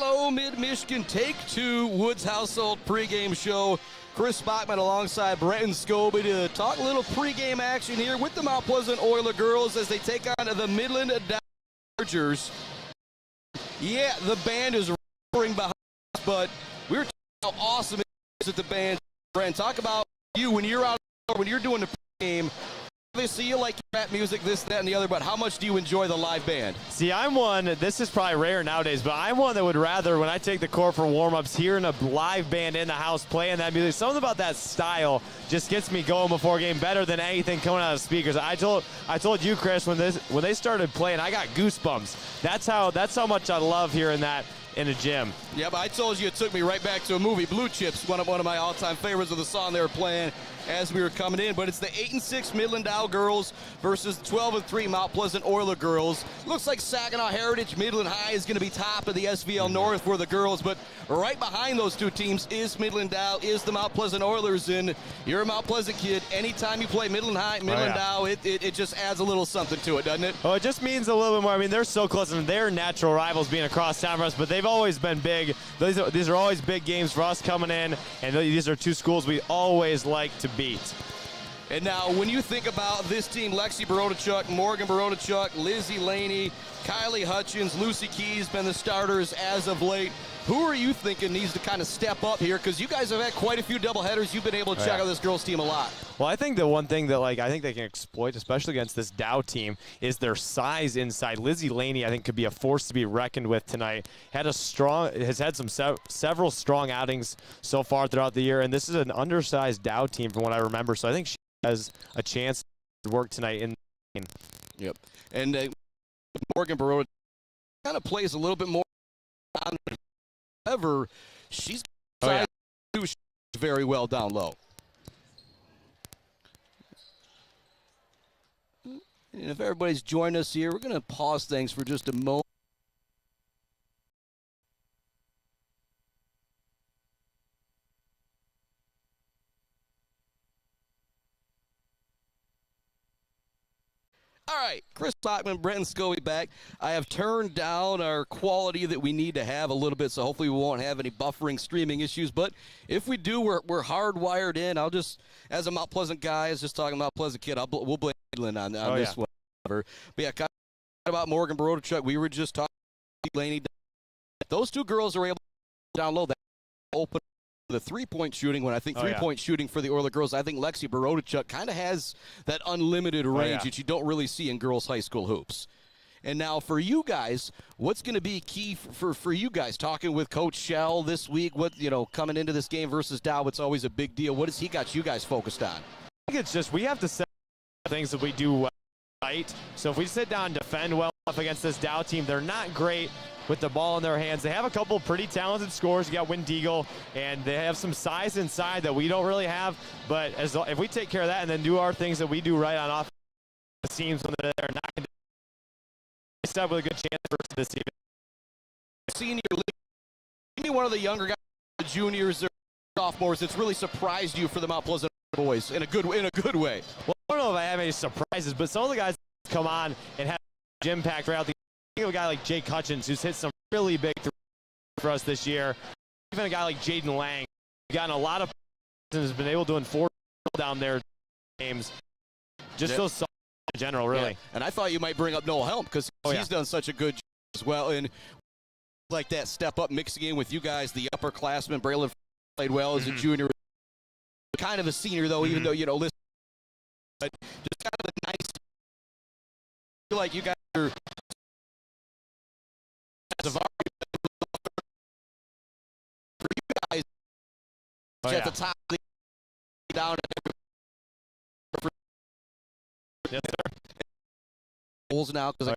Hello, Mid-Michigan. Take two Woods Household pregame show. Chris Bachman alongside Brenton Scobie to talk a little pregame action here with the Mount Pleasant Olier girls as they take on the Midland Dow Chargers. Yeah, the band is roaring behind us, but we're talking about how awesome it is at the band. Brent, talk about you when you're out, when you're doing the pregame. Obviously, you like rap music, this, that, and the other, but how much do you enjoy the live band? See, I'm one, this is probably rare nowadays, but I'm one that would rather, when I take the court for warm-ups, hearing a live band in the house playing that music, something about that style just gets me going before a game better than anything coming out of the speakers. I told you, Chris, when they started playing, I got goosebumps. That's how much I love hearing that in a gym. Yeah, but I told you it took me right back to a movie, Blue Chips, one of my all-time favorites of the song they were playing as we were coming in. But it's the 8-6 Midland Dow girls versus 12-3 Mount Pleasant Olier girls. Looks like Saginaw Heritage Midland High is going to be top of the SVL North for the girls, but right behind those two teams is Midland Dow, is the Mount Pleasant Oilers, and you're a Mount Pleasant kid. Anytime you play Midland High, Midland Dow, it just adds a little something to it, doesn't it? Oh, it just means a little bit more. I mean, they're so close, and they're natural rivals being across town for us, but they've always been big. These are always big games for us coming in, and these are two schools we always like to beat. And now, when you think about this team, Lexi Barodachuk, Morgan Barodachuk, Lizzie Laney, Kylie Hutchins, Lucy Keys been the starters as of late. Who are you thinking needs to kind of step up here? Because you guys have had quite a few doubleheaders. You've been able to check out this girls' team a lot. Well, I think the one thing that I think they can exploit, especially against this Dow team, is their size inside. Lizzie Laney, I think, could be a force to be reckoned with tonight. Has had some several strong outings so far throughout the year, and this is an undersized Dow team from what I remember. So I think she has a chance to work tonight in the game. Yep. And Morgan Baroda kind of plays a little bit more on. However, she's very well down low. And if everybody's joined us here, we're going to pause things for just a moment. All right, Chris Bachman, Brenton Scobie back. I have turned down our quality that we need to have a little bit, so hopefully we won't have any buffering streaming issues. But if we do, we're hardwired in. I'll just, as a Mount Pleasant guy, as just talking about Pleasant kid, we'll blame Midland on this one. But yeah, kind of about Morgan Barodachuk. We were just talking about Laney. Those two girls are able to down low that open the three-point shooting. When I think three-point shooting for the Olier girls, I think Lexi Barodachuk kind of has that unlimited range that you don't really see in girls' high school hoops. And now for you guys, what's going to be key for you guys? Talking with Coach Shell this week, coming into this game versus Dow, it's always a big deal. What has he got you guys focused on? I think it's just we have to set things that we do well, right? So if we sit down and defend well enough against this Dow team, they're not great with the ball in their hands. They have a couple pretty talented scorers. You got Windeagle, and they have some size inside that we don't really have. But if we take care of that and then do our things that we do right on offense, it seems when they're there, not going to start with a good chance for this season. Senior league, give me one of the younger guys, the juniors or sophomores, that's really surprised you for the Mount Pleasant boys in a good way. Well, I don't know if I have any surprises, but some of the guys come on and have a impact right out the. Think of a guy like Jake Hutchins, who's hit some really big threes for us this year. Even a guy like Jaden Lang, who's gotten a lot of has been able to enforce down there games. Just those songs in general, really. Yeah. And I thought you might bring up Noah Helm because he's done such a good job as well. And like that step up mixing in with you guys, the upperclassmen. Braylon played well as a junior. Kind of a senior, though, even though, listen. But just kind of a nice. I feel like you guys are. For you guys, at the top, down yes, sir. Goals now because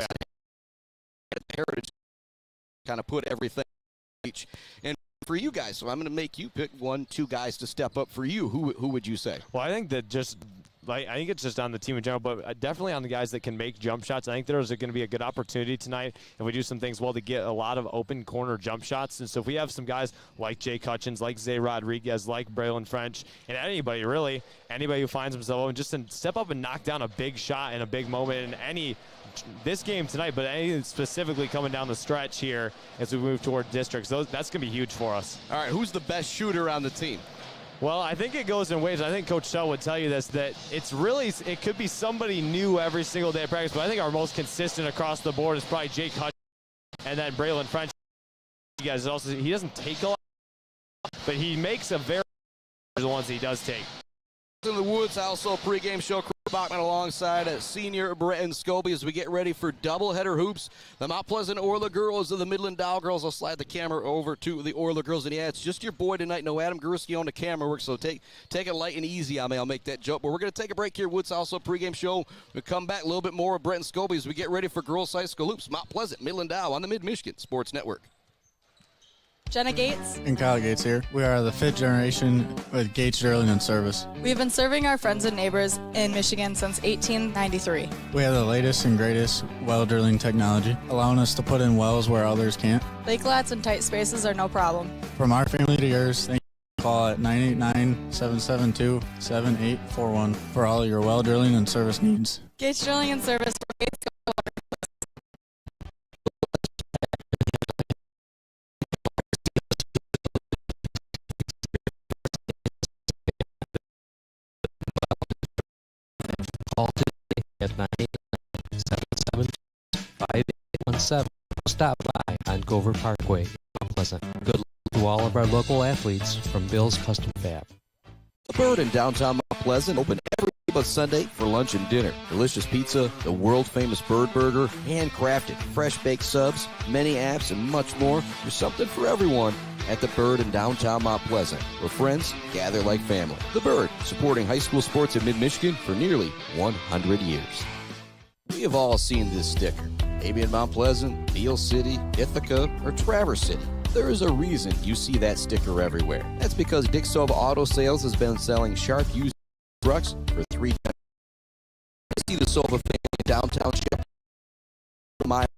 Heritage kind of put everything each. And for you guys, so I'm going to make you pick 1-2 guys to step up for you. Who would you say? Well, I think that just I think it's just on the team in general, but definitely on the guys that can make jump shots. I think there's going to be a good opportunity tonight if we do some things well to get a lot of open corner jump shots. And so if we have some guys like Jay Cutchins, like Zay Rodriguez, like Braylon French, and anybody really, anybody who finds himself open, just to step up and knock down a big shot in a big moment in this game tonight, but any specifically coming down the stretch here as we move toward districts, that's going to be huge for us. All right, who's the best shooter on the team? Well, I think it goes in waves. I think Coach Shell would tell you this, that it could be somebody new every single day of practice, but I think our most consistent across the board is probably Jake Hutch and then Braylon French. You guys also, he doesn't take a lot, but he makes a very the ones he does take. In the Woods, also pregame show. Bachman alongside senior Bretton Scobie as we get ready for doubleheader hoops. The Mount Pleasant Orla girls of the Midland Dow girls. I'll slide the camera over to the Orla girls. And yeah, it's just your boy tonight. No Adam Gursky on the camera work, so take it light and easy on me. I'll make that joke. But we're going to take a break here. Woods also pregame show. We'll come back a little bit more of Bretton Scobie as we get ready for girls high school hoops. Mount Pleasant, Midland Dow on the Mid-Michigan Sports Network. Jenna Gates. And Kyle Gates here. We are the 5th generation with Gates Drilling and Service. We've been serving our friends and neighbors in Michigan since 1893. We have the latest and greatest well drilling technology, allowing us to put in wells where others can't. Lake lots and tight spaces are no problem. From our family to yours, thank you. Call at 989-772-7841 for all your well drilling and service needs. Gates Drilling and Service. Call today at 989-772-5817. Stop by on Gover Parkway, Mount Pleasant. Good luck to all of our local athletes from Bill's Custom Fab. The Bird in downtown Mount Pleasant, open every day but Sunday for lunch and dinner. Delicious pizza, the world-famous Bird Burger, handcrafted, fresh-baked subs, many apps, and much more. There's something for everyone at The Bird in downtown Mount Pleasant, where friends gather like family. The Bird, supporting high school sports in mid-Michigan for nearly 100 years. We have all seen this sticker. Maybe in Mount Pleasant, Beale City, Ithaca, or Traverse City. There is a reason you see that sticker everywhere. That's because Dick Sova Auto Sales has been selling sharp used trucks for 3 decades. I see the Sova family downtown ship mileage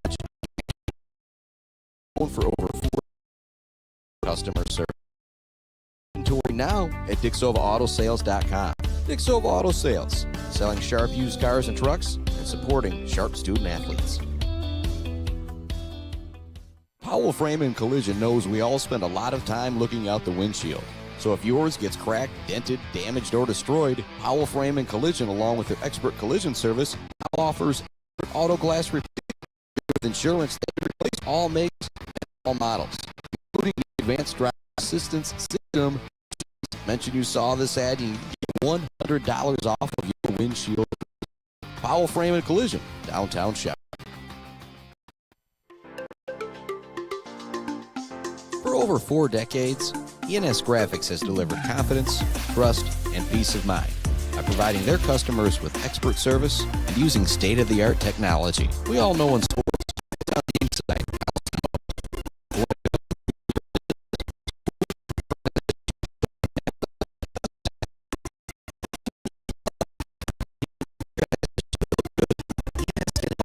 for over 4 customer service. Inventory now at DickSovaAutoSales.com. Dick Sova Auto Sales, selling sharp used cars and trucks and supporting sharp student athletes. Powell Frame and Collision knows we all spend a lot of time looking out the windshield. So if yours gets cracked, dented, damaged, or destroyed, Powell Frame and Collision, along with their expert collision service, now offers auto glass repair with insurance that replaces all makes and all models, including the advanced driver assistance system. Mention you saw this ad, you get $100 off of your windshield. Powell Frame and Collision, downtown Shep. For over 4 decades, ENS Graphics has delivered confidence, trust, and peace of mind by providing their customers with expert service and using state-of-the-art technology. We all know in sports, on the inside,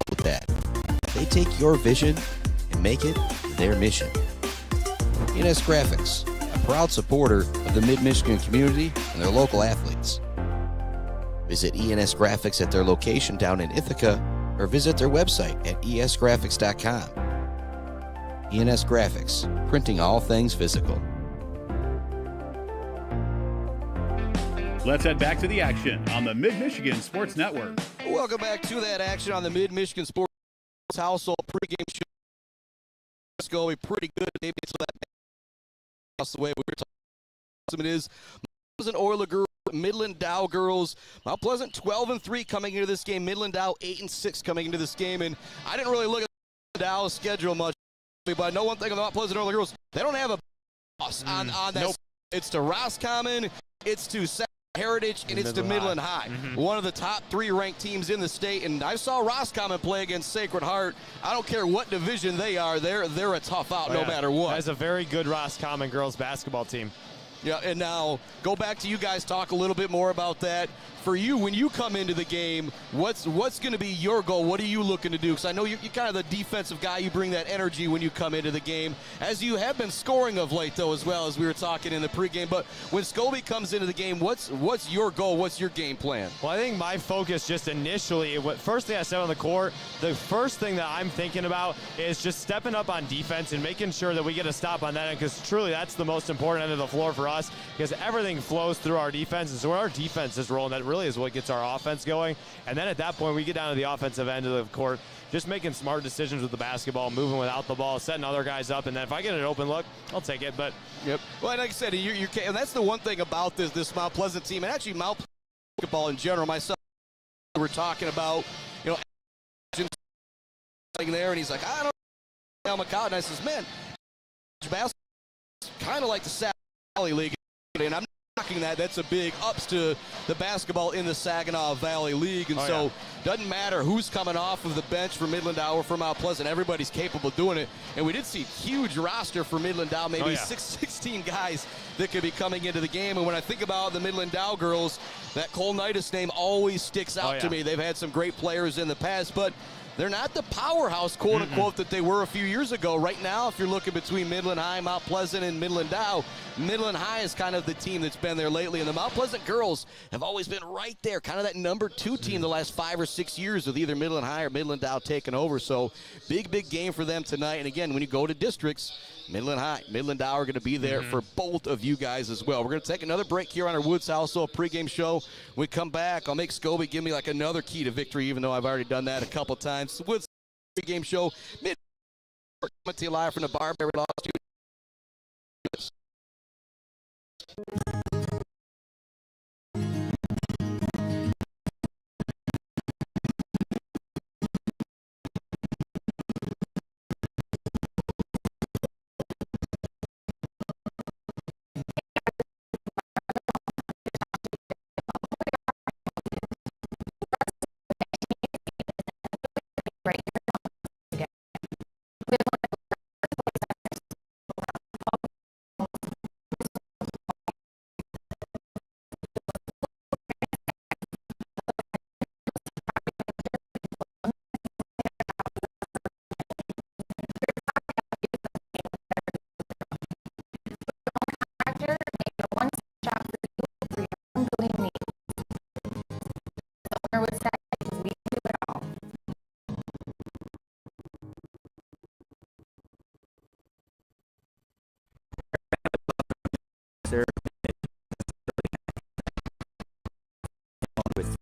with that. They take your vision and make it their mission. ENS Graphics, a proud supporter of the Mid-Michigan community and their local athletes. Visit ENS Graphics at their location down in Ithaca or visit their website at esgraphics.com. ENS Graphics, printing all things physical. Let's head back to the action on the Mid-Michigan Sports Network. Welcome back to that action on the Mid-Michigan Sports Household pregame show. It's going to be pretty good. Maybe it's that the way we were talking. It is Mount Pleasant Orla girls, Midland Dow girls. Mount Pleasant 12-3 coming into this game. Midland Dow 8-6 coming into this game. And I didn't really look at the Dow's schedule much, but I know one thing about Mount Pleasant Orla girls: they don't have a boss on that. Nope. It's to Roscommon, it's to Heritage, and it's to Midland High. One of the top 3 ranked teams in the state, and I saw Roscommon play against Sacred Heart. I don't care what division they are, they're a tough out no matter what. That's a very good Roscommon girls basketball team. Yeah, and now go back to you guys, talk a little bit more about that. for you, when you come into the game, what's going to be your goal? What are you looking to do? Because I know you're kind of the defensive guy. You bring that energy when you come into the game, as you have been scoring of late, though, as well, as we were talking in the pregame. But when Scobie comes into the game, what's your goal? What's your game plan? Well, I think my focus just initially, first thing I said on the court, the first thing that I'm thinking about is just stepping up on defense and making sure that we get a stop on that end, because truly that's the most important end of the floor for us, because everything flows through our defense. And so when our defense is rolling, that really is what gets our offense going. And then at that point, we get down to the offensive end of the court, just making smart decisions with the basketball, moving without the ball, setting other guys up, and then if I get an open look, I'll take it. But yep. Well, like I said, and that's the one thing about this Mount Pleasant team, and actually Mount Pleasant basketball in general. Myself, we're talking about, there, and he's like, I don't know, McCown. And I says, man, basketball is kind of like the Saginaw Valley League, and I'm knocking that. That's a big ups to the basketball in the Saginaw Valley League, and so doesn't matter who's coming off of the bench for Midland Dow or for Mount Pleasant. Everybody's capable of doing it, and we did see a huge roster for Midland Dow, maybe 16 guys that could be coming into the game. And when I think about the Midland Dow-Girls, that Cole Nidus name always sticks out to me. They've had some great players in the past, but they're not the powerhouse, quote-unquote, that they were a few years ago. Right now, if you're looking between Midland High, Mount Pleasant, and Midland Dow, Midland High is kind of the team that's been there lately. And the Mount Pleasant girls have always been right there, kind of that number 2 team the last 5 or 6 years, with either Midland High or Midland Dow taking over. So big game for them tonight. And again, when you go to districts, Midland High, Midland Dow are going to be there for both of you guys as well. We're going to take another break here on our Woods Household pregame show. When we come back, I'll make Scobie give me like another key to victory, even though I've already done that a couple times. The Woods pregame show, coming to you live from the Barberry Law Studios. With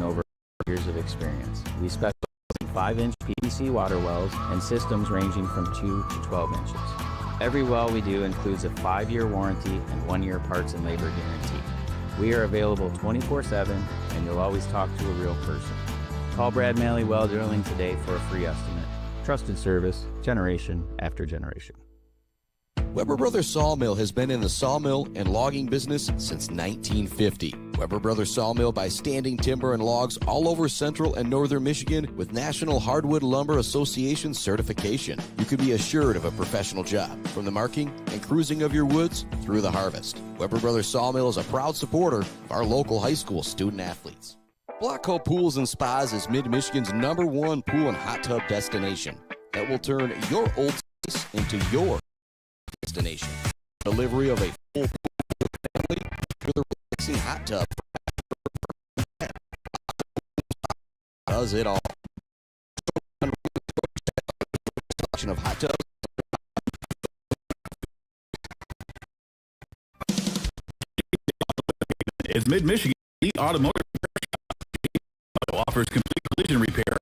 over years of experience, we specialize in 5-inch PVC water wells and systems ranging from 2 to 12 inches. Every well we do includes a 5-year warranty and 1-year parts and labor guarantee. We are available 24/7, and you'll always talk to a real person. Call Brad Malley Well Drilling today for a free estimate. Trusted service, generation after generation. Weber Brothers Sawmill has been in the sawmill and logging business since 1950. Weber Brothers Sawmill buys standing timber and logs all over central and northern Michigan with National Hardwood Lumber Association certification. You can be assured of a professional job, from the marking and cruising of your woods through the harvest. Weber Brothers Sawmill is a proud supporter of our local high school student athletes. Blockco Pools and Spas is Mid-Michigan's #1 pool and hot tub destination that will turn your old space into your destination. Delivery of a full pool family with a relaxing hot tub. Does it all. Selection of hot tubs. It's Mid-Michigan Automotive offers complete collision repair.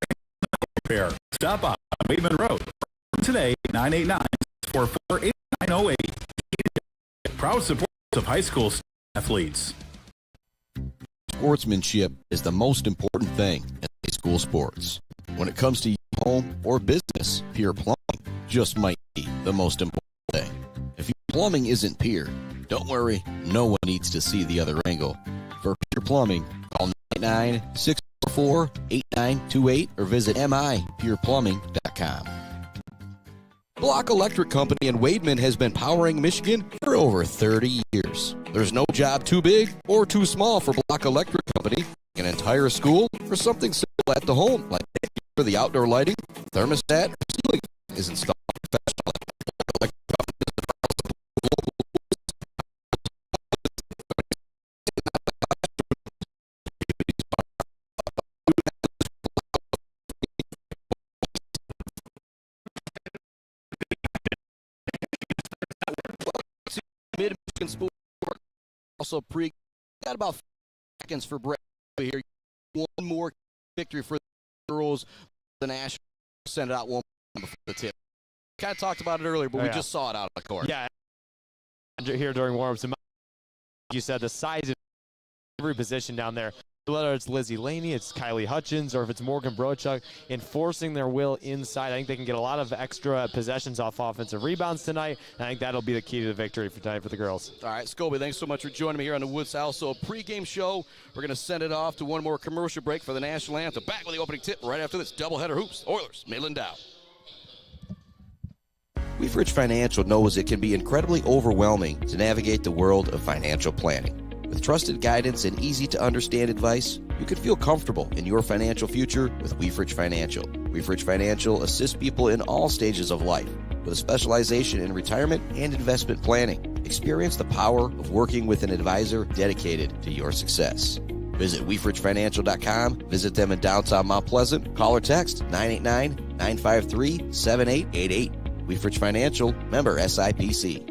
Stop by Wayman Road today, 989-448-908. Proud supporters of high school athletes. Sportsmanship is the most important thing in high school sports. When it comes to your home or business, Pier Plumbing just might be the most important thing. If your plumbing isn't Pier, don't worry, no one needs to see the other angle. For Pier Plumbing, call 99644-8928 or visit mipierplumbing.com. Block Electric Company in Wademan has been powering Michigan for over 30 years. There's no job too big or too small for Block Electric Company. An entire school or something simple at the home, like for the outdoor lighting, thermostat, or ceiling is installed professionally. Mid-Michigan Sport also got about 5 seconds for Brett here. One more victory for the girls. The National send it out one before the tip. Kind of talked about it earlier, but we just saw it out of the court. Yeah, here during warm-ups, you said the size of every position down there. Whether it's Lizzie Laney, it's Kylie Hutchins, or if it's Morgan Brochuk, enforcing their will inside. I think they can get a lot of extra possessions off offensive rebounds tonight, and I think that'll be the key to the victory for tonight for the girls. All right, Scobie, thanks so much for joining me here on the Woods House. So a pregame show. We're going to send it off to one more commercial break for the national anthem. Back with the opening tip right after this doubleheader hoops. Oilers, Midland Dow. Weefridge Financial knows it can be incredibly overwhelming to navigate the world of financial planning. With trusted guidance and easy-to-understand advice, you can feel comfortable in your financial future with Weefridge Financial. Weefridge Financial assists people in all stages of life with a specialization in retirement and investment planning. Experience the power of working with an advisor dedicated to your success. Visit WeefridgeFinancial.com. Visit them in downtown Mount Pleasant. Call or text 989-953-7888. Weefridge Financial, member SIPC.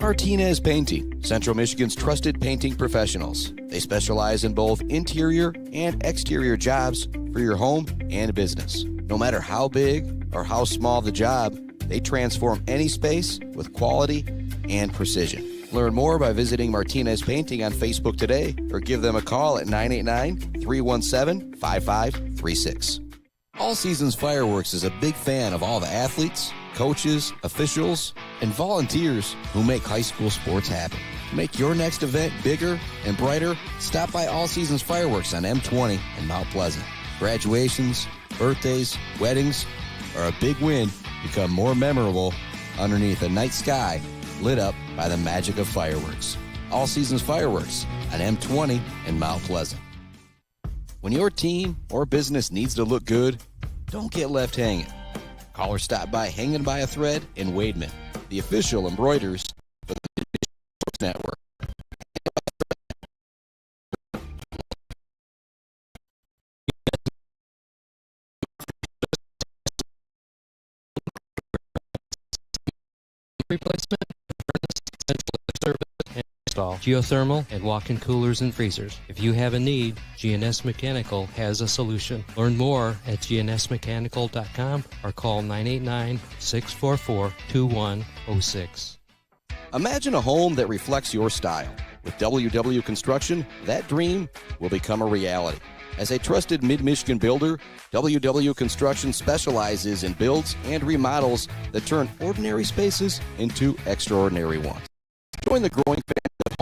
Martinez Painting, Central Michigan's trusted painting professionals. They specialize in both interior and exterior jobs for your home and business. No matter how big or how small the job, they transform any space with quality and precision. Learn more by visiting Martinez Painting on Facebook today or give them a call at 989-317-5536. All Seasons Fireworks is a big fan of all the athletes, coaches, officials, and volunteers who make high school sports happen. To make your next event bigger and brighter, stop by All Seasons Fireworks on M20 in Mount Pleasant. Graduations, birthdays, weddings, or a big win become more memorable underneath a night sky lit up by the magic of fireworks. All Seasons Fireworks on M20 in Mount Pleasant. When your team or business needs to look good, don't get left hanging. Call or stop by Hanging by a Thread in Wademan, the official embroiders for the Sports Network. Replacement, central service, and install geothermal and walk-in coolers and freezers. If you have a need, GNS Mechanical has a solution. Learn more at gnsmechanical.com or call 989-644-2106. Imagine a home that reflects your style. With WW Construction, that dream will become a reality. As a trusted Mid-Michigan builder, WW Construction specializes in builds and remodels that turn ordinary spaces into extraordinary ones. Join the growing family of home.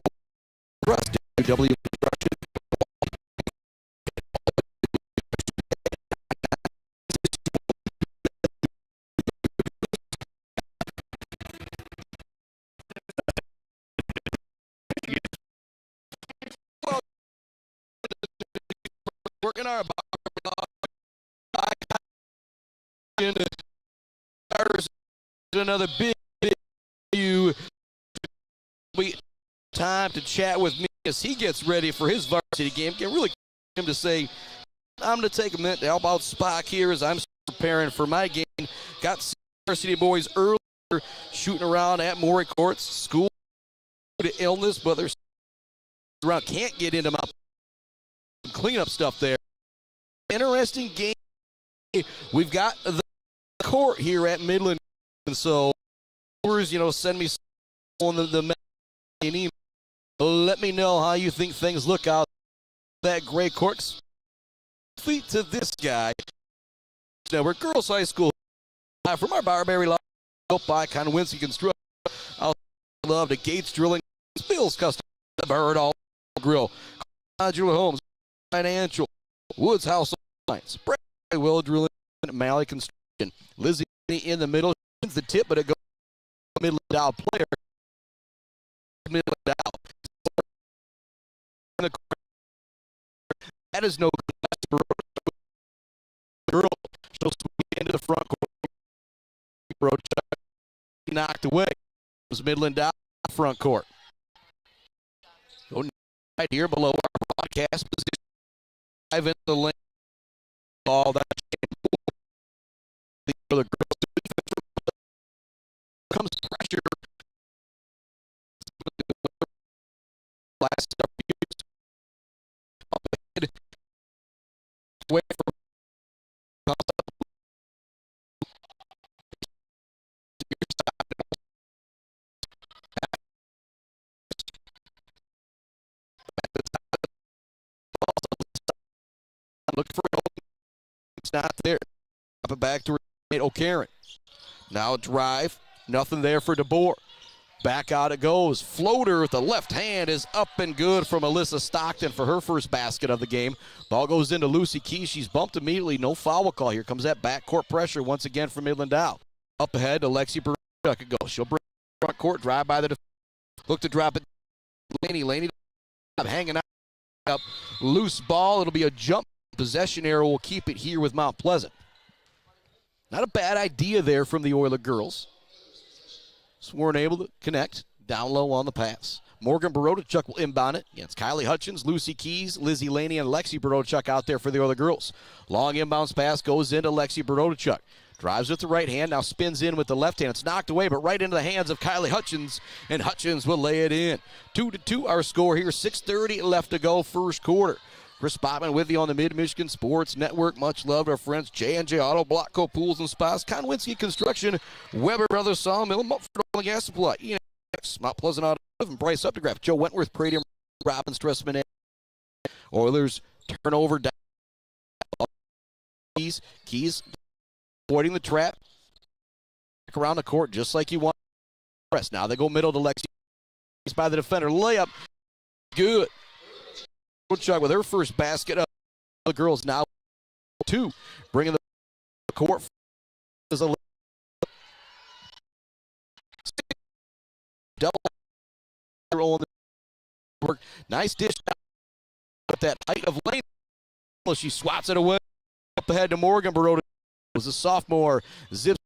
Trust WW Construction. Working our another big time to chat with me as he gets ready for his varsity game. Can really him to say, I'm going to take a minute to help out Spock here as I'm preparing for my game. Got varsity boys earlier shooting around at Maury Courts. School due to illness, but they're around. Can't get into my cleanup stuff there. Interesting game. We've got the court here at Midland, and so send me on the email. Let me know how you think things look out that gray court. Feet to this guy. Now we're girls high school from our Barberry lot built by Conwinski Construction. I love the Gates Drilling, Bill's Custom, the Bird All Grill, Modular Homes, Financial, Woods House Lines, Will Drilling, Malley Construction, Lizzie in the middle, the tip, but it goes to Midland Dow player. Midland Dow. That is no good. Girl, she'll swing into the front court. Knocked away. It was Midland Dow front court. Go right here below our broadcast position. Dive into the lane. Ball that the other girls comes pressure. Last up up ahead. Away from look for it. It's not there. Up it back to O'Karen. Now a drive. Nothing there for DeBoer. Back out it goes. Floater with the left hand is up and good from Alyssa Stockton for her first basket of the game. Ball goes into Lucy Keys. She's bumped immediately. No foul call. Here comes that backcourt pressure once again from Midland Dow. Up ahead to Lexi Baruchuk. It goes. She'll bring front court. Drive by the defense. Look to drop it. Laney hanging up. Loose ball. It'll be a jump. Possession arrow will keep it here with Mount Pleasant. Not a bad idea there from the Oiler girls. Just weren't able to connect. Down low on the pass. Morgan Barotichuk will inbound it against Kylie Hutchins, Lucy Keys, Lizzie Laney, and Lexi Barotichuk out there for the Oiler girls. Long inbounds pass goes into Lexi Barotichuk. Drives with the right hand, now spins in with the left hand. It's knocked away, but right into the hands of Kylie Hutchins, and Hutchins will lay it in. 2-2 our score here. 6:30 left to go first quarter. Chris Spotman with you on the Mid-Michigan Sports Network. Much love to our friends J&J Auto, Blockco Pools and Spas, Konwinski Construction, Weber Brothers Sawmill, Mumford Oil and Gas Supply, ENX, Mount Pleasant Auto, and Bryce Updegraff, Joe Wentworth, Pradium, Robbins, Dressman. Oilers turnover down. Keys avoiding the trap. Back around the court just like you want. Press. Now they go middle to Lexi. By the defender. Layup. Good. Baruchuk with her first basket up. The girls now 2. Bringing the court. Double on the work. Nice dish with that height of lane. She swats it away. Up ahead to Morgan Baroda. Was a sophomore. Zips.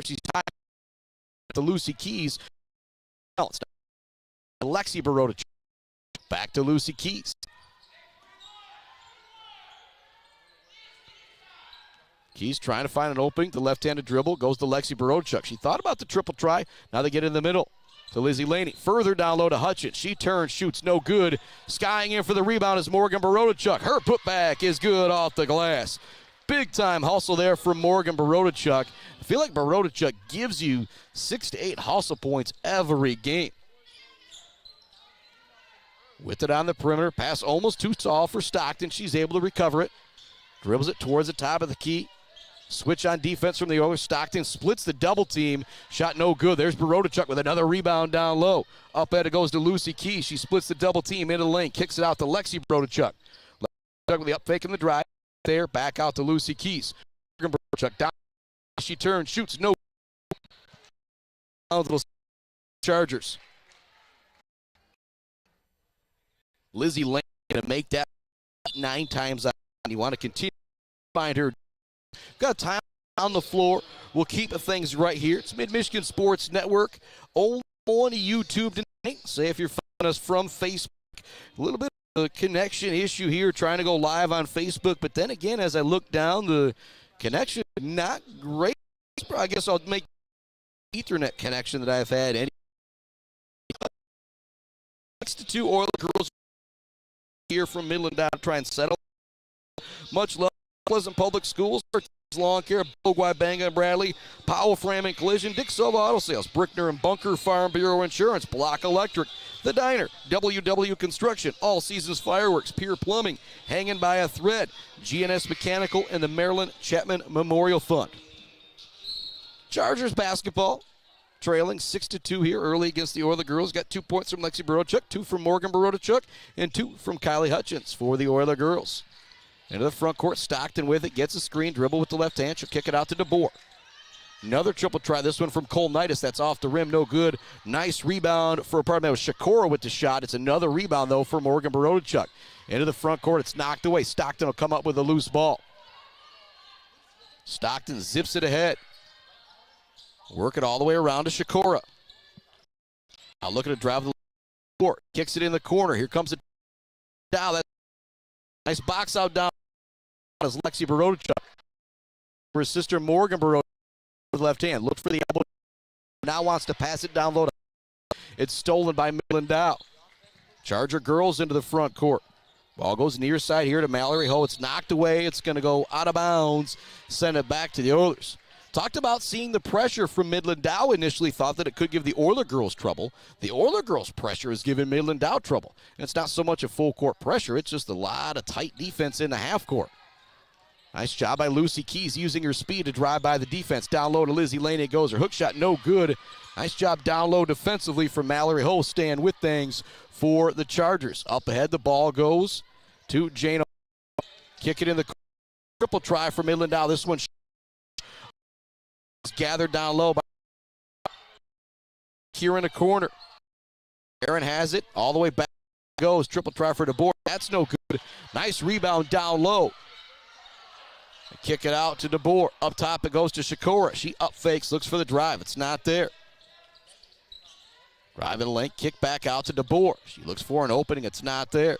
She's tied to Lucy Keys. Lexi Baroda. Back to Lucy Keys. Keys trying to find an opening. The left-handed dribble goes to Lexi Barochuk. She thought about the triple try. Now they get in the middle to Lizzie Laney. Further down low to Hutchins. She turns, shoots, no good. Skying in for the rebound is Morgan Barochuk. Her putback is good off the glass. Big-time hustle there from Morgan Barochuk. I feel like Barochuk gives you 6 to 8 hustle points every game. With it on the perimeter. Pass almost too tall for Stockton. She's able to recover it. Dribbles it towards the top of the key. Switch on defense from the Oilers. Stockton splits the double team. Shot no good. There's Barochuk with another rebound down low. Up at it goes to Lucy Keys. She splits the double team into the lane. Kicks it out to Lexi Barochuk. Barochuk with the up fake in the drive. There. Back out to Lucy Keys. Barochuk down. She turns. Shoots. No. Chargers. Lizzie Lane going to make that 9 times out. You want to continue to find her. Got time on the floor. We'll keep things right here. It's Mid-Michigan Sports Network. Only on YouTube tonight. Say if you're following us from Facebook. A little bit of a connection issue here trying to go live on Facebook. But then again, as I look down, the connection not great. I guess I'll make Ethernet connection that I've had. 6-2 Oiler girls here from Midland Dow to try and settle. Much love. Pleasant Public Schools, Lawn Care, Bogwai, Banga, and Bradley, Powell Frame and Collision, Dick Silva Auto Sales, Brickner and Bunker Farm Bureau Insurance, Block Electric, The Diner, WW Construction, All Seasons Fireworks, Pier Plumbing, Hanging by a Thread, GNS Mechanical, and the Maryland Chapman Memorial Fund. Chargers basketball, trailing 6-2 here early against the Oiler girls. Got 2 points from Lexi Barochuk, 2 from Morgan Barochuk, and 2 from Kylie Hutchins for the Oiler girls. Into the front court, Stockton with it, gets a screen, dribble with the left hand. She'll kick it out to DeBoer. Another triple try, this one from Colnitis. That's off the rim, no good. Nice rebound for, pardon me, it was Shakora with the shot. It's another rebound, though, for Morgan Barodachuk. Into the front court, it's knocked away. Stockton will come up with a loose ball. Stockton zips it ahead. Work it all the way around to Shakora. Now looking to drive the court. Kicks it in the corner. Here comes it down. That nice box out down is Lexi Barodachuk. For his sister Morgan Barodachuk with left hand. Looked for the elbow. Now wants to pass it down low. It's stolen by Midland Dow. Charger girls into the front court. Ball goes near side here to Mallory Ho. It's knocked away. It's going to go out of bounds. Send it back to the Oilers. Talked about seeing the pressure from Midland Dow. Initially thought that it could give the Oiler girls trouble. The Oiler girls' pressure is giving Midland Dow trouble. And it's not so much a full court pressure. It's just a lot of tight defense in the half court. Nice job by Lucy Keys using her speed to drive by the defense. Down low to Lizzie Lane. It goes. Her hook shot no good. Nice job down low defensively from Mallory Ho, staying with things for the Chargers. Up ahead, the ball goes to Jane. Kick it in the triple try for Midland Dow. This one gathered down low by here in the corner. Aaron has it all the way back. Goes triple try for DeBoer. That's no good. Nice rebound down low. Kick it out to DeBoer. Up top it goes to Shakora. She up fakes, looks for the drive. It's not there. Driving lane, kick back out to DeBoer. She looks for an opening. It's not there.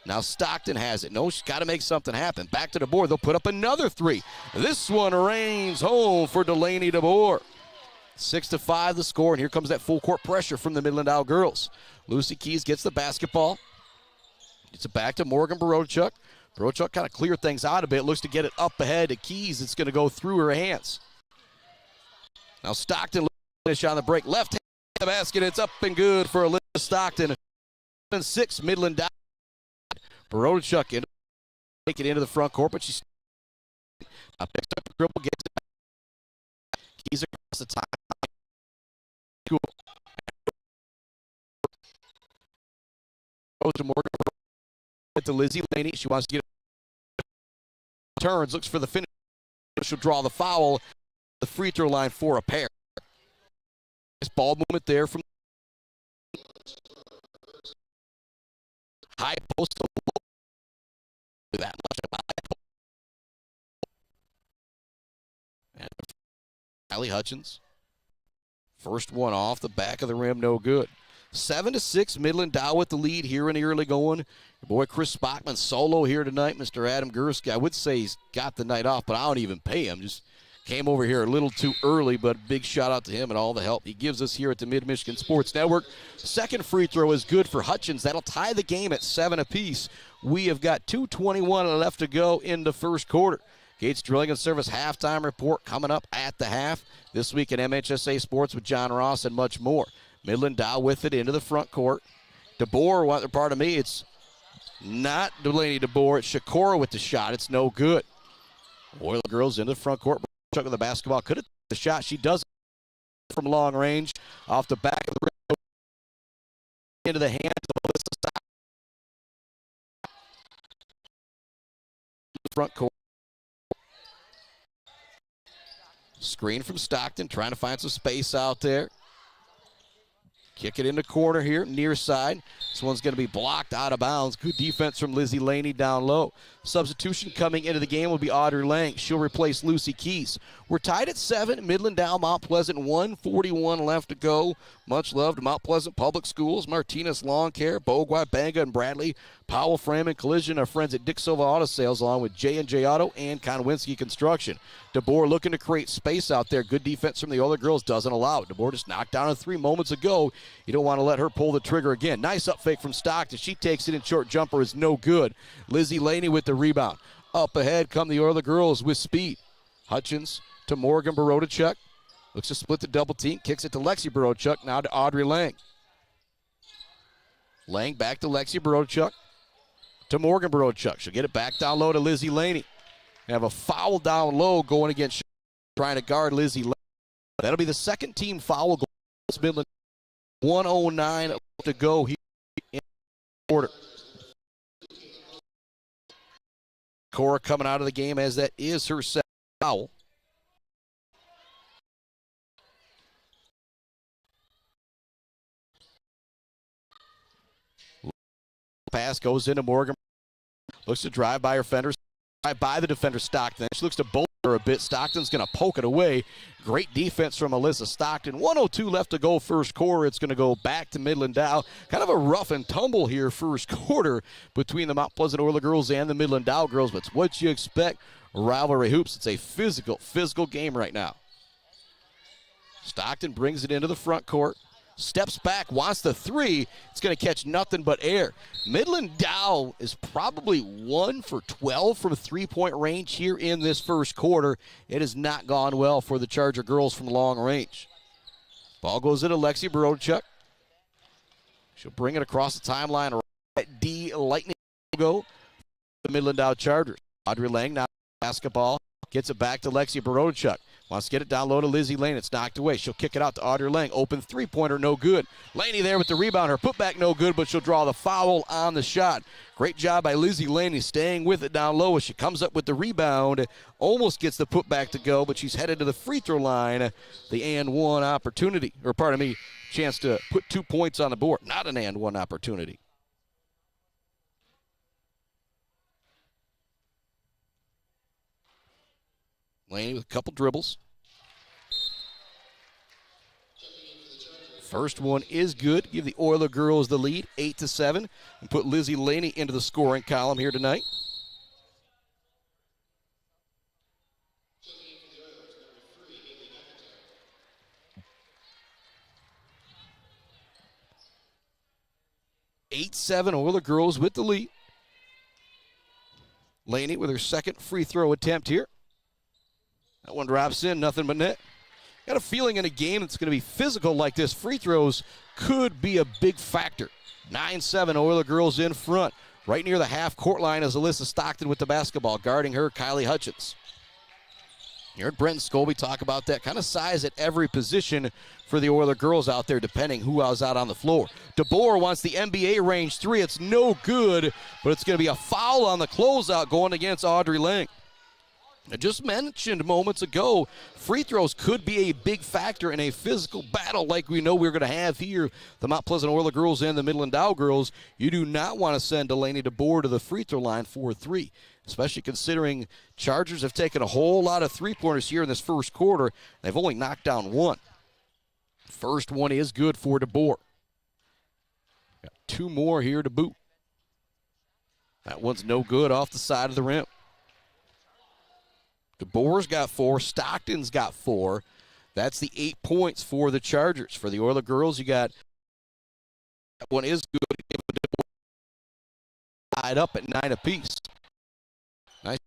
Now Stockton has it. No, she's got to make something happen. Back to DeBoer. They'll put up another three. This one rains home for Delaney DeBoer. 6-5 the score, and here comes that full court pressure from the Midland Dow girls. Lucy Keys gets the basketball. Gets it back to Morgan Barodachuk. Barodachuk kind of cleared things out a bit. Looks to get it up ahead to Keys. It's going to go through her hands. Now Stockton finish on the break. Left hand the basket. It's up and good for Alyssa Stockton. 7-6 Midland Dow. Barodachuk in, take it into the front court, but she's picks up the dribble, gets it. Keys across the top. Cool. Goes to Morgan to Lizzie Laney. She wants to get it. Turns, looks for the finish. She'll draw the foul. The free throw line for a pair. Nice ball movement there from high post. That much. And Allie Hutchins. First one off the back of the rim, no good. 7-6, Midland Dow with the lead here in the early going. Your boy Chris Spockman solo here tonight. Mr. Adam Gursky, I would say he's got the night off, but I don't even pay him. Just came over here a little too early, but big shout out to him and all the help he gives us here at the Mid-Michigan Sports Network. Second free throw is good for Hutchins. That'll tie the game at 7 apiece. We have got 2:21 left to go in the first quarter. Gates Drilling and Service halftime report coming up at the half. This week in MHSA Sports with John Ross and much more. Midland Dow with it into the front court. DeBoer, pardon me, it's not Delaney DeBoer. It's Shakora with the shot. It's no good. Oiler girls into the front court. Chuck with the basketball. Could have the shot. She does from long range. Off the back of the rim. Into the hands of Alyssa Stockton. Front court. Screen from Stockton. Trying to find some space out there. Kick it in the corner here, near side. This one's going to be blocked out of bounds. Good defense from Lizzie Laney down low. Substitution coming into the game will be Audrey Lang. She'll replace Lucy Keys. We're tied at 7. Midland Dow, Mount Pleasant, 1:41 left to go. Much love to Mount Pleasant Public Schools, Martinez Lawn Care, Bogwa, Banga, and Bradley, Powell Frame and Collision, our friends at Dick Silva Auto Sales, along with J&J Auto and Konwinski Construction. DeBoer looking to create space out there. Good defense from the other girls doesn't allow it. DeBoer just knocked down a 3 moments ago. You don't want to let her pull the trigger again. Nice up fake from Stockton. She takes it in. Short jumper is no good. Lizzie Laney with the rebound. Up ahead come the Oiler girls with speed. Hutchins to Morgan Barodachuk. Looks to split the double team. Kicks it to Lexi Barodachuk. Now to Audrey Lang. Lang back to Lexi Barodachuk. To Morgan Barodachuk. She'll get it back down low to Lizzie Laney. Have a foul down low going against trying to guard Lizzie Laney. That'll be the second team foul goal. Midland 1:09 to go here in the quarter. Cora coming out of the game as that is her second foul. pass goes into Morgan. Looks to drive by her defender. Drive by the defender, Stockton. She looks to bolt her a bit. Stockton's going to poke it away. Great defense from Alyssa Stockton. 1:02 left to go first quarter. It's going to go back to Midland Dow. Kind of a rough and tumble here first quarter between the Mount Pleasant Orla girls and the Midland Dow girls. But it's what you expect. Rivalry hoops. It's a physical game right now. Stockton brings it into the front court. Steps back, wants the three. It's going to catch nothing but air. Midland Dow is probably 1 for 12 from three-point range here in this first quarter. It has not gone well for the Charger girls from long range. Ball goes into Lexi Borodchuk. She'll bring it across the timeline. Right at D Lightning go. The Midland Dow Chargers. Audrey Lang now basketball. Gets it back to Lexi Borodchuk. Wants to get it down low to Lizzie Lane. It's knocked away. She'll kick it out to Audrey Lang. Open three-pointer, no good. Laney there with the rebound. Her putback, no good, but she'll draw the foul on the shot. Great job by Lizzie Laney staying with it down low as she comes up with the rebound. Almost gets the putback to go, but she's headed to the free throw line. The and one opportunity, or pardon me, chance to put 2 points on the board. Not an and one opportunity. Laney with a couple dribbles. First one is good. Give the Oiler girls the lead, 8-7, and put Lizzie Laney into the scoring column here tonight. 8-7, Oiler girls with the lead. Laney with her second free throw attempt here. That one drops in, nothing but net. Got a feeling in a game that's going to be physical like this, free throws could be a big factor. 9-7, Oiler girls in front. Right near the half-court line is Alyssa Stockton with the basketball. Guarding her, Kylie Hutchins. You heard Brent Scobie talk about that. Kind of size at every position for the Oiler girls out there, depending who else out on the floor. DeBoer wants the NBA range three. It's no good, but it's going to be a foul on the closeout going against Audrey Lang. I just mentioned moments ago, free throws could be a big factor in a physical battle like we know we're going to have here. The Mount Pleasant Orla girls and the Midland Dow girls. You do not want to send Delaney DeBoer to the free throw line for three, especially considering Chargers have taken a whole lot of three-pointers here in this first quarter. They've only knocked down one. First one is good for DeBoer. Got two more here to boot. That one's no good off the side of the rim. DeBoer's got 4. Stockton's got 4. That's the 8 points for the Chargers. For the Oiler girls, you got that one is good. Tied up at 9 apiece. Nice.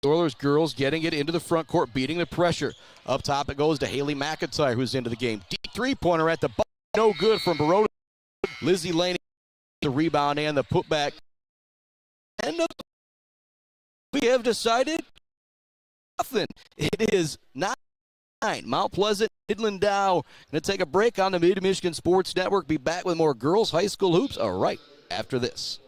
Oilers girls getting it into the front court, beating the pressure. Up top it goes to Haley McIntyre, who's into the game. Deep three-pointer at the ball. No good from Baroda. Lizzie Laney, the rebound and the putback. And we have decided nothing. It is 9. Mount Pleasant, Midland Dow. Going to take a break on the Mid-Michigan Sports Network. Be back with more girls high school hoops right after this.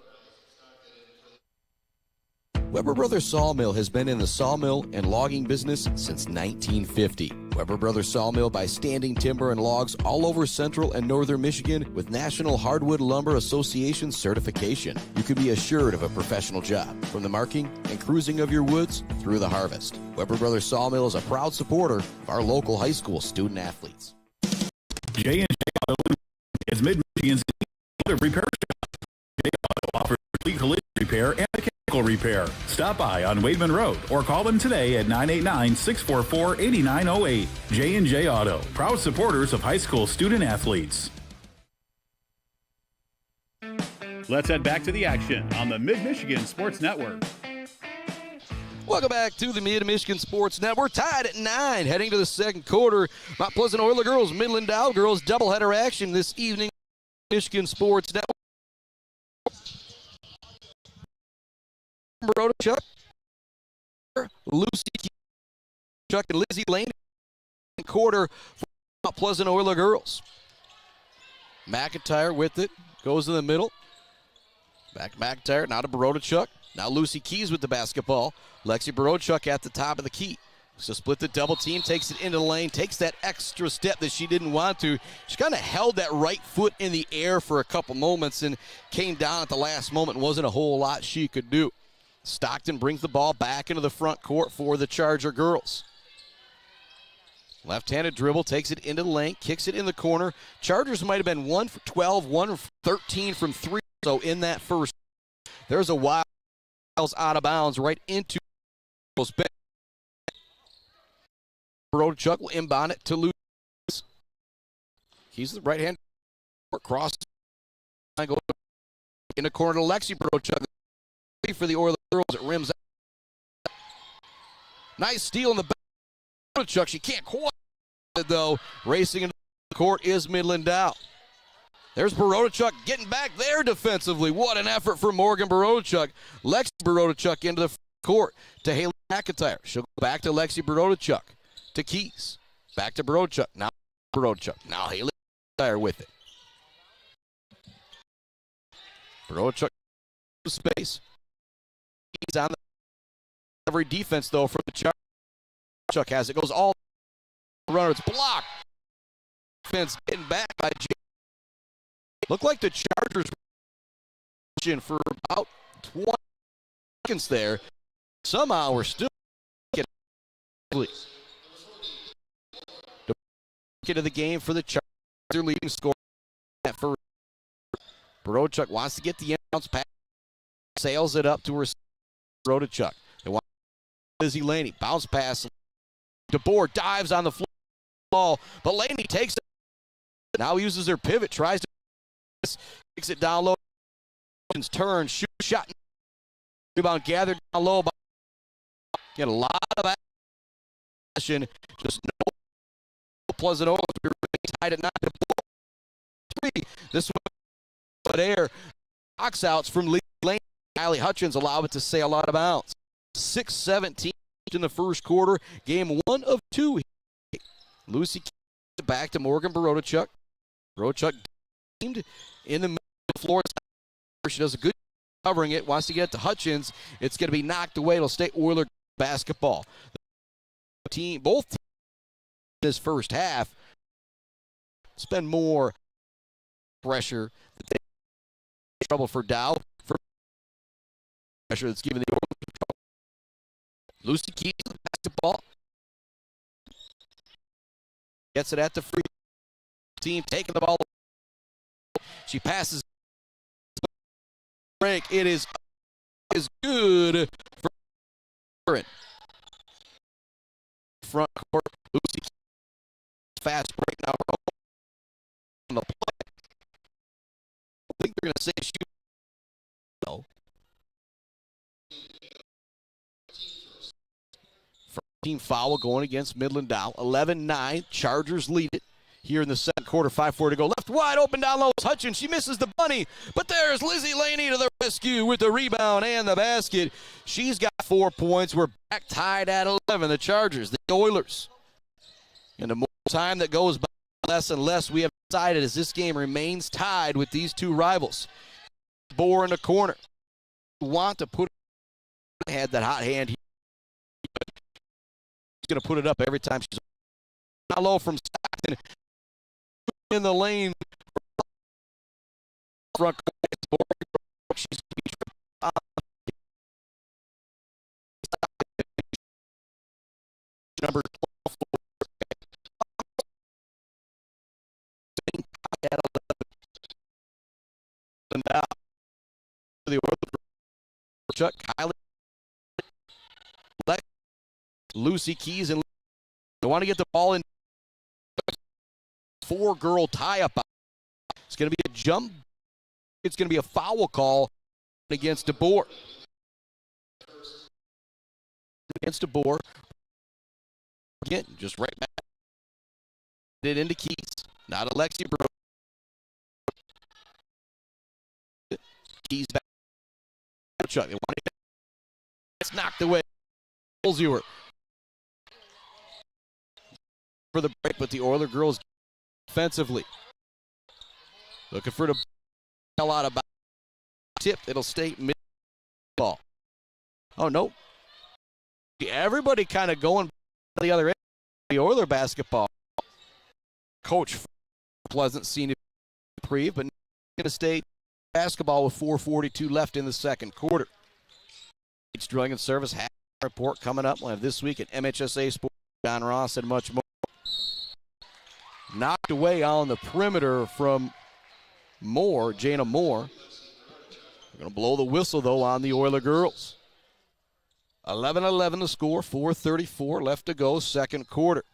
Weber Brothers Sawmill has been in the sawmill and logging business since 1950. Weber Brothers Sawmill buys standing timber and logs all over central and northern Michigan with National Hardwood Lumber Association certification. You can be assured of a professional job, from the marking and cruising of your woods through the harvest. Weber Brothers Sawmill is a proud supporter of our local high school student athletes. J&J Auto is Mid-Michigan's auto repair shop. J Auto offers complete collision repair and mechanical repair. Stop by on Wademan Road or call them today at 989-644-8908. J&J Auto, proud supporters of high school student athletes. Let's head back to the action on the Mid-Michigan Sports Network. Welcome back to the Mid-Michigan Sports Network. Tied at 9, heading to the second quarter. Mount Pleasant Oiler girls, Midland Dow girls, doubleheader action this evening. Michigan Sports Network. Chuck, Lucy Chuck, and Lizzie Lane. Quarter for Mount Pleasant Oiler girls. McIntyre with it, goes in the middle. Back to McIntyre, now to Borodchuk. Now Lucy Keys with the basketball. Lexi Borodchuk at the top of the key. So split the double team, takes it into the lane, takes that extra step that she didn't want to. She kind of held that right foot in the air for a couple moments and came down at the last moment. Wasn't a whole lot she could do. Stockton brings the ball back into the front court for the Charger girls. Left-handed dribble, takes it into the lane, kicks it in the corner. Chargers might have been 1 for 12, 1 for 13 from 3. So in that first, there's a wild out of bounds right into bench. Barodachuk will inbound it to Lewis. He's the right hand. Cross. Go in the corner to Lexi Barodachuk. For the Olier girls, it rims out. Nice steal in the back. Barodachuk, she can't quite it though. Racing into the court is Midland Dow. There's Barodachuk getting back there defensively. What an effort for Morgan Barodachuk. Lexi Barodachuk into the court to Haley McIntyre. She'll go back to Lexi Barodachuk. To Keys. Back to Barodachuk. Now Barodachuk. Now Haley McIntyre with it. Barodachuk space. He's on the every defense though from the Chargers. Chuck has it. Goes all runner. It's blocked. Defense getting back by Jay. Looked like the Chargers were for about 20 seconds there. Somehow we're still getting into the game for the Chargers. Their leading scorer. For Barodachuk wants to get the bounce pass. Sails it up to her. Barodachuk. They want Lizzie Laney. Bounce pass. DeBoer dives on the floor. But Laney takes it. Now uses her pivot. Tries to kicks it down low. Turn. Shoot. Shot. Rebound gathered down low. Get a lot of action. Just no Pleasant Oaks. We were tied at 9 to 3. This one air. Box outs from Lee Lane. Kylie Hutchins allowed it to sail out of bounds. 6:17 in the first quarter. Game 1 of 2. Lucy back to Morgan Barodachuk. Barodachuk teamed in the middle of the floor. She does a good job covering it. Wants to get it to Hutchins. It's going to be knocked away. It'll stay Olier basketball. Both teams this first half spend more pressure. Trouble for Dow. For pressure that's giving the Olier trouble. Lucy Keys the basketball. Gets it at the free team, taking the ball. She passes. Break. It is good for Aaron. Front court. Lucy Keys. Fast break now. On the play. I think they're going to say shoot. No. Team foul going against Midland Dow. 11-9. Chargers lead it here in the second quarter. 5:4 to go. Left wide open down low. Hutchins. She misses the bunny. But there's Lizzie Laney to the rescue with the rebound and the basket. She's got 4 points. We're back tied at 11. The Chargers, the Oilers. And the more time that goes by, less and less we have decided as this game remains tied with these two rivals. Bohr in the corner. Want to put had that hot hand here. Going to put it up every time she's not low from Stockton in the lane. Front she's number 12. And now the Chuck Kylie. Lucy Keys and they want to get the ball in. 4-girl tie-up. It's going to be a jump. It's going to be a foul call against DeBoer. Against DeBoer. Again, just right back. It into Keys. Not Alexi Bro. Keys back. Chuck. They want to get it's knocked away. Olsier. For the break, but the Olier girls defensively. Looking for the ball out of bounds. Tip, it'll stay mid ball. Oh, no. Everybody kind of going the other end, the Oiler basketball. Coach Pleasant senior reprieve, but Michigan State basketball with 4:42 left in the second quarter. It's drilling and service half report coming up. We'll have this week at MHSA Sports. John Ross and much more. Knocked away on the perimeter from Moore, Jana Moore. We're going to blow the whistle, though, on the Oiler girls. 11-11 to score, 4:34 left to go, second quarter.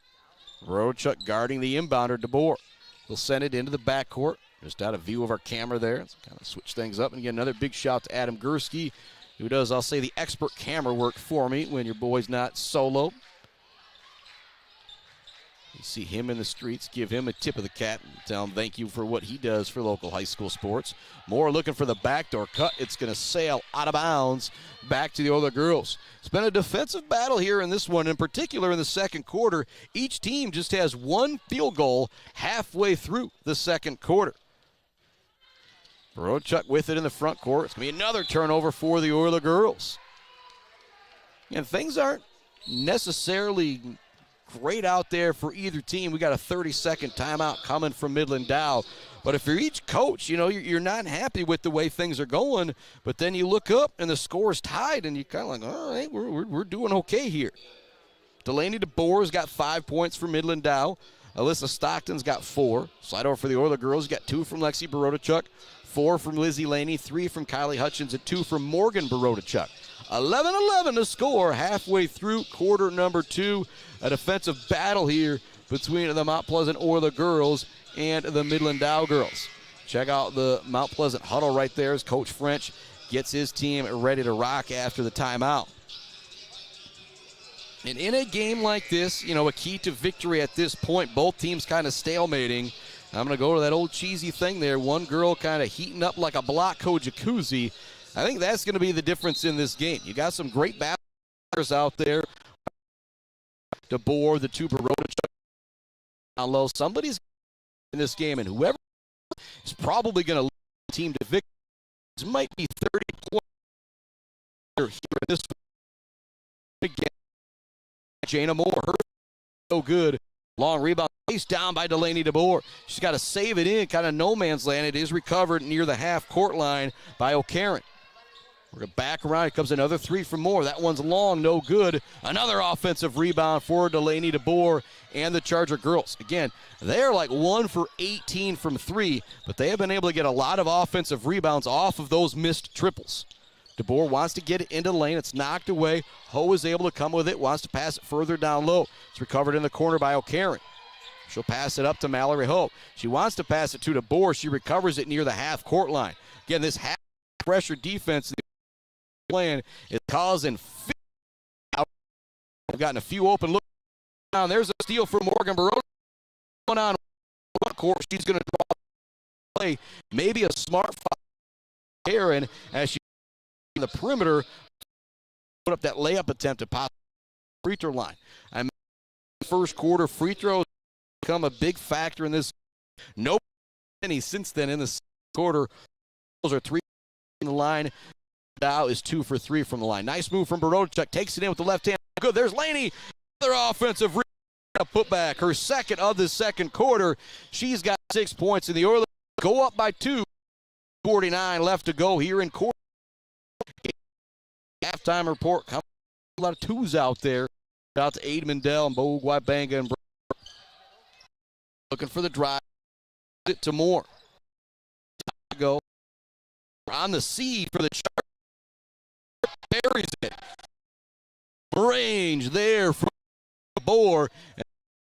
Barochuk guarding the inbounder, DeBoer. He'll send it into the backcourt. Just out of view of our camera there. Let's kind of switch things up and get another big shout to Adam Gursky, who does, I'll say, the expert camera work for me when your boy's not solo. You see him in the streets, give him a tip of the cap and tell him thank you for what he does for local high school sports. Moore looking for the backdoor cut. It's going to sail out of bounds back to the Oiler girls. It's been a defensive battle here in this one, in particular in the second quarter. Each team just has one field goal halfway through the second quarter. Barochuk with it in the front court. It's going to be another turnover for the Oiler girls. And things aren't necessarily great out there for either team. We got a 30-second timeout coming from Midland Dow. But if you're each coach, you know, you're not happy with the way things are going. But then you look up and the score is tied, and you're kind of like, all right, we're doing okay here. Delaney DeBoer's got 5 points for Midland Dow. Alyssa Stockton's got 4. Slide over for the Oiler girls. Got 2 from Lexi Barochuk, 4 from Lizzie Laney, 3 from Kylie Hutchins, and 2 from Morgan Barochuk. 11-11 to score halfway through quarter number 2. A defensive battle here between the Mount Pleasant Oiler girls and the Midland Dow girls. Check out the Mount Pleasant huddle right there as Coach French gets his team ready to rock after the timeout. And in a game like this, you know, a key to victory at this point, both teams kind of stalemating. I'm going to go to that old cheesy thing there. One girl kind of heating up like a Block-Co jacuzzi. I think that's going to be the difference in this game. You got some great basketballers out there. DeBoer, the 2 Barochuk down low. Somebody's in this game, and whoever is probably going to lead the team to victory. This might be 30 points here in this one. Again, Jana Moore, her so good. Long rebound, placed down by Delaney DeBoer. She's got to save it in, kind of no man's land. It is recovered near the half-court line by O'Karen. We're going to back around. Here comes another 3 from Moore. That one's long, no good. Another offensive rebound for Delaney DeBoer and the Charger girls. Again, they're like 1 for 18 from 3, but they have been able to get a lot of offensive rebounds off of those missed triples. DeBoer wants to get it into the lane. It's knocked away. Ho is able to come with it, wants to pass it further down low. It's recovered in the corner by O'Karen. She'll pass it up to Mallory Ho. She wants to pass it to DeBoer. She recovers it near the half-court line. Again, this half-pressure defense playing is causing out. We've gotten a few open looks. There's a steal for Morgan Barochuk. Going on one court. She's going to draw play. Maybe a smart foul. Aaron, as she on the perimeter, put up that layup attempt at possible free throw line. First quarter free throws become a big factor in this. No any since then in the quarter. Those are 3 from the line. Dow is 2 for 3 from the line. Nice move from Barochuk. Takes it in with the left hand. Good. There's Laney. Another offensive putback. Her second of the second quarter. She's got 6 points, and the Oilers go up by 2. 49 left to go here in quarter. Halftime report. A lot of 2s out there. Out to Aiden Mandel and Bo Guabanga and looking for the drive. It to Moore. Go on the C for the Chargers. Buries it. Range there from Boer.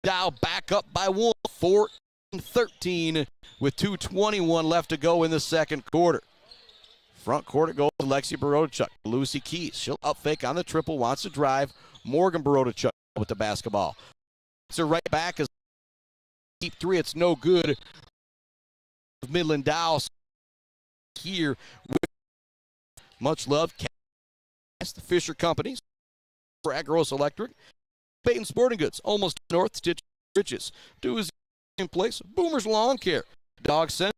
Dow back up by 1. 14-13 with 2:21 left to go in the second quarter. Front court it goes to Lexi Barochuk. Lucy Keys. She'll up fake on the triple. Wants to drive. Morgan Barochuk with the basketball. It's her right back as deep 3. It's no good. Midland Dow here with much love. The Fisher Companies for Agros Electric. Peyton Sporting Goods, almost north, Stitch Riches. Dewey's in place. Boomer's Lawn Care. Dog Center.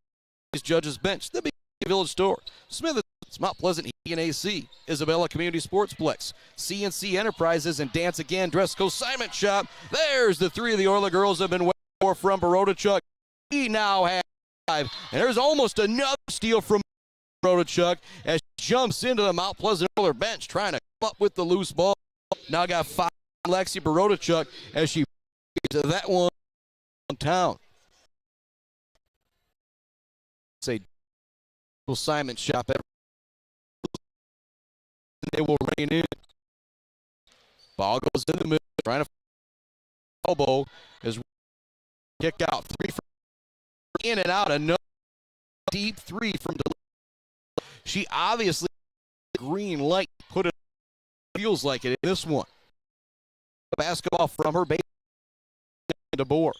Judges Bench. The Big Village Store. Smith It's Mount Pleasant Heating and AC, Isabella Community Sportsplex, CNC Enterprises, and Dance Again Dress Consignment Shop. There's the three of the Olier girls have been waiting for from Baroda. He now has 5, and there's almost another steal from Baroda as she jumps into the Mount Pleasant Olier bench trying to come up with the loose ball. Now got 5 Lexi Baroda as she to that one downtown. Say Simon Shop. They will rein in. Ball goes in the middle, trying to elbow as kick out 3 from in and out. Another deep 3 from Delivery. She obviously green light put it. Feels like it in this one. Basketball from her base. DeBoer.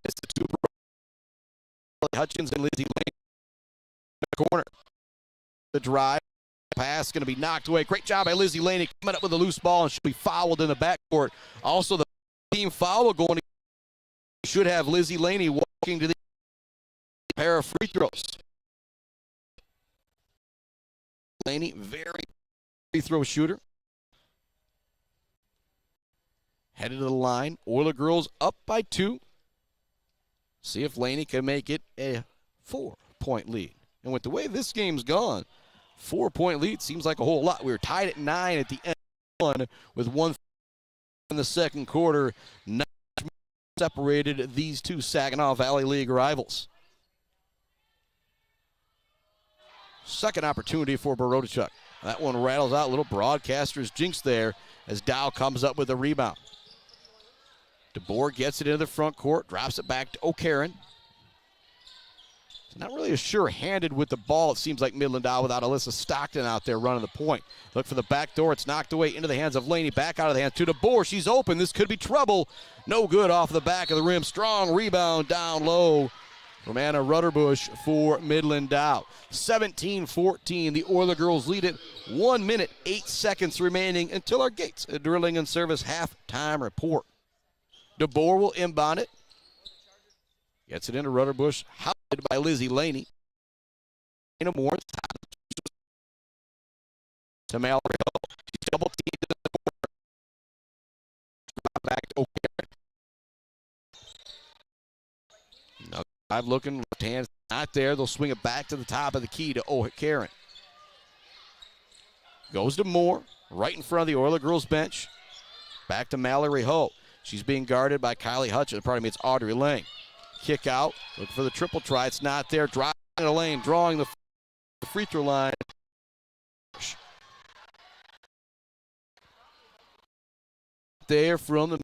It's the 2 Hutchins and Lizzie Lane in the corner. The drive pass going to be knocked away. Great job by Lizzie Laney coming up with a loose ball, and she'll be fouled in the backcourt. Also, the team foul going to should have Lizzie Laney walking to the pair of free throws. Laney, very free throw shooter. Headed to the line. Olier girls up by 2. See if Laney can make it a 4-point lead. And with the way this game's gone, 4-point lead seems like a whole lot. We were tied at 9 at the end of 1 with 1 in the second quarter. Not separated these two Saginaw Valley League rivals. Second opportunity for Baroda. That one rattles out. Little broadcaster's jinx there as Dow comes up with a rebound. DeBoer gets it into the front court, drops it back to O'Karen. Not really a sure-handed with the ball, it seems like Midland Dow without Alyssa Stockton out there running the point. Look for the back door. It's knocked away into the hands of Laney. Back out of the hands to DeBoer. She's open. This could be trouble. No good off the back of the rim. Strong rebound down low from Anna Rudderbush for Midland Dow. 17-14. The Olier girls lead it. 1 minute, 8 seconds remaining until our Gates Drilling and Service halftime report. DeBoer will inbound it. Gets it into Rudderbush. Hounded by Lizzie Laney. Moore. To Mallory Hill. She's double teamed in the corner. Back to O'Karen. Another drive looking. Left hand not there. They'll swing it back to the top of the key to O'Karen. Goes to Moore. Right in front of the Olier girls bench. Back to Mallory Ho. She's being guarded by Kylie Hutchins. Pardon me, it's Audrey Lang. Kick out. Look for the triple try. It's not there. Driving in the lane. Drawing the free throw line. There from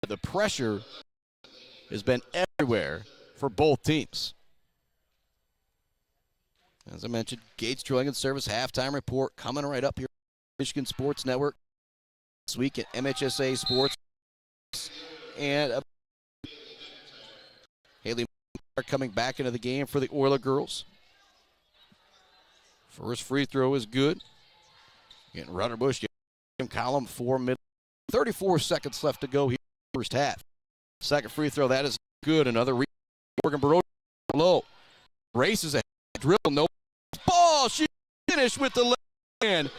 the pressure has been everywhere for both teams. As I mentioned, Gates Drilling and Service halftime report coming right up here. Michigan Sports Network this week at MHSA Sports. And Haley coming back into the game for the Olier girls. First free throw is good. Getting Rudderbush, column 4 mid. 34 seconds left to go here in the first half. Second free throw, that is good. Another Morgan Baroda low. Races a drill, no ball. She finished with the left hand.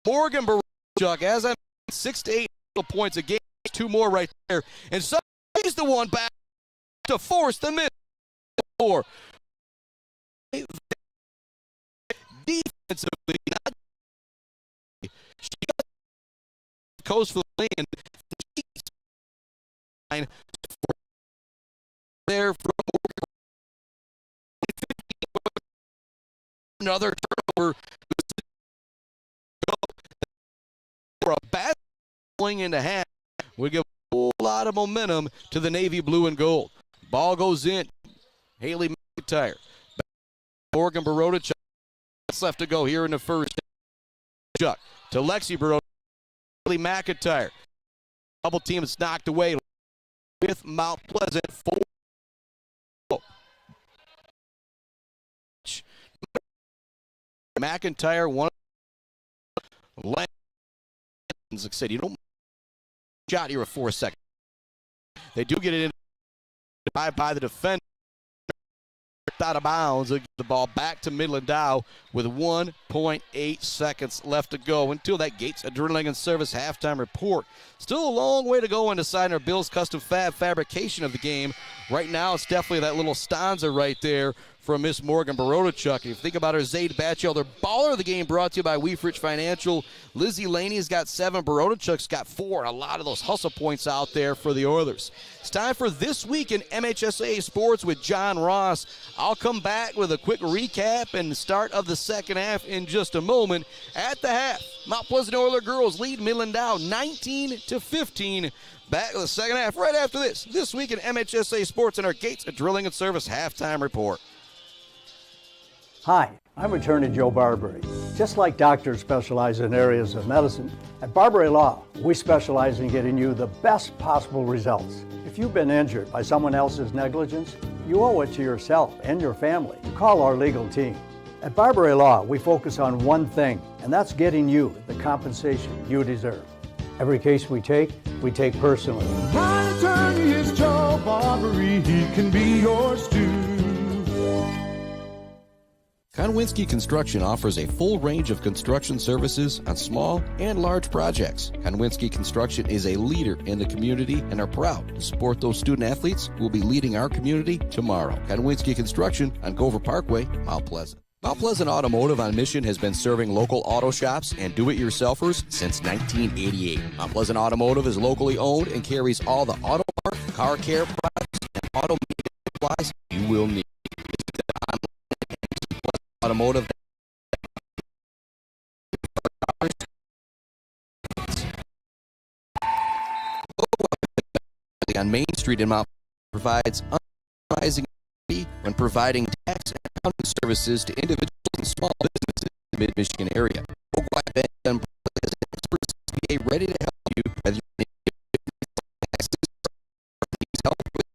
Morgan Baroda, as I mentioned, 6 to 8 points a game. 2 more right there. And so he's the one back to force the miss. Defensively, she goes for the lane. There for another turnover. For a bad swing into half. We give a whole lot of momentum to the Navy blue and gold. Ball goes in. Haley McIntyre. Morgan Baroda. That's left to go here in the first. Chuck to Lexi Baroda. Haley McIntyre. Double team is knocked away with Mount Pleasant. 4. McIntyre, one. Like I said, you don't shot here for a second. They do get it in by the defender. out of bounds. They'll get the ball back to Midland Dow with 1.8 seconds left to go until that Gates Adrenaline and Service halftime report. Still a long way to go in deciding our Bills Custom Fab fabrication of the game. Right now, it's definitely that little stanza right there from Miss Morgan Baroda-Chuck. And if you think about her Zayd Batchelder baller of the game, brought to you by Weefrich Financial. Lizzie Laney's got 7, Baroda-Chuck's got 4, and a lot of those hustle points out there for the Oilers. It's time for This Week in MHSAA Sports with John Ross. I'll come back with a quick recap and the start of the second half in just a moment. At the half, Mount Pleasant Oiler girls lead Midland Dow 19-15. Back with the second half right after this. This Week in MHSAA Sports and our Gates Drilling and Service halftime report. Hi, I'm Attorney Joe Barbary. Just like doctors specialize in areas of medicine, at Barbary Law, we specialize in getting you the best possible results. If you've been injured by someone else's negligence, you owe it to yourself and your family. Call our legal team. At Barbary Law, we focus on one thing, and that's getting you the compensation you deserve. Every case we take personally. My attorney is Joe Barbary. He can be yours too. Konwinski Construction offers a full range of construction services on small and large projects. Konwinski Construction is a leader in the community and are proud to support those student athletes who will be leading our community tomorrow. Konwinski Construction on Gover Parkway, Mount Pleasant. Mount Pleasant Automotive on Mission has been serving local auto shops and do-it-yourselfers since 1988. Mount Pleasant Automotive is locally owned and carries all the auto part, car care products, and auto supplies you will need. Automotive on Main Street in Mount provides unsurprising when providing tax and accounting services to individuals and small businesses in the Mid-Michigan area. Oakland Bank and experts CPA ready to help you whether you need taxes or needs help with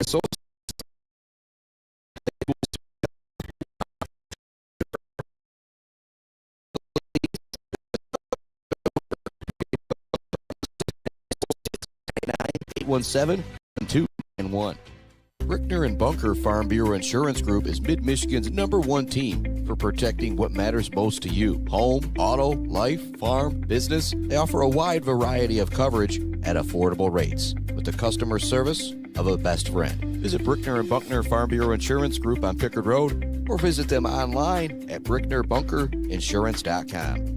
so 817-291. Brickner and Bunker Farm Bureau Insurance Group is Mid-Michigan's #1 team for protecting what matters most to you. Home, auto, life, farm, business. They offer a wide variety of coverage at affordable rates with the customer service of a best friend. Visit Brickner and Bunkner Farm Bureau Insurance Group on Pickard Road or visit them online at bricknerbunkerinsurance.com.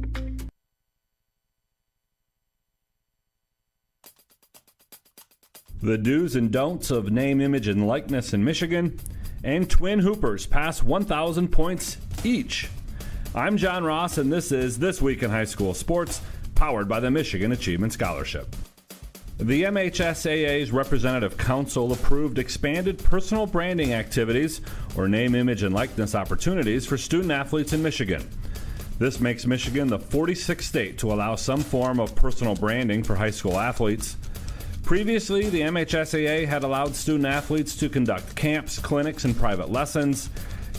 The do's and don'ts of name, image, and likeness in Michigan, and twin hoopers pass 1,000 points each. I'm John Ross, and this is This Week in High School Sports, powered by the Michigan Achievement Scholarship. The MHSAA's Representative Council approved expanded personal branding activities, or name, image, and likeness opportunities for student athletes in Michigan. This makes Michigan the 46th state to allow some form of personal branding for high school athletes. Previously, the MHSAA had allowed student athletes to conduct camps, clinics, and private lessons.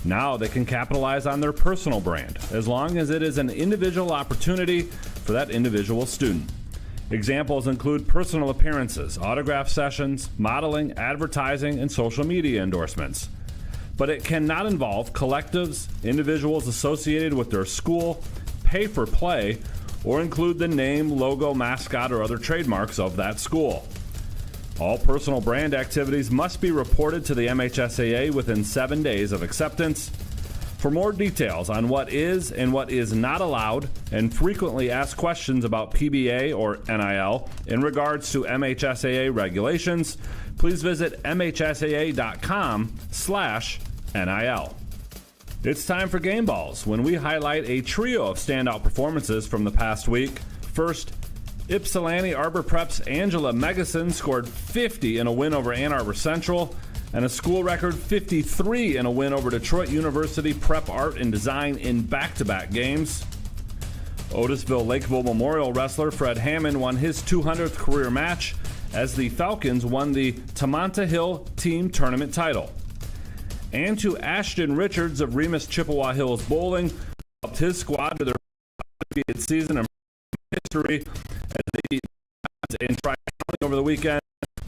Now they can capitalize on their personal brand, as long as it is an individual opportunity for that individual student. Examples include personal appearances, autograph sessions, modeling, advertising, and social media endorsements. But it cannot involve collectives, individuals associated with their school, pay for play, or include the name, logo, mascot, or other trademarks of that school. All personal brand activities must be reported to the MHSAA within 7 days of acceptance. For more details on what is and what is not allowed, and frequently asked questions about PBA or NIL in regards to MHSAA regulations, please visit mhsaa.com/NIL. It's time for Game Balls, when we highlight a trio of standout performances from the past week. First, Ypsilanti Arbor Prep's Angela Megason scored 50 in a win over Ann Arbor Central, and a school record 53 in a win over Detroit University Prep Art and Design in back-to-back games. Otisville Lakeville Memorial wrestler Fred Hammond won his 200th career match as the Falcons won the Tamonta Hill Team Tournament title. and to Ashton Richards of Remus Chippewa Hills Bowling, helped his squad to their season in history as they beat in Tri-County over the weekend.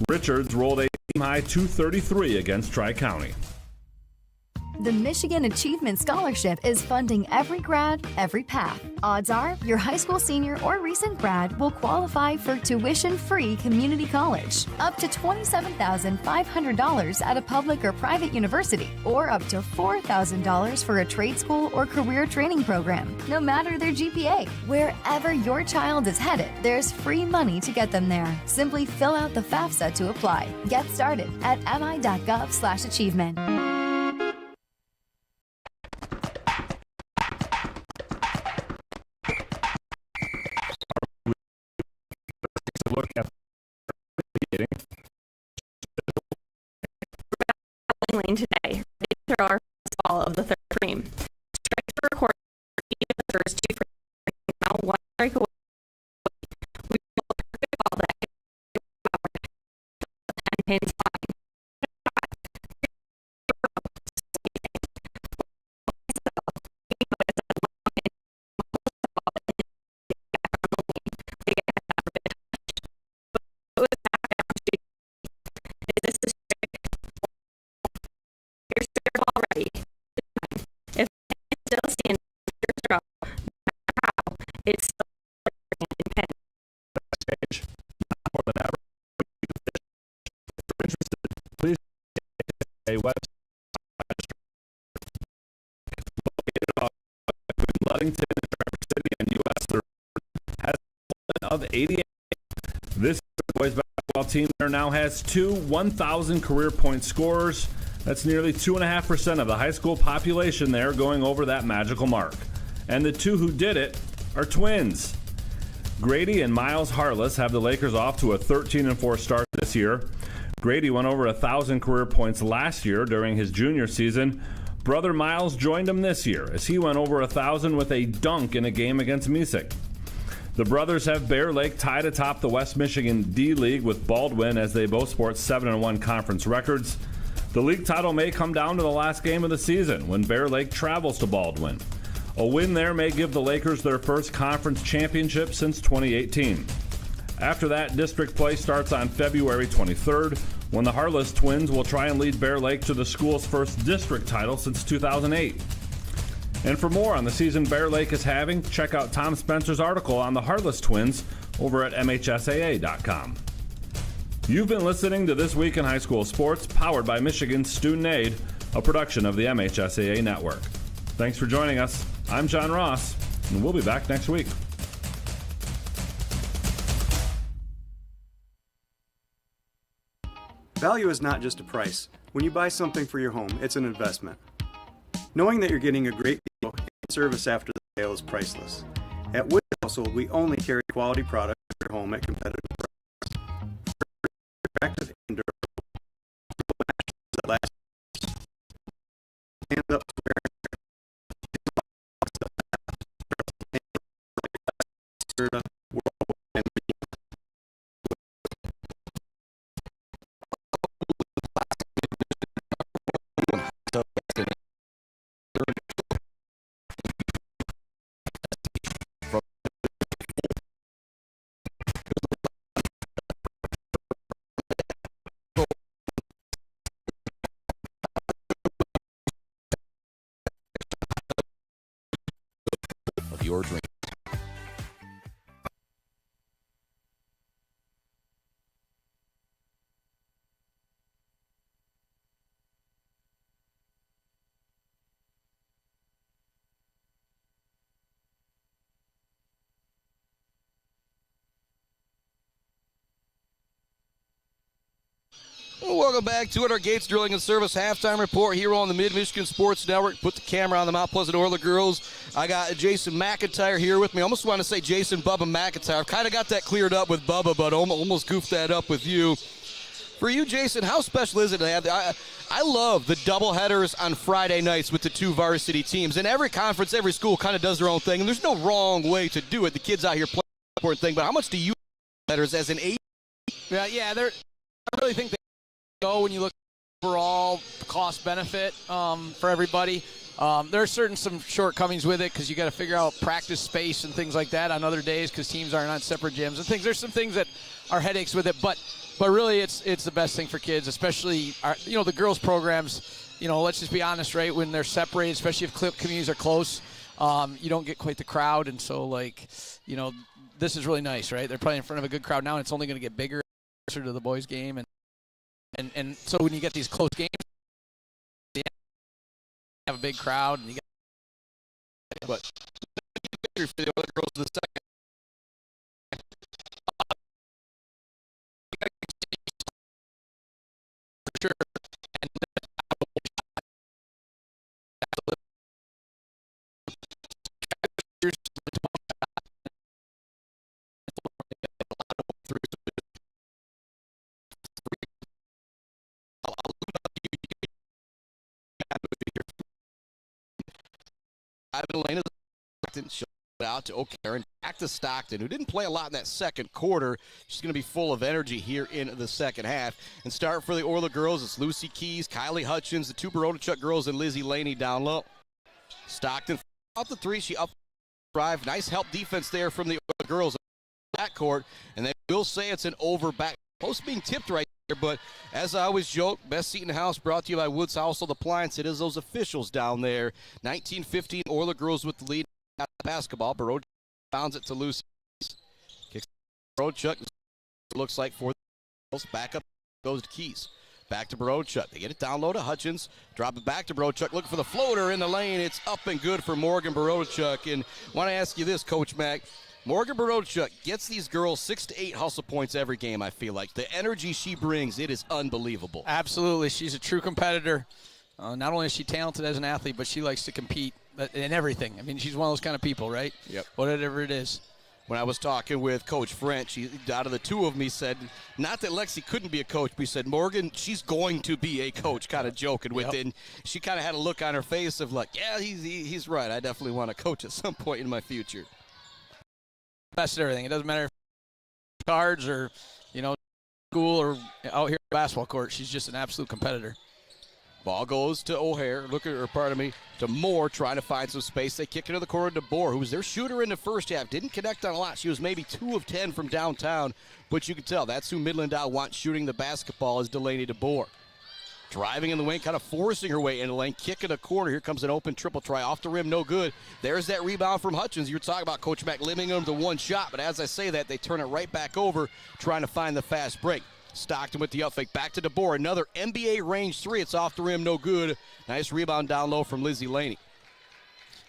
Richards rolled a team-high 233 against Tri-County. The Michigan Achievement Scholarship is funding every grad, every path. Odds are your high school senior or recent grad will qualify for tuition-free community college, up to $27,500 at a public or private university, or up to $4,000 for a trade school or career training program, no matter their GPA. Wherever your child is headed, there's free money to get them there. Simply fill out the FAFSA to apply. Get started at mi.gov/achievement. Look at lane today. These are our ball of the third frame. Strikes for a quarter. Each of the first two frames. Now one strike away. We will perfect ball that 10 pins flying. It's more than ever. If you're interested, please a website located in Ludington, Traverse City, and U.S. has a of 88. This boys basketball team there now has two 1,000 career point scorers. That's nearly 2.5% of the high school population there going over that magical mark. And the two who did it are twins. Grady and Miles Harless have the Lakers off to a 13-4 start this year. Grady went over 1,000 career points last year during his junior season. Brother Miles joined him this year as he went over 1,000 with a dunk in a game against Musick. The brothers have Bear Lake tied atop the West Michigan D League with Baldwin as they both sport 7-1 conference records. The league title may come down to the last game of the season when Bear Lake travels to Baldwin. A win there may give the Lakers their first conference championship since 2018. After that, district play starts on February 23rd, when the Harless twins will try and lead Bear Lake to the school's first district title since 2008. And for more on the season Bear Lake is having, check out Tom Spencer's article on the Harless twins over at MHSAA.com. You've been listening to This Week in High School Sports, powered by Michigan's Student Aid, a production of the MHSAA Network. Thanks for joining us. I'm John Ross, and we'll be back next week. Value is not just a price. When you buy something for your home, it's an investment. Knowing that you're getting a great deal and service after the sale is priceless. At Wood Household, we only carry quality products for your home at competitive prices. Attractive and durable. That last. Stand up square. Of your dream. Welcome back to it, our Gates Drilling and Service halftime report here on the Mid-Michigan Sports Network. Put the camera on the Mount Pleasant Oiler girls. I got Jason McIntyre here with me. I almost want to say Jason Bubba McIntyre. I've kind of got that cleared up with Bubba, but almost goofed that up with you. For you, Jason, how special is it to have I love the doubleheaders on Friday nights with the two varsity teams. And every conference, every school kind of does their own thing, and there's no wrong way to do it. The kids out here play an important thing, but how much do you letters as an eight? Yeah, I really think they go when you look overall cost benefit for everybody. There are some shortcomings with it because you got to figure out practice space and things like that on other days because teams aren't on separate gyms and things. There's some things that are headaches with it, but really it's the best thing for kids, especially the girls programs. Let's just be honest, right? When they're separated, especially if communities are close, you don't get quite the crowd, and so this is really nice, right? They're playing in front of a good crowd now, and it's only going to get bigger closer to the boys' game, and so when you get these close games, you have a big crowd, and you get but for the other girls in the second. For sure. Elena didn't show it out to O'Carroll and back to Stockton, who didn't play a lot in that second quarter. She's going to be full of energy here in the second half. And start for the Orla girls, it's Lucy Keys, Kylie Hutchins, the two Barotichuk girls, and Lizzie Laney down low. Stockton out the three, she up drive. Nice help defense there from the Orla girls backcourt, and they will say it's an over back. Post being tipped right there, but as I always joke, best seat in the house brought to you by Woods Household Appliance. It is those officials down there. 19-15, Orla girls with the lead. Basketball, Barochuk bounds it to Lucy. Kicks Barochuk, looks like for the girls. Back up goes to Keys. Back to Barochuk. They get it down low to Hutchins. Drop it back to Barochuk. Looking for the floater in the lane. It's up and good for Morgan Barochuk. And I want to ask you this, Coach Mack. Morgan Barochuk gets these girls 6 to 8 hustle points every game, I feel like. The energy she brings, it is unbelievable. Absolutely. She's a true competitor. Not only is she talented as an athlete, but she likes to compete in everything. I mean, she's one of those kind of people, right? Yep. Whatever it is. When I was talking with Coach French, he, out of the two of them, he said, not that Lexi couldn't be a coach, but he said, Morgan, she's going to be a coach, kind of joking with it. And she kind of had a look on her face of like, yeah, he's right. I definitely want to coach at some point in my future. Best at everything. It doesn't matter if cards or, school or out here on the basketball court. She's just an absolute competitor. Ball goes to O'Hare, to Moore, trying to find some space. They kick it to the corner to Bohr, who was their shooter in the first half. Didn't connect on a lot. She was maybe 2 of 10 from downtown, but you can tell that's who Midland Dow wants shooting the basketball is Delaney DeBoer. Driving in the wing, kind of forcing her way into the lane, kicking a corner. Here comes an open triple try off the rim, no good. There's that rebound from Hutchins. You were talking about Coach Mack limiting them to one shot, but as I say that, they turn it right back over, trying to find the fast break. Stockton with the up fake, back to DeBoer. Another NBA range three. It's off the rim, no good. Nice rebound down low from Lizzie Laney.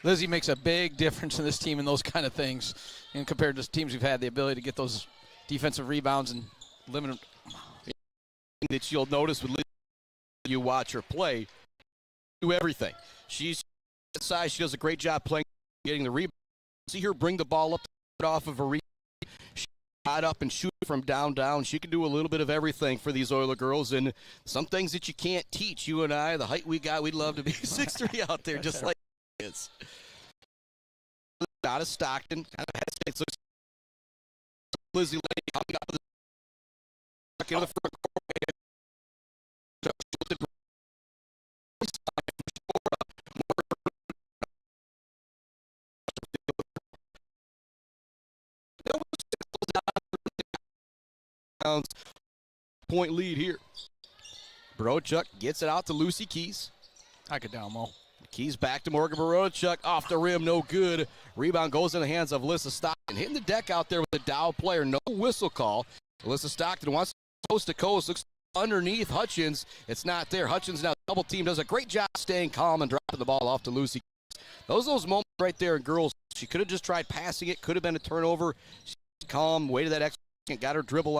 Lizzie makes a big difference in this team and those kind of things, and compared to teams who've had the ability to get those defensive rebounds and limit them. That you'll notice with Lizzie, you watch her play, do everything. She's size. She does a great job playing, getting the rebound. See her bring the ball up off of a rebound. She got up and shoot from down. She can do a little bit of everything for these Oiler girls, and some things that you can't teach. You and I, the height we got, we'd love to be 6'3" out there, just like kids. Out of Stockton, kind of hesitates. Looks Lizzie Laney coming up with the front court. Point lead here. Barochuk gets it out to Lucy Keys. I could down Mo. Keys back to Morgan Barochuk. Off the rim, no good. Rebound goes in the hands of Alyssa Stockton. Hitting the deck out there with the Dow player. No whistle call. Alyssa Stockton wants coast to coast. Looks underneath Hutchins. It's not there. Hutchins now double team. Does a great job staying calm and dropping the ball off to Lucy. Those moments right there in girls. She could have just tried passing it. Could have been a turnover. She's calm. Waited that extra second. Got her dribble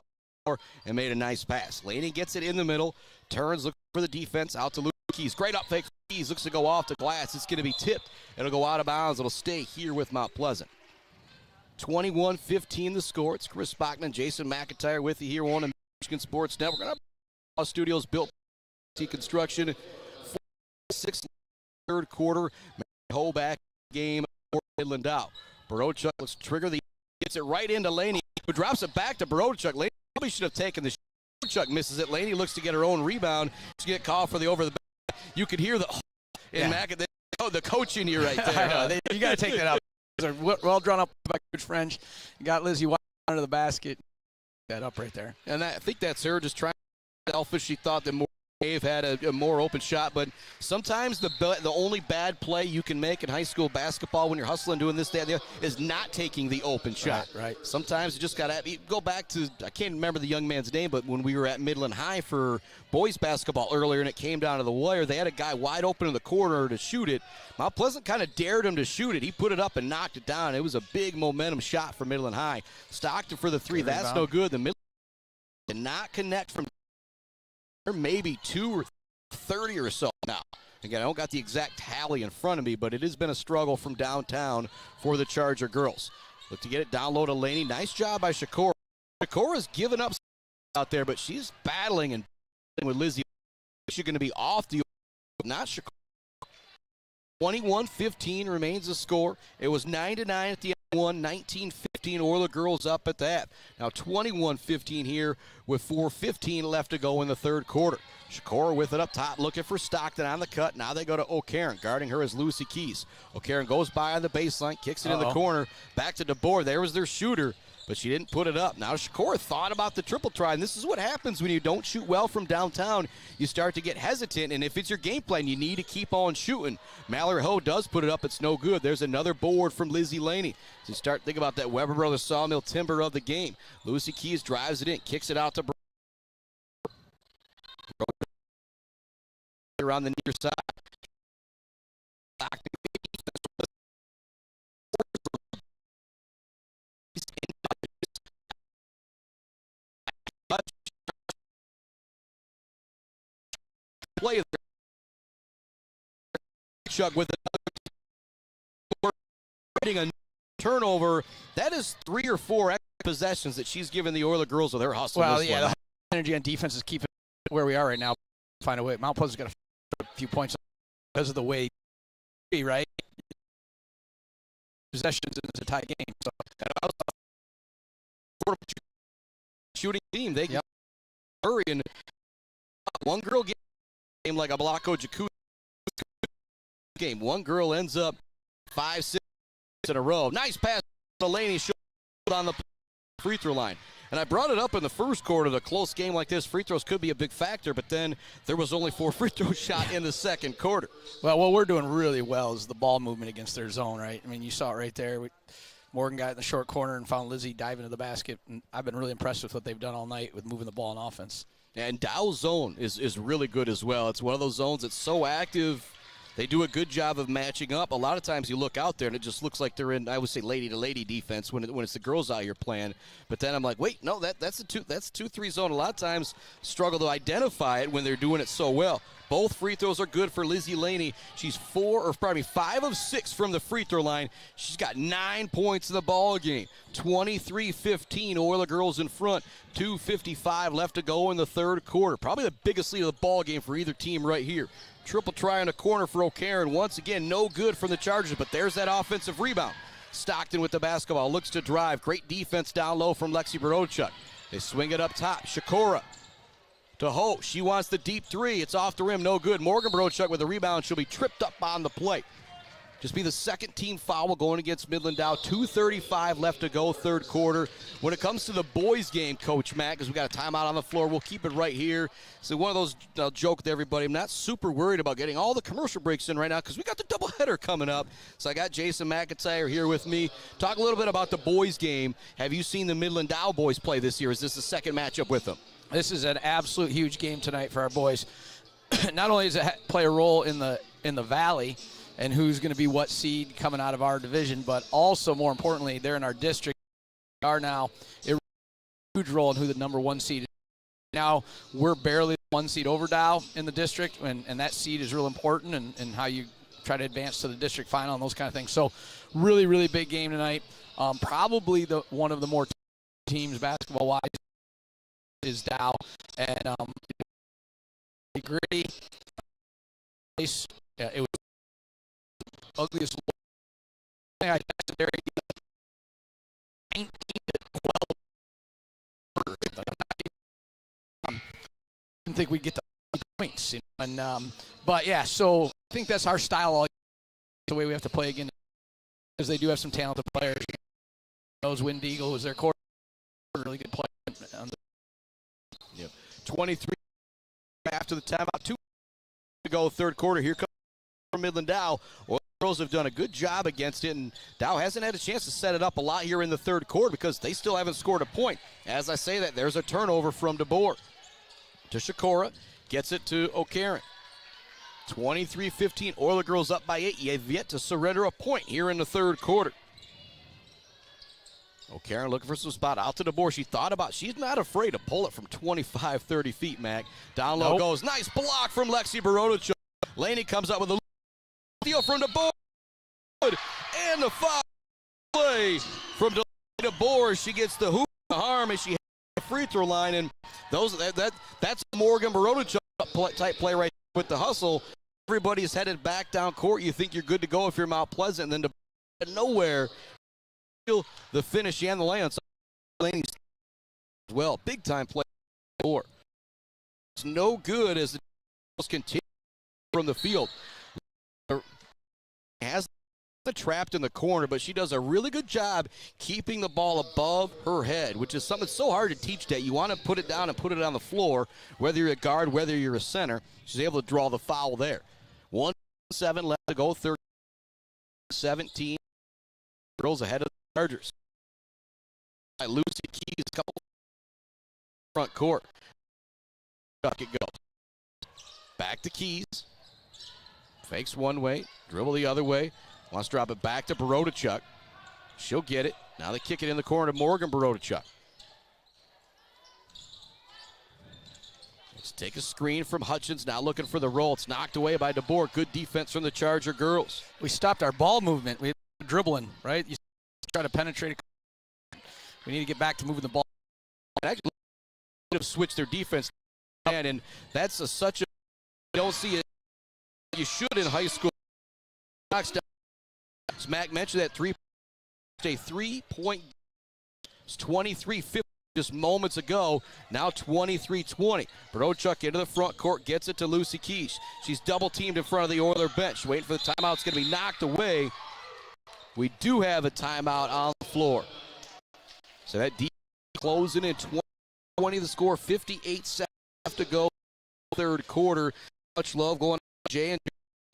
and made a nice pass. Laney gets it in the middle, turns, looking for the defense, out to Luke Keys. Great up fake. Keys looks to go off the glass. It's going to be tipped. It'll go out of bounds. It'll stay here with Mount Pleasant. 21-15 the score. It's Chris Bachman, Jason McIntyre with you here on the Michigan Sports Network. Our studios built construction. 6 third quarter. Hoback game for Midland Dow. Barochuk looks to trigger the, gets it right into Laney, who drops it back to Barochuk. Laney probably should have taken the Chuck misses it. Laney looks to get her own rebound. She get called for the over the back. You could hear the the coach in you right there. You got to take that out. They're well drawn up by Coach French. You got Lizzie White under the basket. That up right there. And I think that's her just trying to be selfish. She thought that Dave had a more open shot, but sometimes the only bad play you can make in high school basketball when you're hustling, doing this, that, is not taking the open shot. Right. Sometimes you just got to go back to, I can't remember the young man's name, but when we were at Midland High for boys basketball earlier and it came down to the wire, they had a guy wide open in the corner to shoot it. Mount Pleasant kind of dared him to shoot it. He put it up and knocked it down. It was a big momentum shot for Midland High. Stockton for the three. That's rebound. No good. The Midland did not connect from maybe 2 or 30 or so now. Again, I don't got the exact tally in front of me, but it has been a struggle from downtown for the Charger girls. Look to get it down low to Laney. Nice job by Shakora. Shakora's given up out there, but she's battling and with Lizzie. She's going to be off the not Shakora. 21-15 remains the score. It was 9-9 at the end. 19-15 Orla girls up at that. Now 21-15 here with 4:15 left to go in the third quarter. Shakora with it up top, looking for Stockton on the cut. Now they go to O'Karen. Guarding her is Lucy Keys. O'Karen goes by on the baseline, kicks it in the corner. Back to DeBoer. There was their shooter, but she didn't put it up. Now Shakora thought about the triple try, and this is what happens when you don't shoot well from downtown. You start to get hesitant, and if it's your game plan, you need to keep on shooting. Mallory Ho does put it up. It's no good. There's another board from Lizzie Laney. So you start thinking about that Weber Brothers sawmill timber of the game. Lucy Keys drives it in, kicks it out to around the near side. Play Chuck with a turnover. That is 3 or 4 extra possessions that she's given the Oiler girls with her hustle. Well, the energy on defense is keeping where we are right now. Find a way. Mount Pleasant's got a few points because of the way, right? Possessions is a tight game. So shooting team, they can hurry and one girl game like a Blocko Jacuzzi game. One girl ends up 5-6 in a row. Nice pass to Laney on the free throw line. And I brought it up in the first quarter. The close game like this, free throws could be a big factor, but then there was only 4 free throws shot in the second quarter. Well, what we're doing really well is the ball movement against their zone, right? I mean, you saw it right there. Morgan got in the short corner and found Lizzie diving to the basket. And I've been really impressed with what they've done all night with moving the ball in offense. And Dow's zone is really good as well. It's one of those zones that's so active. They do a good job of matching up. A lot of times you look out there and it just looks like they're in, I would say, lady-to-lady defense when it's the girls out here playing. But then I'm like, wait, no, that's a 2-3 zone. A lot of times struggle to identify it when they're doing it so well. Both free throws are good for Lizzie Laney. She's 5 of 6 from the free throw line. She's got 9 points in the ball game. 23-15, Oiler girls in front. 2:55 left to go in the third quarter. Probably the biggest lead of the ball game for either team right here. Triple try in the corner for O'Karen. Once again, no good from the Chargers, but there's that offensive rebound. Stockton with the basketball, looks to drive. Great defense down low from Lexi Brodochuk. They swing it up top. Shakora to Ho. She wants the deep three. It's off the rim, no good. Morgan Brodochuk with the rebound. She'll be tripped up on the play. Just be the second team foul going against Midland Dow. 2:35 left to go, third quarter. When it comes to the boys game, Coach Matt, because we got a timeout on the floor, we'll keep it right here. So one of those, I'll joke with everybody, I'm not super worried about getting all the commercial breaks in right now because we got the doubleheader coming up. So I got Jason McIntyre here with me. Talk a little bit about the boys game. Have you seen the Midland Dow boys play this year? Is this the second matchup with them? This is an absolute huge game tonight for our boys. Not only does it play a role in the Valley, and who's going to be what seed coming out of our division, but also, more importantly, they're in our district. They are now a huge role in who the number 1 seed is. Now, we're barely 1 seed over Dow in the district, and that seed is real important and how you try to advance to the district final and those kind of things. So, really, really big game tonight. Probably one of the more teams basketball-wise is Dow. And gritty. Yeah, it was ugliest thing I tested there. 19 to 12. think we'd get the points. But yeah, so I think that's our style. All the way we have to play again, because they do have some talented players. Knows Wind Eagle was their quarterback, really good player. Yep. 23 after the timeout. 2 to go, third quarter. Here comes Midland Dow. Well, the girls have done a good job against it, and Dow hasn't had a chance to set it up a lot here in the third quarter because they still haven't scored a point. As I say that, there's a turnover from DeBoer to Shakora. Gets it to O'Karen. 23-15. Oiler girls up by 8. You have yet to surrender a point here in the third quarter. O'Karen looking for some spot out to DeBoer. She's not afraid to pull it from 25, 30 feet, Mac. Down low goes. Nice block from Lexi Baroda. Laney comes up with a deal from DeBoer. And the foul play from DeBoer. She gets the hoop, the harm, and she hits the free throw line. And that's a Morgan Baroda type play right there with the hustle. Everybody's headed back down court. You think you're good to go if you're Mount Pleasant. And then DeBoer nowhere. The finish and the layup. Laney as well. Big time play. It's no good as the continue from the field. Has trapped in the corner, but she does a really good job keeping the ball above her head, which is something that's so hard to teach that. You want to put it down and put it on the floor, whether you're a guard, whether you're a center. She's able to draw the foul there. 1:7 left to go, 13-17. Girls ahead of the Chargers. Lucy Keys, couple front court. Duck it goes. Back to Keys. Fakes one way, dribble the other way. Wants to drop it back to Barodachuk. She'll get it. Now they kick it in the corner to Morgan Barodachuk. Let's take a screen from Hutchins. Now looking for the roll. It's knocked away by DeBoer. Good defense from the Charger girls. We stopped our ball movement. We were dribbling, right? You try to penetrate. We need to get back to moving the ball. Actually, have switched their defense, and that's such a you don't see it. You should in high school. Mac mentioned that a 3-point. It's 23-15 just moments ago. Now 23-20. Barochuk into the front court, gets it to Lucy Keys. She's double teamed in front of the Oiler bench. Waiting for the timeout. It's going to be knocked away. We do have a timeout on the floor. So that deep closing in 20 the score. 58 seconds left to go. Third quarter. Much love going on. Jay and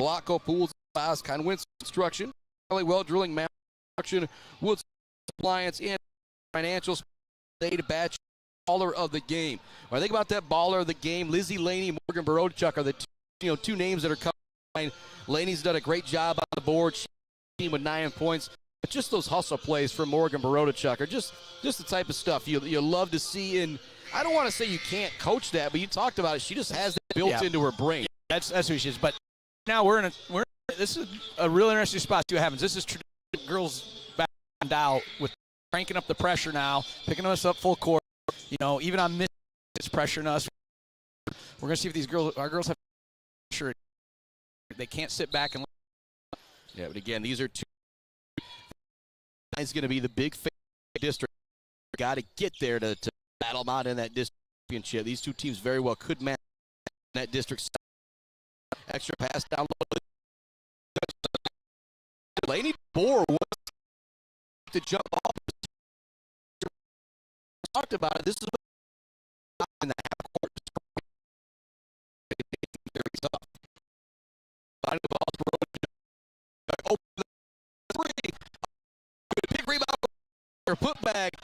Blocko pools fast. Kind of wins construction. Really well drilling man construction. Woods appliance and financials. Data batch baller of the game. When I think about that baller of the game, Lizzie Laney, Morgan Barodachuk are the two names that are coming. Laney's done a great job on the board. She's team with 9 points. But just those hustle plays from Morgan Barodachuk are just the type of stuff you love to see. And I don't want to say you can't coach that, but you talked about it. She just has that built into her brain. That's who she is. But now this is a real interesting spot. See what happens. This is girls back Dow with cranking up the pressure now, picking us up full court. Even on this, it's pressuring us. We're gonna see if our girls have pressure. They can't sit back and. Yeah, but again, these are two. It's going to be the big district. Got to get there to battle them out in that district championship. These two teams very well could match that district. Extra pass down low. Laney Bohr was to jump off. Talked about it. This is in the half court. Very tough. Find the ball. Open the three. Big rebound. Put back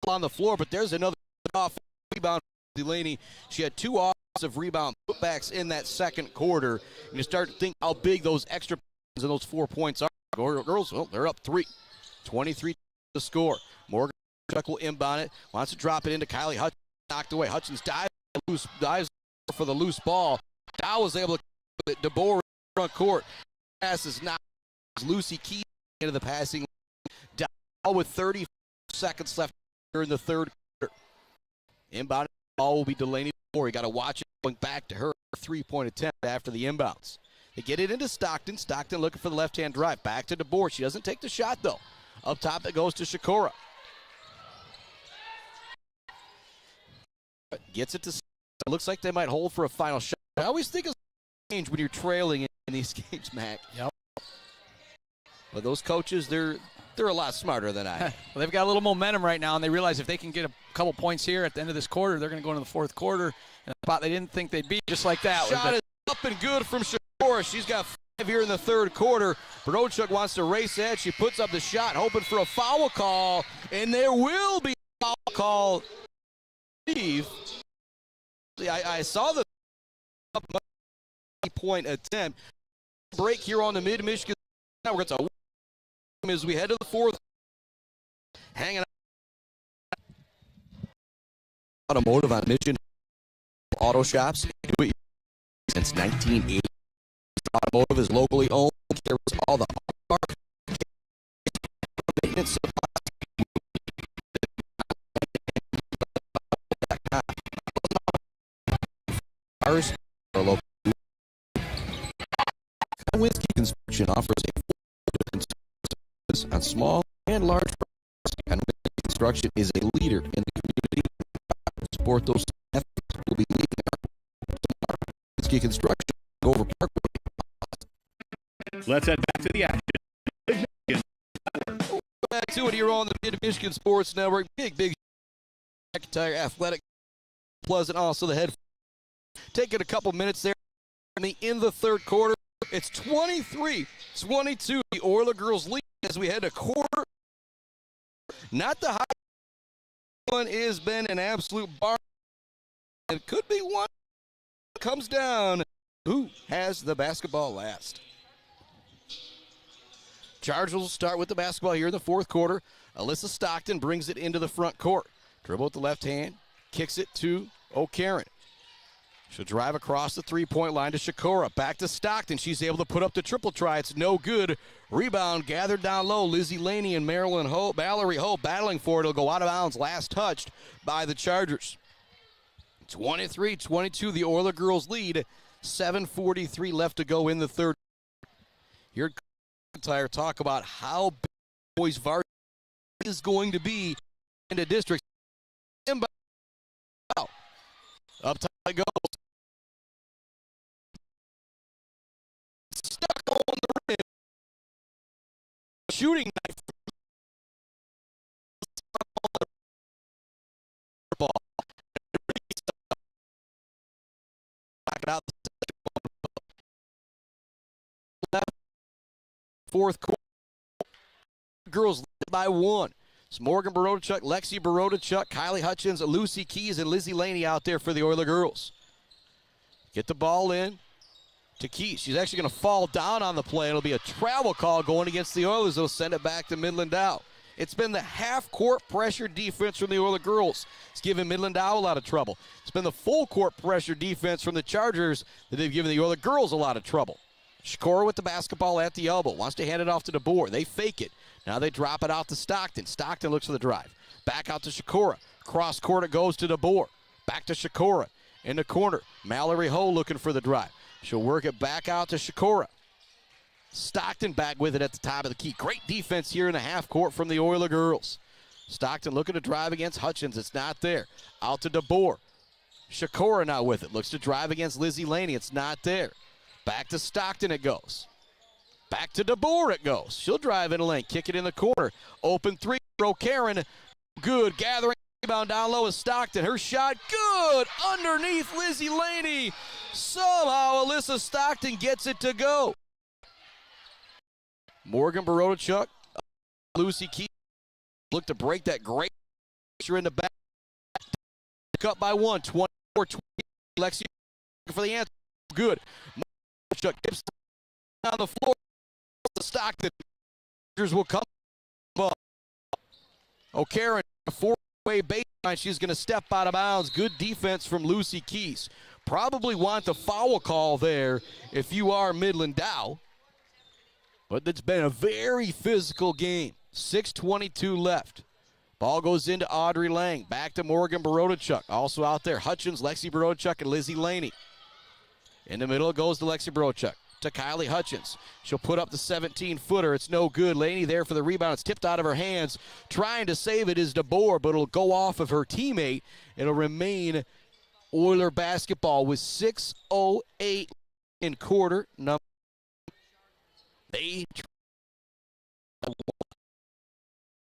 on the floor, but there's another off rebound. Delaney. She had 2 offensive rebound putbacks in that second quarter. And you start to think how big those extra points and those 4 points are. Girls, they're up 3. 23 to score. Morgan will inbound it. Wants to drop it into Kylie Hutchins. Knocked away. Hutchins dives for the loose ball. Dow was able to put it. DeBoer in front court. Pass is not. Lucy Key into the passing. Dow with 30 seconds left in the third quarter. Inbound ball will be Delaney. You got to watch it going back to her 3-point attempt after the inbounds. They get it into Stockton. Stockton looking for the left-hand drive. Back to DeBoer. She doesn't take the shot, though. Up top, it goes to Shakora. Gets it to It looks like they might hold for a final shot. I always think it's change when you're trailing in these games, Mac. Yep. But those coaches, they're a lot smarter than I am. Well, they've got a little momentum right now, and they realize if they can get a couple points here at the end of this quarter, they're going to go into the fourth quarter in a spot they didn't think they'd be, just like that. Shot is up and good from Shakora. She's got 5 here in the third quarter. Brodchuk wants to race ahead. She puts up the shot, hoping for a foul call, and there will be a foul call. Steve, I saw the point attempt. Break here on the Mid-Michigan Network. It's a as we head to the fourth. Hanging out. Automotive on Mission Auto Shops. Since 1980. Automotive is locally owned. Carries all the maintenance supplies. Ours are local. Kowinski Construction offers a full service on small and large projects. Kowinski Construction is a leader in the community. Support those efforts. Will be leading our Kowinski Construction over Parkway. Let's head back to the action. Back to it here on the Mid-Michigan Sports Network. Big McIntyre Athletic. Pleasant also the head. Taking a couple minutes there in the third quarter. It's 23-22. The Olier girls lead as we head to quarter. Not the high one has been an absolute bar. It could be one comes down. Who has the basketball last? Chargers will start with the basketball here in the fourth quarter. Alyssa Stockton brings it into the front court. Dribble with the left hand. Kicks it to O'Karen. She'll drive across the three-point line to Shakora. Back to Stockton. She's able to put up the triple try. It's no good. Rebound gathered down low. Lizzie Laney and Mallory Ho battling for it. It'll go out of bounds. Last touched by the Chargers. 23-22, the Olier girls lead. 7:43 left to go in the third. Here McIntyre talk about how big boys varsity is going to be in the district. Up top it goes. Stuck on the rim. Shooting knife. Ball. Back it out. Fourth quarter. Girls lead by one. It's Morgan Barodachuk, Lexi Barodachuk, Kylie Hutchins, Lucy Keys, and Lizzie Laney out there for the Olier girls. Get the ball in to Keys. She's actually going to fall down on the play. It'll be a travel call going against the Oilers. They'll send it back to Midland Dow. It's been the half-court pressure defense from the Olier girls. It's given Midland Dow a lot of trouble. It's been the full-court pressure defense from the Chargers that they've given the Olier girls a lot of trouble. Shakora with the basketball at the elbow. Wants to hand it off to DeBoer. They fake it. Now they drop it out to Stockton. Stockton looks for the drive. Back out to Shakora. Cross court it goes to DeBoer. Back to Shakora. In the corner. Mallory Ho looking for the drive. She'll work it back out to Shakora. Stockton back with it at the top of the key. Great defense here in the half court from the Olier girls. Stockton looking to drive against Hutchins. It's not there. Out to DeBoer. Shakora now with it. Looks to drive against Lizzie Laney. It's not there. Back to Stockton it goes. Back to DeBoer it goes. She'll drive in a lane. Kick it in the corner. Open three. O'Karen. Good. Gathering. Rebound down low is Stockton. Her shot good. Underneath Lizzie Laney. Somehow Alyssa Stockton gets it to go. Morgan Barodachuk. Lucy Key. Look to break that great pressure in the back. Cut by one. 24-20. Lexi for the answer. Good. Barodachuk gives on the floor. Stockton will come. O'Karen, a four-way baseline. She's going to step out of bounds. Good defense from Lucy Keys. Probably want the foul call there if you are Midland Dow. But it's been a very physical game. 6:22 left. Ball goes into Audrey Lang. Back to Morgan Barodachuk. Also out there, Hutchins, Lexi Barodachuk, and Lizzie Laney. In the middle it goes to Lexi Barodachuk. To Kylie Hutchins. She'll put up the 17-footer. It's no good. Laney there for the rebound. It's tipped out of her hands. Trying to save it is DeBoer, but it'll go off of her teammate. It'll remain Oiler basketball with 6:08 in quarter number. They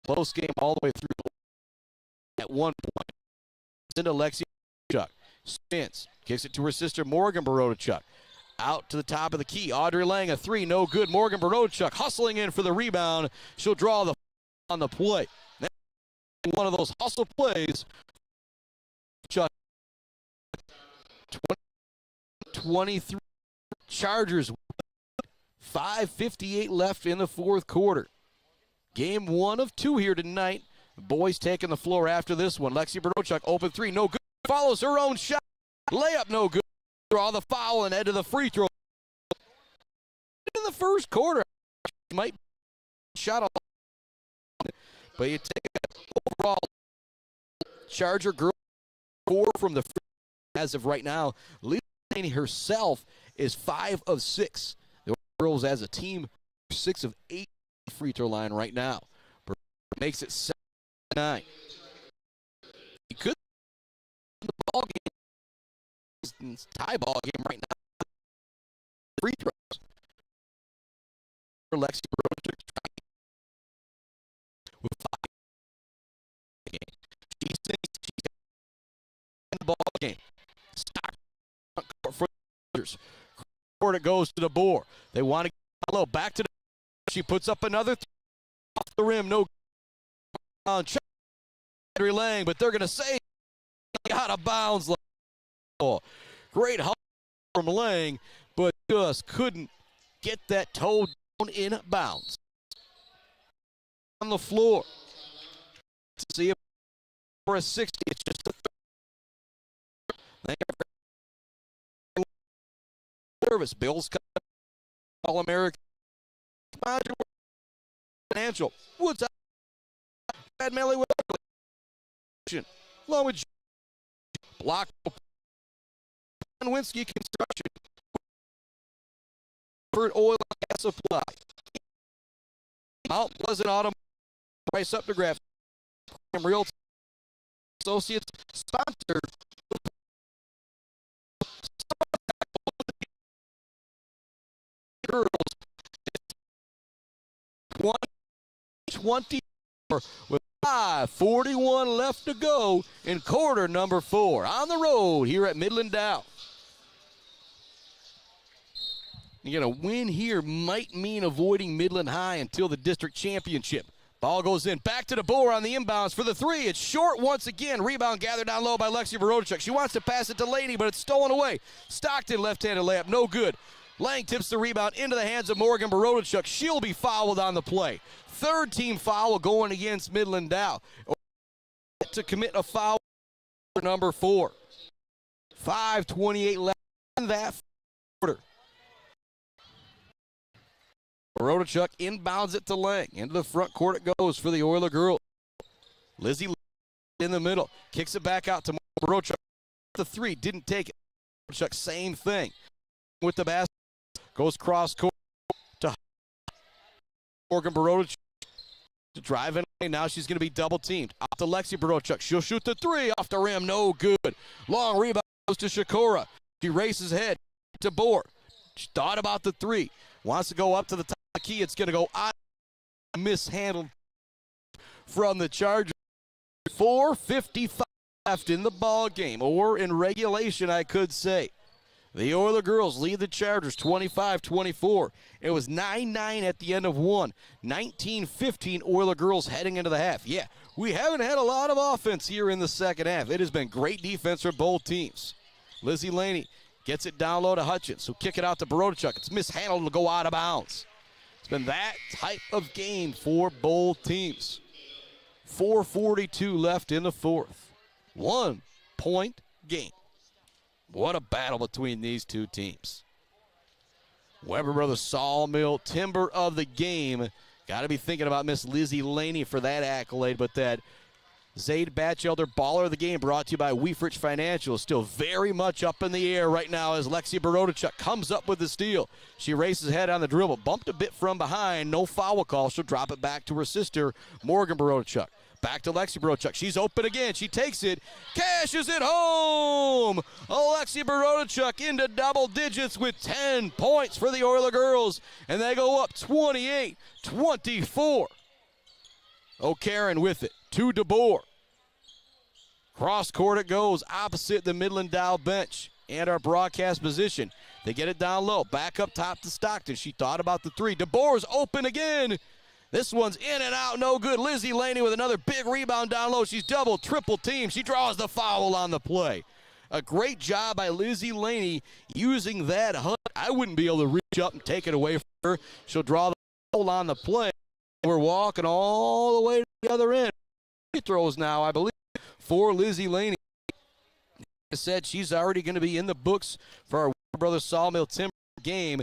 close game all the way through at one point. Into Lexi Barodachuk. Spins. Kicks it to her sister Morgan Barodachuk. Out to the top of the key. Audrey Lang, a three, no good. Morgan Barodachuk hustling in for the rebound. She'll draw the on the play. One of those hustle plays. Chuck 23 Chargers. 5:58 left in the fourth quarter. Game 1 of 2 here tonight. The boys taking the floor after this one. Lexi Barodachuk, open three, no good. Follows her own shot. Layup, no good. Draw the foul and head to the free throw. In the first quarter, might shot a lot. But you take that overall Charger girl 4 from the free as of right now. Lisa herself is 5 of 6. The girls as a team 6 of 8 free throw line right now. Makes it 7-9. He could the ball game. It's tie ball game right now. Free throws. Lexi Barodachuk with 5. She thinks she's got the ball game. Stock for the court. It goes to the board. They want to get low. Back to the. She puts up another off the rim. No. On Audrey Lang, but they're going to say out of bounds. Great help from Lang, but just couldn't get that toe down in bounds. On the floor. To see it for a 60. It's just a service. Bills All-American. Financial. Woods out. Bad melee with along with block. Winsky Construction. For oil and gas supply. Mount Pleasant Auto. Price up to graph. Real Associates sponsor. Girls. 20 with 5:41 left to go in quarter number 4. On the road here at Midland Dow. You get a win here might mean avoiding Midland High until the district championship. Ball goes in. Back to the board on the inbounds for the three. It's short once again. Rebound gathered down low by Lexi Barodachuk. She wants to pass it to Laney, but it's stolen away. Stockton left-handed layup. No good. Lang tips the rebound into the hands of Morgan Barodachuk. She'll be fouled on the play. Third team foul going against Midland Dow. To commit a foul number 4. 5:28 left in that quarter. Barodachuk inbounds it to Lang. Into the front court it goes for the Oiler girls. Lizzie in the middle. Kicks it back out to Barodachuk. The three didn't take it. Barodachuk, same thing. With the basket. Goes cross court to Morgan Barodachuk to drive in. Now she's going to be double teamed. Out to Lexi Barodachuk. She'll shoot the three off the rim. No good. Long rebound goes to Shakura. She races ahead to Bohr. She thought about the three. Wants to go up to the top of the key. It's going to go out. Mishandled from the Chargers. 4:55 left in the ball game, or in regulation, I could say. The Oiler girls lead the Chargers 25-24. It was 9-9 at the end of one. 19-15 Oiler girls heading into the half. Yeah, we haven't had a lot of offense here in the second half. It has been great defense for both teams. Lizzie Laney gets it down low to Hutchins, who kick it out to Barodachuk. It's mishandled to go out of bounds. It's been that type of game for both teams. 4:42 left in the fourth. 1 point game. What a battle between these two teams. Weber Brothers Sawmill Timber of the game. Got to be thinking about Miss Lizzie Laney for that accolade, but that Zaid Batchelder Baller of the Game brought to you by Weefrich Financial is still very much up in the air right now as Lexi Barodachuk comes up with the steal. She races ahead on the dribble, bumped a bit from behind, no foul call. She'll drop it back to her sister, Morgan Barodachuk. Back to Lexi Barochuk. She's open again. She takes it. Cashes it home. Alexi Barochuk into double digits with 10 points for the Oiler girls. And they go up 28-24. O'Karen with it to DeBoer. Cross court it goes opposite the Midland Dow bench and our broadcast position. They get it down low. Back up top to Stockton. She thought about the three. DeBoer's open again. This one's in and out, no good. Lizzie Laney with another big rebound down low. She's double, triple team. She draws the foul on the play. A great job by Lizzie Laney using that hook. I wouldn't be able to reach up and take it away from her. She'll draw the foul on the play. We're walking all the way to the other end. Free throws now, I believe, for Lizzie Laney. I said she's already going to be in the books for our Brothers Sawmill Timber game.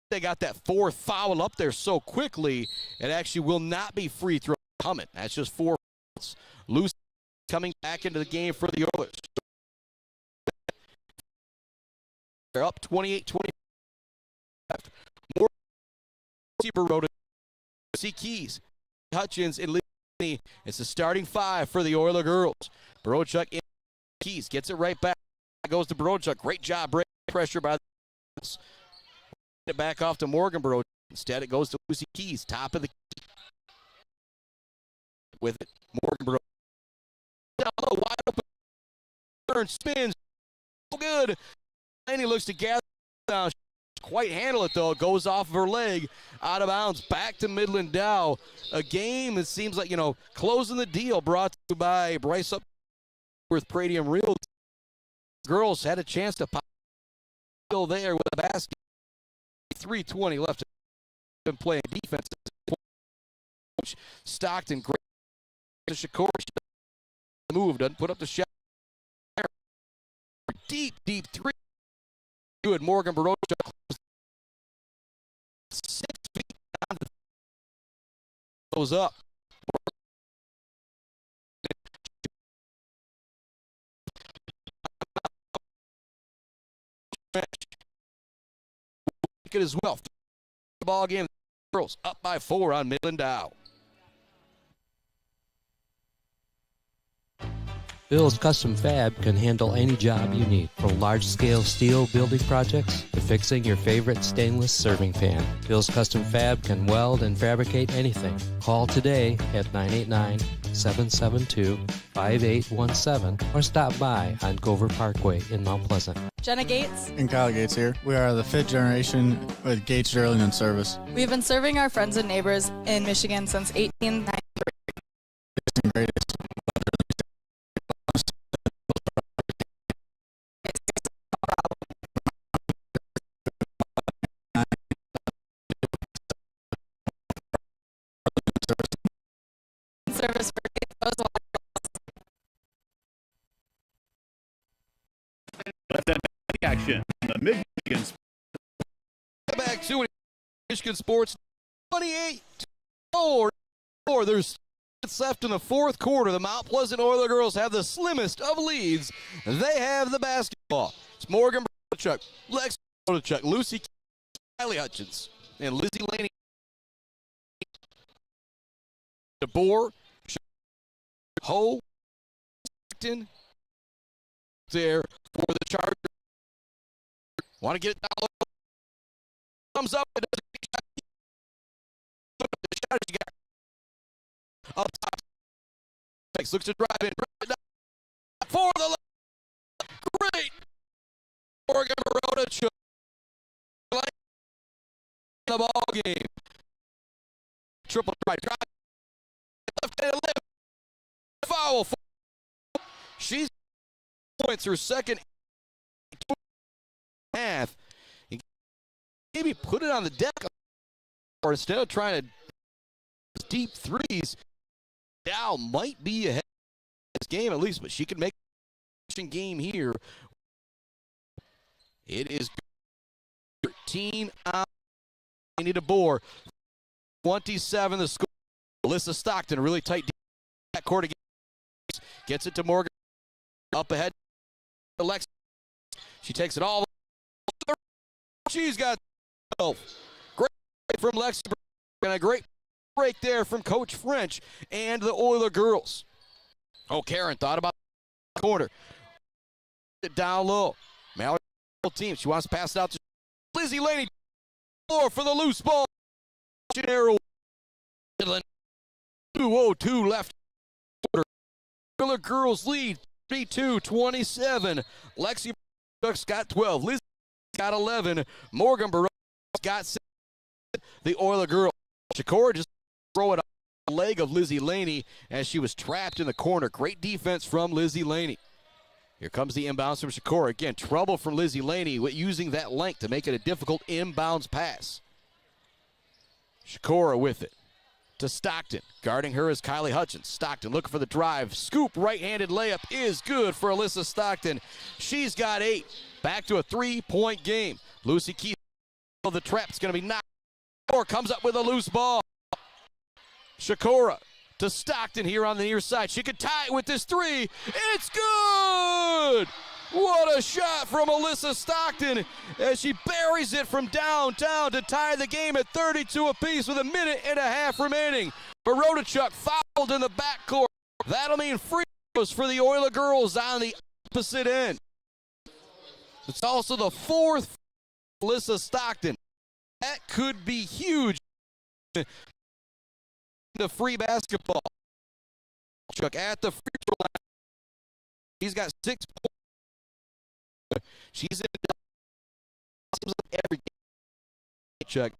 They got that fourth foul up there so quickly, it actually will not be free throw coming. That's just 4 fouls. Lucy coming back into the game for the Oilers. They're up 28-20. More Baroda, C. Keys, Hutchins, and Lee. It's the starting 5 for the Oiler girls. Barochuk in. Keys gets it right back. Goes to Barochuk. Great job breaking pressure by the Oilers. It back off to Morgan Barochuk. Instead, it goes to Lucy Keys, top of the key. With it, Morgan Barochuk. Down low, wide open. Turn, spins. So good. And he looks to gather down. Quite handle it, though. It goes off of her leg, out of bounds, back to Midland Dow. A game, it seems like, closing the deal, brought to you by Bryce Upworth Pradium Real. Girls had a chance to pop still there with a basket. 3:20 left. Been playing defense. Stockton, great. Shakur move, doesn't put up the shot. Deep three. Good. Morgan Barochuk 6 feet down. Goes up. It as well. The ball game. Girls up by 4 on Midland Dow. Bill's Custom Fab can handle any job you need, from large-scale steel building projects to fixing your favorite stainless serving pan. Bill's Custom Fab can weld and fabricate anything. Call today at 989-772-5817 or stop by on Gover Parkway in Mount Pleasant. Jenna Gates And Kyle Gates here. We are the 5th generation with Gates Drilling and Service. We've been serving our friends and neighbors in Michigan since 1893. Greatest. Service for Let that action. The Michigan Back to Michigan Sports 28-4. There's left in the fourth quarter. The Mount Pleasant Oiler girls have the slimmest of leads. They have the basketball. It's Morgan Barochuk, Lex Barochuk, Lucy Kylie Hutchins, and Lizzie Laney. DeBoer, Ho, Stockton, there for the Chargers. Want to get it down low. Thumbs up. It doesn't the shot she got. Up top. Looks to drive in. For the left. Great. Morgan Barochuk. The ball game. Triple try. Left-handed lift. Foul. She's points her second half. Maybe put it on the deck, or instead of trying to deep threes, Dow might be ahead of this game at least, but she can make a game here. It is 13 on DeBoer. 27 the score. Alyssa Stockton, really tight back court again. Gets it to Morgan. Up ahead. Alexa. She takes it all. She's got 12. Great from Lexi and a great break there from Coach French and the Olier girls. Oh, Karen thought about the corner. It down low. Mallory team. She wants to pass it out to Lizzie Laney. For the loose ball. Midland 2:02 left. Olier girls lead 32-27. Lexi Ducks got 12. Lizzie got 11. Morgan Barone got 6. The Olier girls. Shakora just throw it on the leg of Lizzie Laney as she was trapped in the corner. Great defense from Lizzie Laney. Here comes the inbounds from Shakora. Again, trouble from Lizzie Laney using that length to make it a difficult inbounds pass. Shakora with it to Stockton. Guarding her is Kylie Hutchins. Stockton looking for the drive. Scoop right-handed layup is good for Alyssa Stockton. She's got 8. Back to a 3-point game. Lucy Keith, the trap's going to be knocked. Or comes up with a loose ball. Shakora to Stockton here on the near side. She could tie it with this 3. It's good! What a shot from Alyssa Stockton as she buries it from downtown to tie the game at 32 apiece with a minute and a half remaining. Barodachuk fouled in the backcourt. That'll mean free throws for the Olier girls on the opposite end. It's also the 4th for Alyssa Stockton. That could be huge. The free basketball. Chuck at the free throw line. He's got 6 points. She's in every game. Chuck.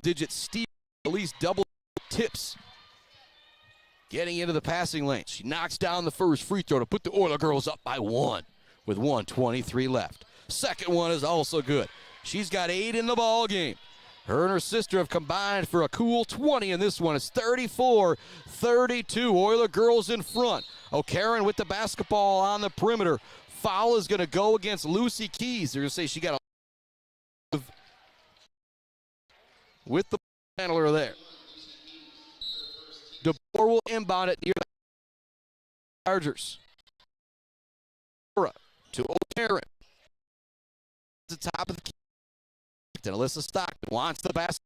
Digit steal, at least double tips. Getting into the passing lane. She knocks down the first free throw to put the Olier girls up by 1 with 1:23 left. Second one is also good. She's got 8 in the ball game. Her and her sister have combined for a cool 20 in this one. It's 34-32. Olier girls in front. O'Karen with the basketball on the perimeter. Foul is going to go against Lucy Keys. They're going to say she got a with the handler there. DeBoer will inbound it near the Chargers. To O'Karen. The top of the key. And Alyssa Stockton wants the basket.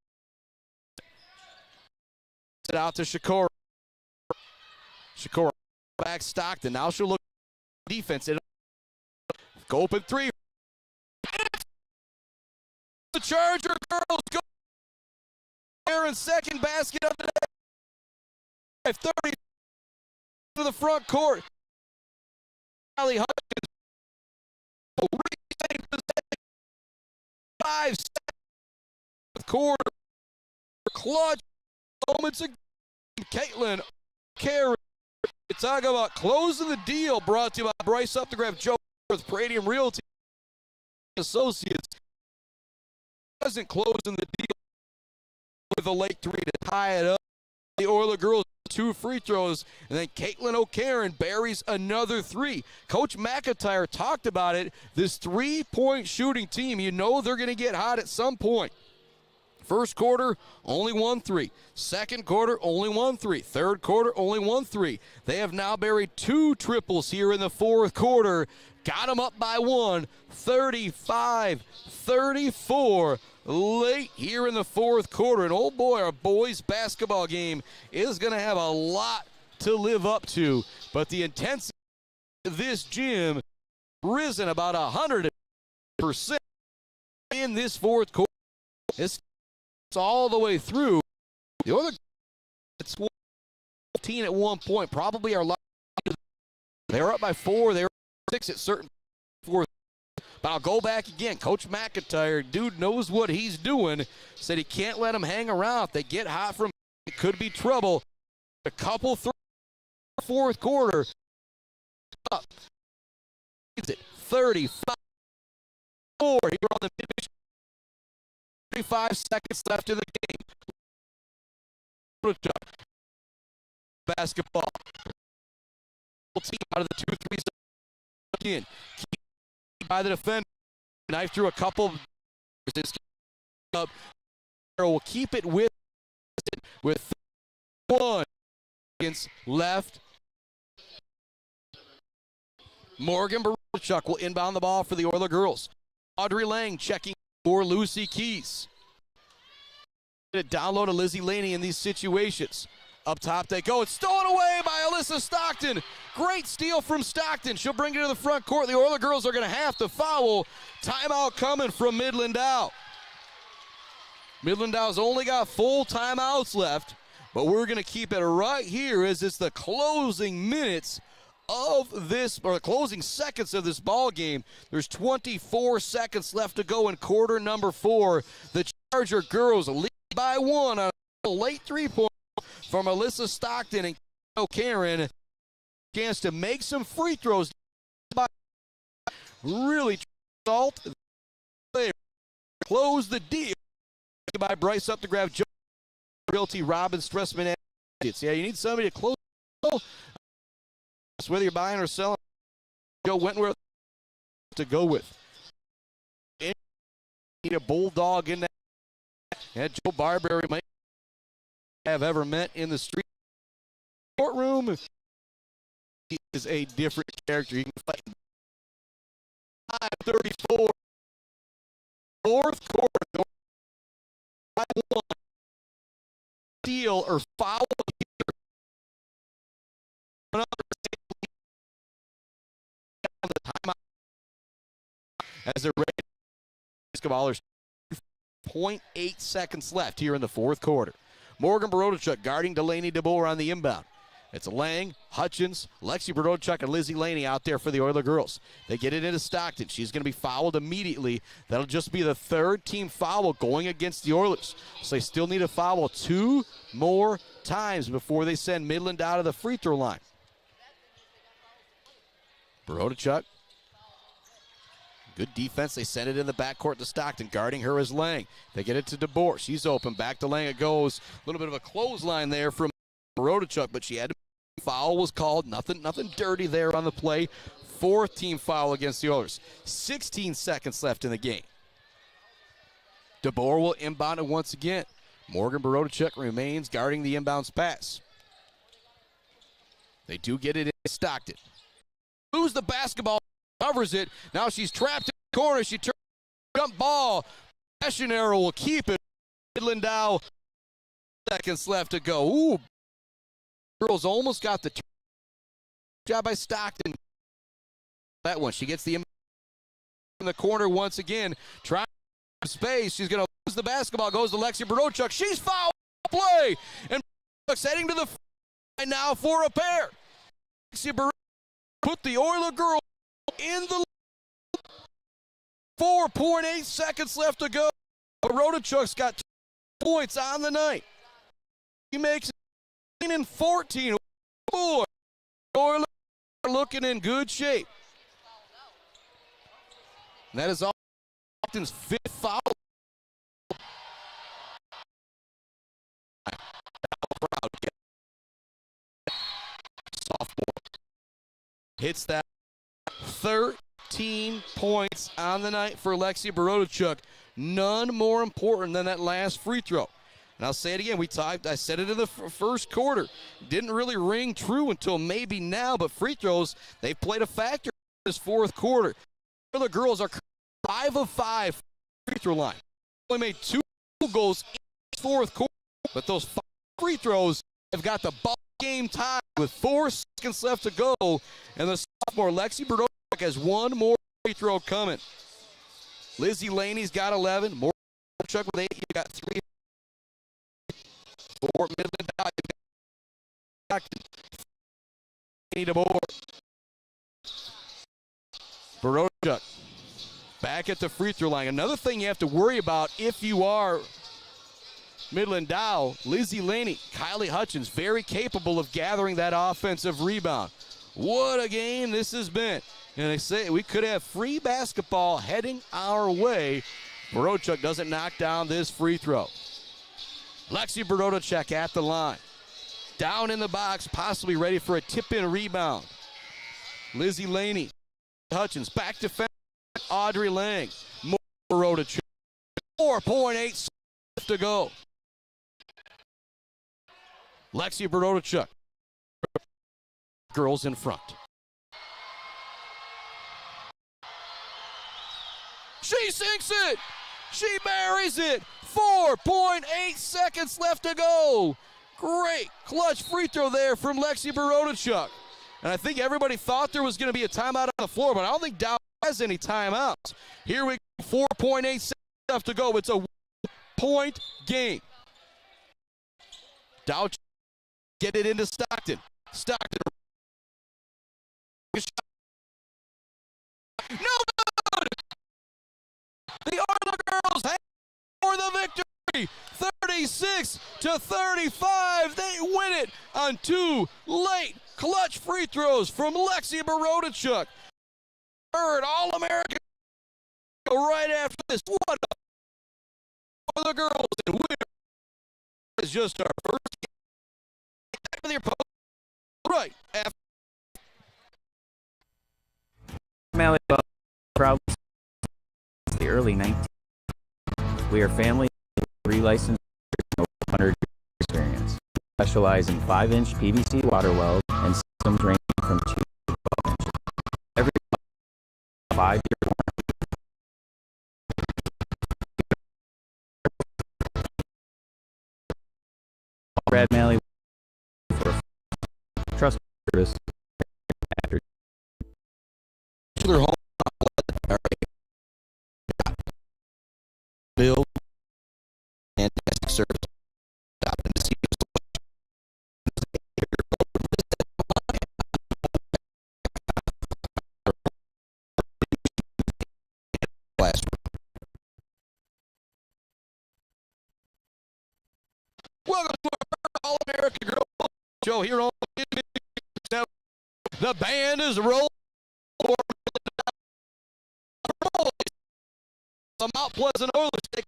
It out to Shakora. Shakora back Stockton. Now she'll look defense. Go open 3. The Charger girls go. Aaron's second basket of the day. 30 to the front court. Kylie Hutchins. 5 seconds. Quarter. Clutch moments again. Caitlin Carey. Talk about closing the deal. Brought to you by Bryce Up to Grab Joe with Pradium Realty Associates. Wasn't closing the deal with a late 3 to tie it up. The Olier girls 2 free throws, and then Caitlin O'Karen buries another 3. Coach McIntyre talked about it. This 3-point shooting team, you know they're going to get hot at some point. First quarter, only 1 3. Second quarter, only 1 3. Third quarter, only 1 3. They have now buried 2 triples here in the fourth quarter. Got them up by 1, 35-34. Late here in the fourth quarter. And oh boy, our boys basketball game is going to have a lot to live up to. But the intensity of this gym risen about 100% in this fourth quarter. It's all the way through. The other, it's 15 at one point, probably our. They were up by 4. They were 6 at certain fourth. But I'll go back again. Coach McIntyre, dude knows what he's doing. Said he can't let them hang around. If they get hot from, it could be trouble. A couple fourth quarter. Up. 35-4 here on the mid. 35 seconds left in the game. Basketball. Team out of the 2-3 in. By the defender. Knife through a couple. Will keep it with 1 seconds left. Morgan Baruchuk will inbound the ball for the Olier girls. Audrey Lang checking for Lucy Keys. Down low to Lizzie Laney in these situations. Up top they go. It's stolen away by Alyssa Stockton. Great steal from Stockton. She'll bring it to the front court. The Oiler girls are going to have to foul. Timeout coming from Midland Dow. Midland Dow's only got full timeouts left, but we're going to keep it right here as it's the closing minutes of this, or the closing seconds of this ball game. There's 24 seconds left to go in quarter number 4. The Charger girls lead by 1 on a late three-point from Alyssa Stockton and Karen. Chance to make some free throws. Really salt. Close the deal by Bryce up to grab Joe Realty, Robin Stressman. Yeah, you need somebody to close. Whether you're buying or selling, Joe Wentworth to go with. Need a bulldog in that. And Joe Barberry might have ever met in the street courtroom. He is a different character. He can fight. 5:34. Fourth quarter. 5-1. Steal or foul here. Another timeout. As they're ready. Basketballers. 0.8 seconds left here in the fourth quarter. Morgan Barodachuk guarding Delaney DeBoer on the inbound. It's Lang, Hutchins, Lexi Barodachuk, and Lizzie Laney out there for the Oiler girls. They get it into Stockton. She's going to be fouled immediately. That'll just be the third team foul going against the Oilers. So they still need to foul 2 more times before they send Midland out of the free throw line. Barodachuk. Good defense. They send it in the backcourt to Stockton. Guarding her is Lang. They get it to DeBoer. She's open. Back to Lang it goes. A little bit of a clothesline there from Barodachuk, but she had to. Foul was called. Nothing dirty there on the play. Fourth team foul against the Oilers. 16 seconds left in the game. DeBoer will inbound it once again. Morgan Barodachuk remains guarding the inbounds pass. They do get it in Stockton. Lose the basketball. Covers it. Now she's trapped in the corner. She turns jump ball. Possession arrow will keep it. Midland Dow. Seconds left to go. Ooh. Girls almost got the job by Stockton. That one. She gets the in the corner once again. Trying space. She's going to lose the basketball. Goes to Lexi Barodachuk. She's fouled. Play. And heading to the line now for a pair. Lexi Barodachuk put the Oiler girls in the 4.8 seconds left to go. Barodachuk's got 2 points on the night. He makes it 14. Boy, Oilers are looking in good shape. And that is Austin's 5th foul. Sophomore hits that. 13 points on the night for Lexi Barodachuk. None more important than that last free throw. And I'll say it again. I said it in the first quarter. Didn't really ring true until maybe now, but free throws, they've played a factor in this fourth quarter. The girls are 5 of 5 free throw line. Only made 2 goals in the fourth quarter, but those 5 free throws have got the ball game tied with 4 seconds left to go. And the sophomore Lexi Barodachuk has 1 more free throw coming. Lizzie Laney's got 11. More Barodachuk with 8. You got 3. For Midland Dow, Barodachuk back at the free throw line. Another thing you have to worry about if you are Midland Dow, Lizzie Laney, Kylie Hutchins, very capable of gathering that offensive rebound. What a game this has been. And they say we could have free basketball heading our way. Barodachuk doesn't knock down this free throw. Lexi Barodachuk at the line. Down in the box, possibly ready for a tip-in rebound. Lizzie Laney. Hutchins back to fence. Audrey Lang. More Barodachuk. 4.8 seconds to go. Lexi Barodachuk. Girls in front. She sinks it. She buries it. 4.8 seconds left to go. Great clutch free throw there from Lexi Barodachuk. And I think everybody thought there was going to be a timeout on the floor, but I don't think Dow has any timeouts. Here we go, 4.8 seconds left to go. It's a 1-point game. Dow get it into Stockton. Stockton. No good! The Olier girls have for the victory. 36-35. They win it on 2 late clutch free throws from Lexi Barodachuk. Third All-American right after this. What for the girls, and winner is just our first game. Back with your post right after. Mally proud since the early 19th. We are family, 3 licensed, over 100 years experience. We specialize in 5-inch PVC water wells and systems ranging from 2 to 12 inches. Every 5-year Brad Malley for trust service. Their home. Bill, fantastic service. Stopping to see welcome to our All-American Girl Show here on the band is rolling. The Mount Pleasant Oilers take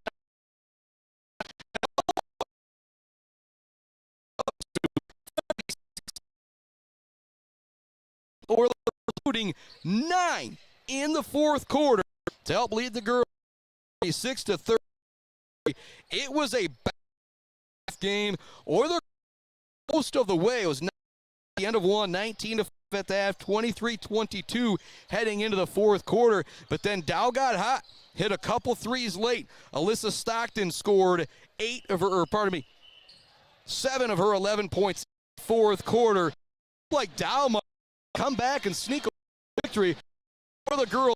Oilers including 9 in the fourth quarter to help lead the girls 36-30. It was a back game. Oilers most of the way. It was not at the end of one, 19-5 at the half, 23-22 heading into the fourth quarter. But then Dow got hot, hit a couple threes late. Alyssa Stockton scored 7 of her 11 points in the fourth quarter. Like Dow might come back and sneak a victory for the girls.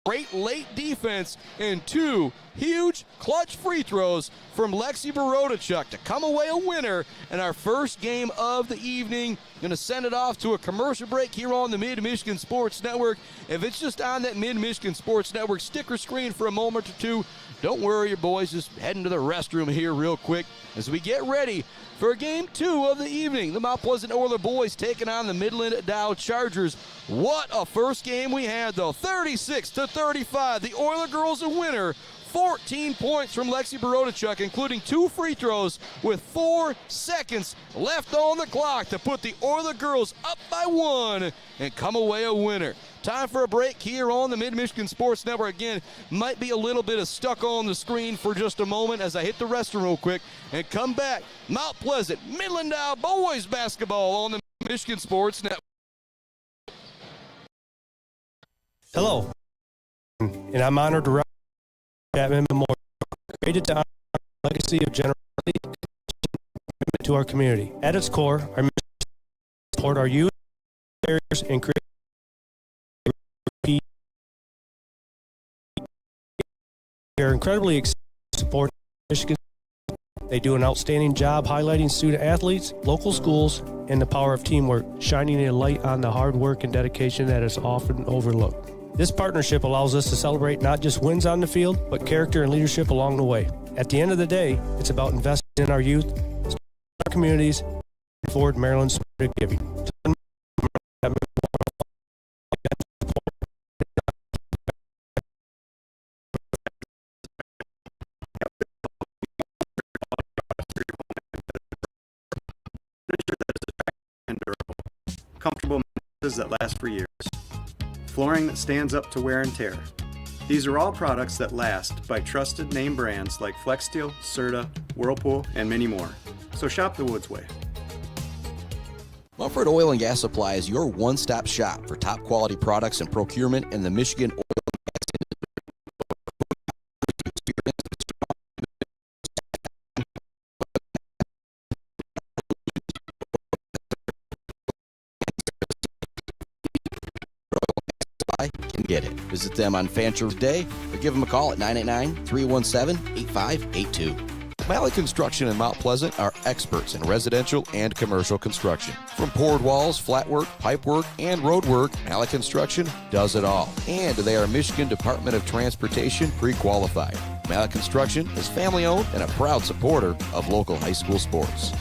Great late defense and 2 huge clutch free throws from Lexi Barodachuk to come away a winner in our first game of the evening. Going to send it off to a commercial break here on the Mid-Michigan Sports Network. If it's just on that Mid-Michigan Sports Network sticker screen for a moment or two, don't worry, your boys, just heading to the restroom here real quick as we get ready for game 2 of the evening. The Mount Pleasant Oilers boys taking on the Midland Dow Chargers. What a first game we had, though. 36-35. The Oilers girls a winner. 14 points from Lexi Barodachuk, including 2 free throws with 4 seconds left on the clock to put the Oilers girls up by 1 and come away a winner. Time for a break here on the Mid-Michigan Sports Network. Again, might be a little bit of stuck on the screen for just a moment as I hit the restroom real quick and come back. Mount Pleasant, Midland Dow boys basketball on the Michigan Sports Network. Hello, and I'm honored to represent Chapman Memorial, created to honor the legacy of generosity and commitment to our community. At its core, our mission is to support our youth, barriers, and create. We are incredibly excited to support Michigan. They do an outstanding job highlighting student athletes, local schools, and the power of teamwork, shining a light on the hard work and dedication that is often overlooked. This partnership allows us to celebrate not just wins on the field, but character and leadership along the way. At the end of the day, it's about investing in our youth, our communities, and forward Maryland's spirit of giving. Comfortable mattresses that last for years. Flooring that stands up to wear and tear. These are all products that last by trusted name brands like FlexSteel, Serta, Whirlpool, and many more. So shop the Woods way. Mumford Oil and Gas Supply is your one-stop shop for top quality products and procurement in the Michigan oil and gas industry. get it. Visit them on Fancher Day or give them a call at 989-317-8582. Malley Construction in Mount Pleasant are experts in residential and commercial construction. From poured walls, flat work, pipe work, and road work, Malley Construction does it all. And they are Michigan Department of Transportation pre-qualified. Malley Construction is family-owned and a proud supporter of local high school sports.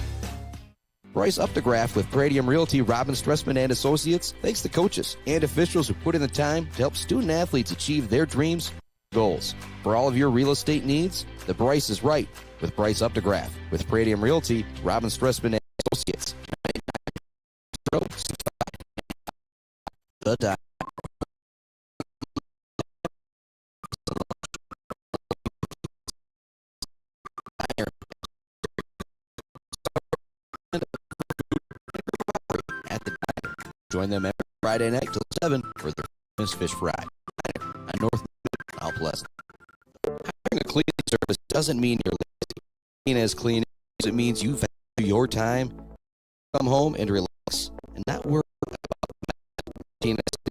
Bryce Updegraff with Pradium Realty, Robin Stressman and Associates thanks the coaches and officials who put in the time to help student athletes achieve their dreams and goals. For all of your real estate needs, the Bryce is right with Bryce Updegraff. With Pradium Realty, Robin Stressman and Associates. The Dow. At the diner. Join them every Friday night till 7 for their famous fish fry. On North Mount Pleasant. Hiring a cleaning service doesn't mean you're lazy. Clean as clean as it means you value your time. Come home and relax and not worry about cleaning as clean.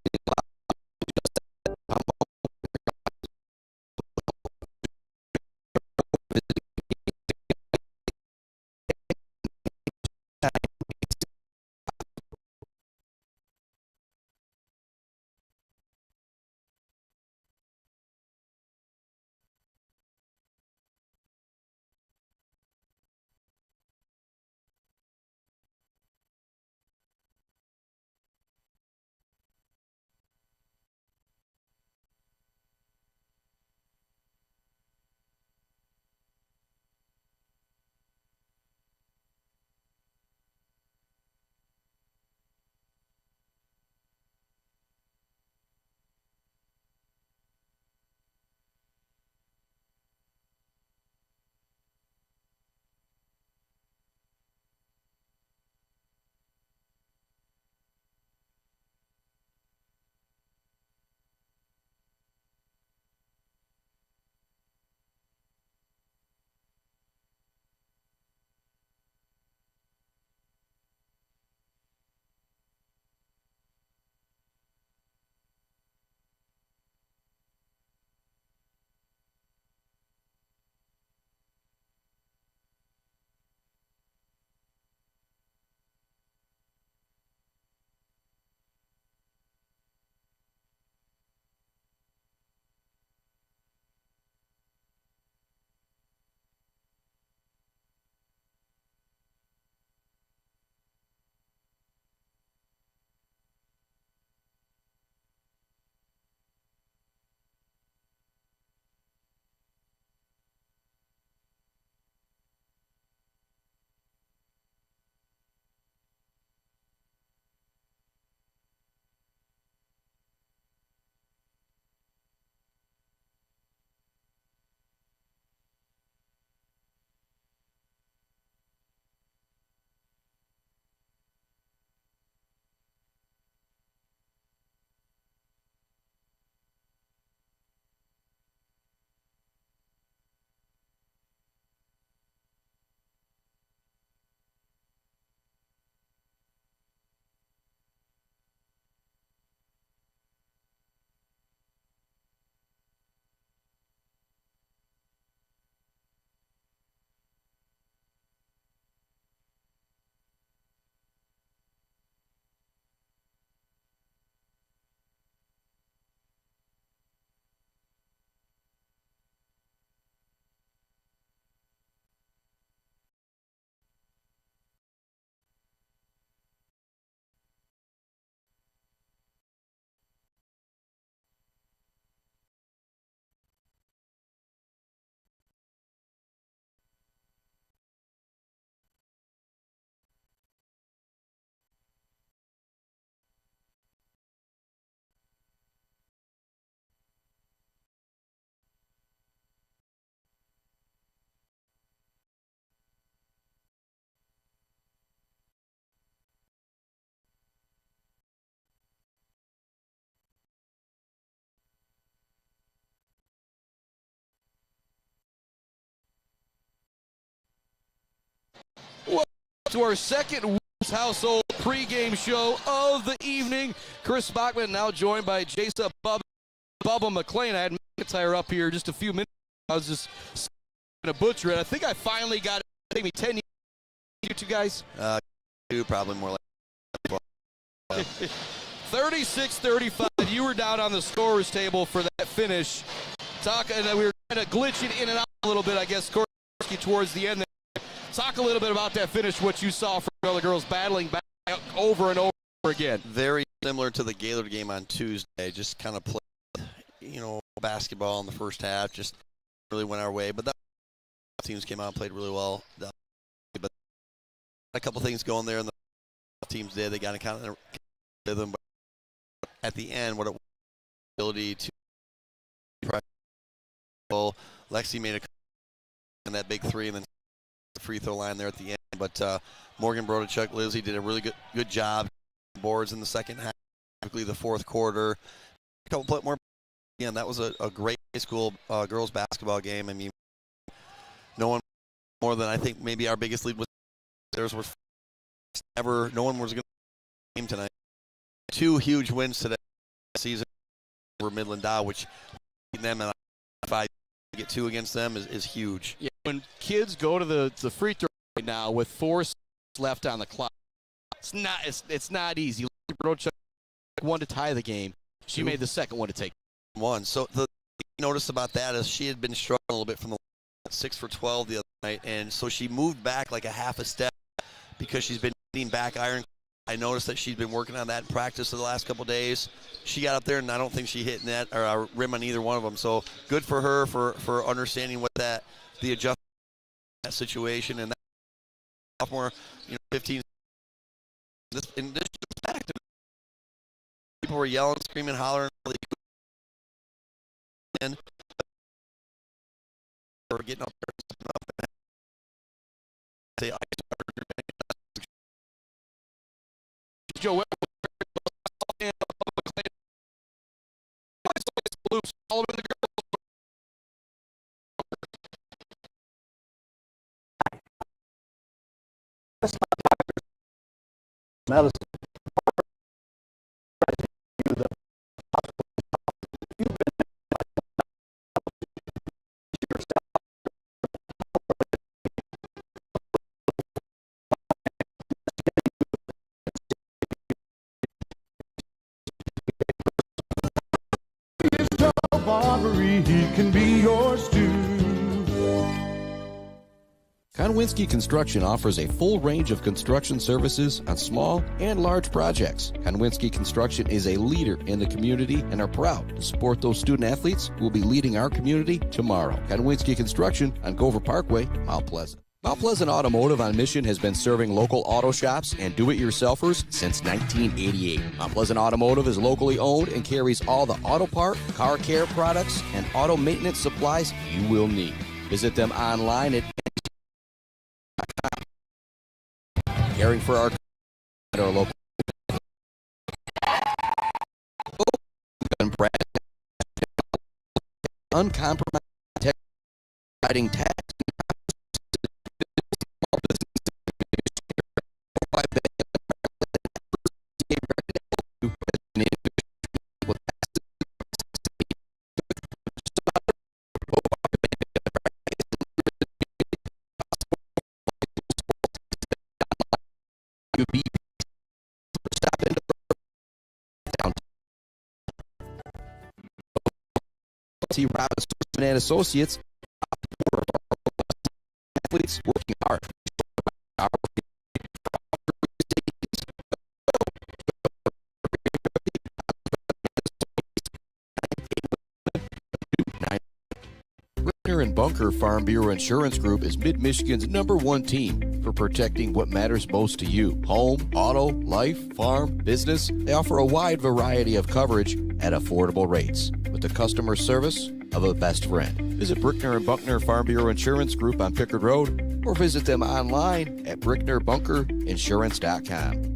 Welcome to our second Wolves Household pregame show of the evening. Chris Bachman now joined by Jason Bub. Bubba McLean. I had McIntyre up here just a few minutes ago. I was just going to butcher it. I think I finally got it. It took me 10 years. You two guys? Probably more like 36-35. You were down on the scorer's table for that finish. And we were kind of glitching in and out a little bit, I guess, towards the end there. Talk a little bit about that finish, what you saw from the other girls battling back over and over again. Very similar to the Gaylord game on Tuesday. Just kind of played, basketball in the first half. Just really went our way. But that teams came out and played really well. But a couple things going there, and the teams did. They got kind of rhythm. But at the end, what it was, ability to Lexi made a that big three, and then the free throw line there at the end. But Morgan Brodachuk, Lizzie did a really good job. Boards in the second half, typically the fourth quarter. A couple more. Again, that was a great high school girls basketball game. I mean, no one more than I think maybe our biggest lead was theirs was ever. No one was going to game tonight. 2 huge wins today season over Midland Dow, which them and if I get 2 against them is huge. Yeah, when kids go to the free throw right now with 4 seconds left on the clock, it's not easy. Brochuk one to tie the game. She made the second one to take one. So the thing I noticed about that is she had been struggling a little bit from the 6 for 12 the other night, and so she moved back like a half a step because she's been hitting back iron. I noticed that she's been working on that in practice for the last couple of days. She got up there, and I don't think she hit net or a rim on either one of them. So good for her for understanding what the adjustment that situation, and that sophomore, 15. In this fact, people were yelling, screaming, hollering, and we're getting up there. Say, Joe medicine. Barbary, he can be yours too. Konwinski Construction offers a full range of construction services on small and large projects. Konwinski Construction is a leader in the community and are proud to support those student athletes who will be leading our community tomorrow. Konwinski Construction on Gover Parkway, Mount Pleasant. Mount Pleasant Automotive on Mission has been serving local auto shops and do-it-yourselfers since 1988. Mount Pleasant Automotive is locally owned and carries all the auto part, car care products, and auto maintenance supplies you will need. Visit them online at caring for our local uncompromised providing tax Robinson and Associates, athletes working hard. Brickner and Bunker Farm Bureau Insurance Group is Mid-Michigan's #1 team for protecting what matters most to you. Home, auto, life, farm, business. They offer a wide variety of coverage at affordable rates with the customer service of a best friend. Visit Brickner and Buckner Farm Bureau Insurance Group on Pickard Road or visit them online at bricknerbunkerinsurance.com.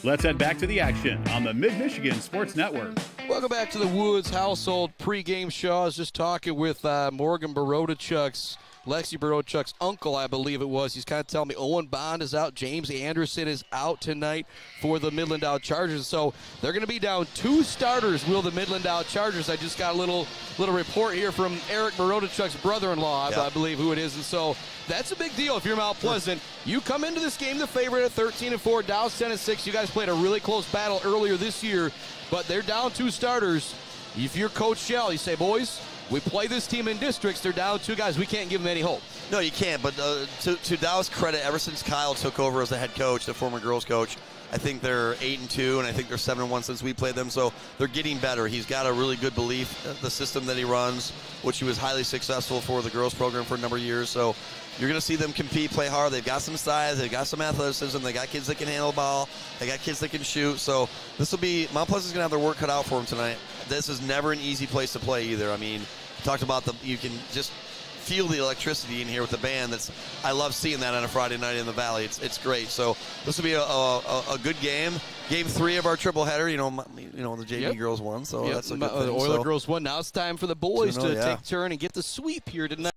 Let's head back to the action on the Mid-Michigan Sports Network. Welcome back to the Woods Household pregame show. I was just talking with Morgan Brodachuk's Lexi Barochuk's uncle, I believe it was. He's kind of telling me Owen Bond is out. James Anderson is out tonight for the Midland Dow Chargers. So they're going to be down 2 starters, will the Midland Dow Chargers. I just got a little report here from Eric Barochuk's brother-in-law, I believe who it is. And so that's a big deal if you're Mount Pleasant. You come into this game the favorite at 13-4. Dow's 10-6. You guys played a really close battle earlier this year, but they're down 2 starters. If you're Coach Shell, you say, boys, we play this team in districts. They're down 2 guys. We can't give them any hope. No, you can't. But to Dow's credit, ever since Kyle took over as the head coach, the former girls coach, I think they're 8-2, and I think they're 7-1 since we played them. So they're getting better. He's got a really good belief, the system that he runs, which he was highly successful for the girls program for a number of years. So you're going to see them compete, play hard. They've got some size. They've got some athleticism. They got kids that can handle the ball. They got kids that can shoot. So this will be – Mount Pleasant's going to have their work cut out for them tonight. This is never an easy place to play either. I mean, talked about you can just feel the electricity in here with the band. I love seeing that on a Friday night in the Valley. It's great. So this will be a good game. Game 3 of our triple header. The JV girls won, so that's a good thing. The Oiler girls won. Now it's time for the boys to take a turn and get the sweep here tonight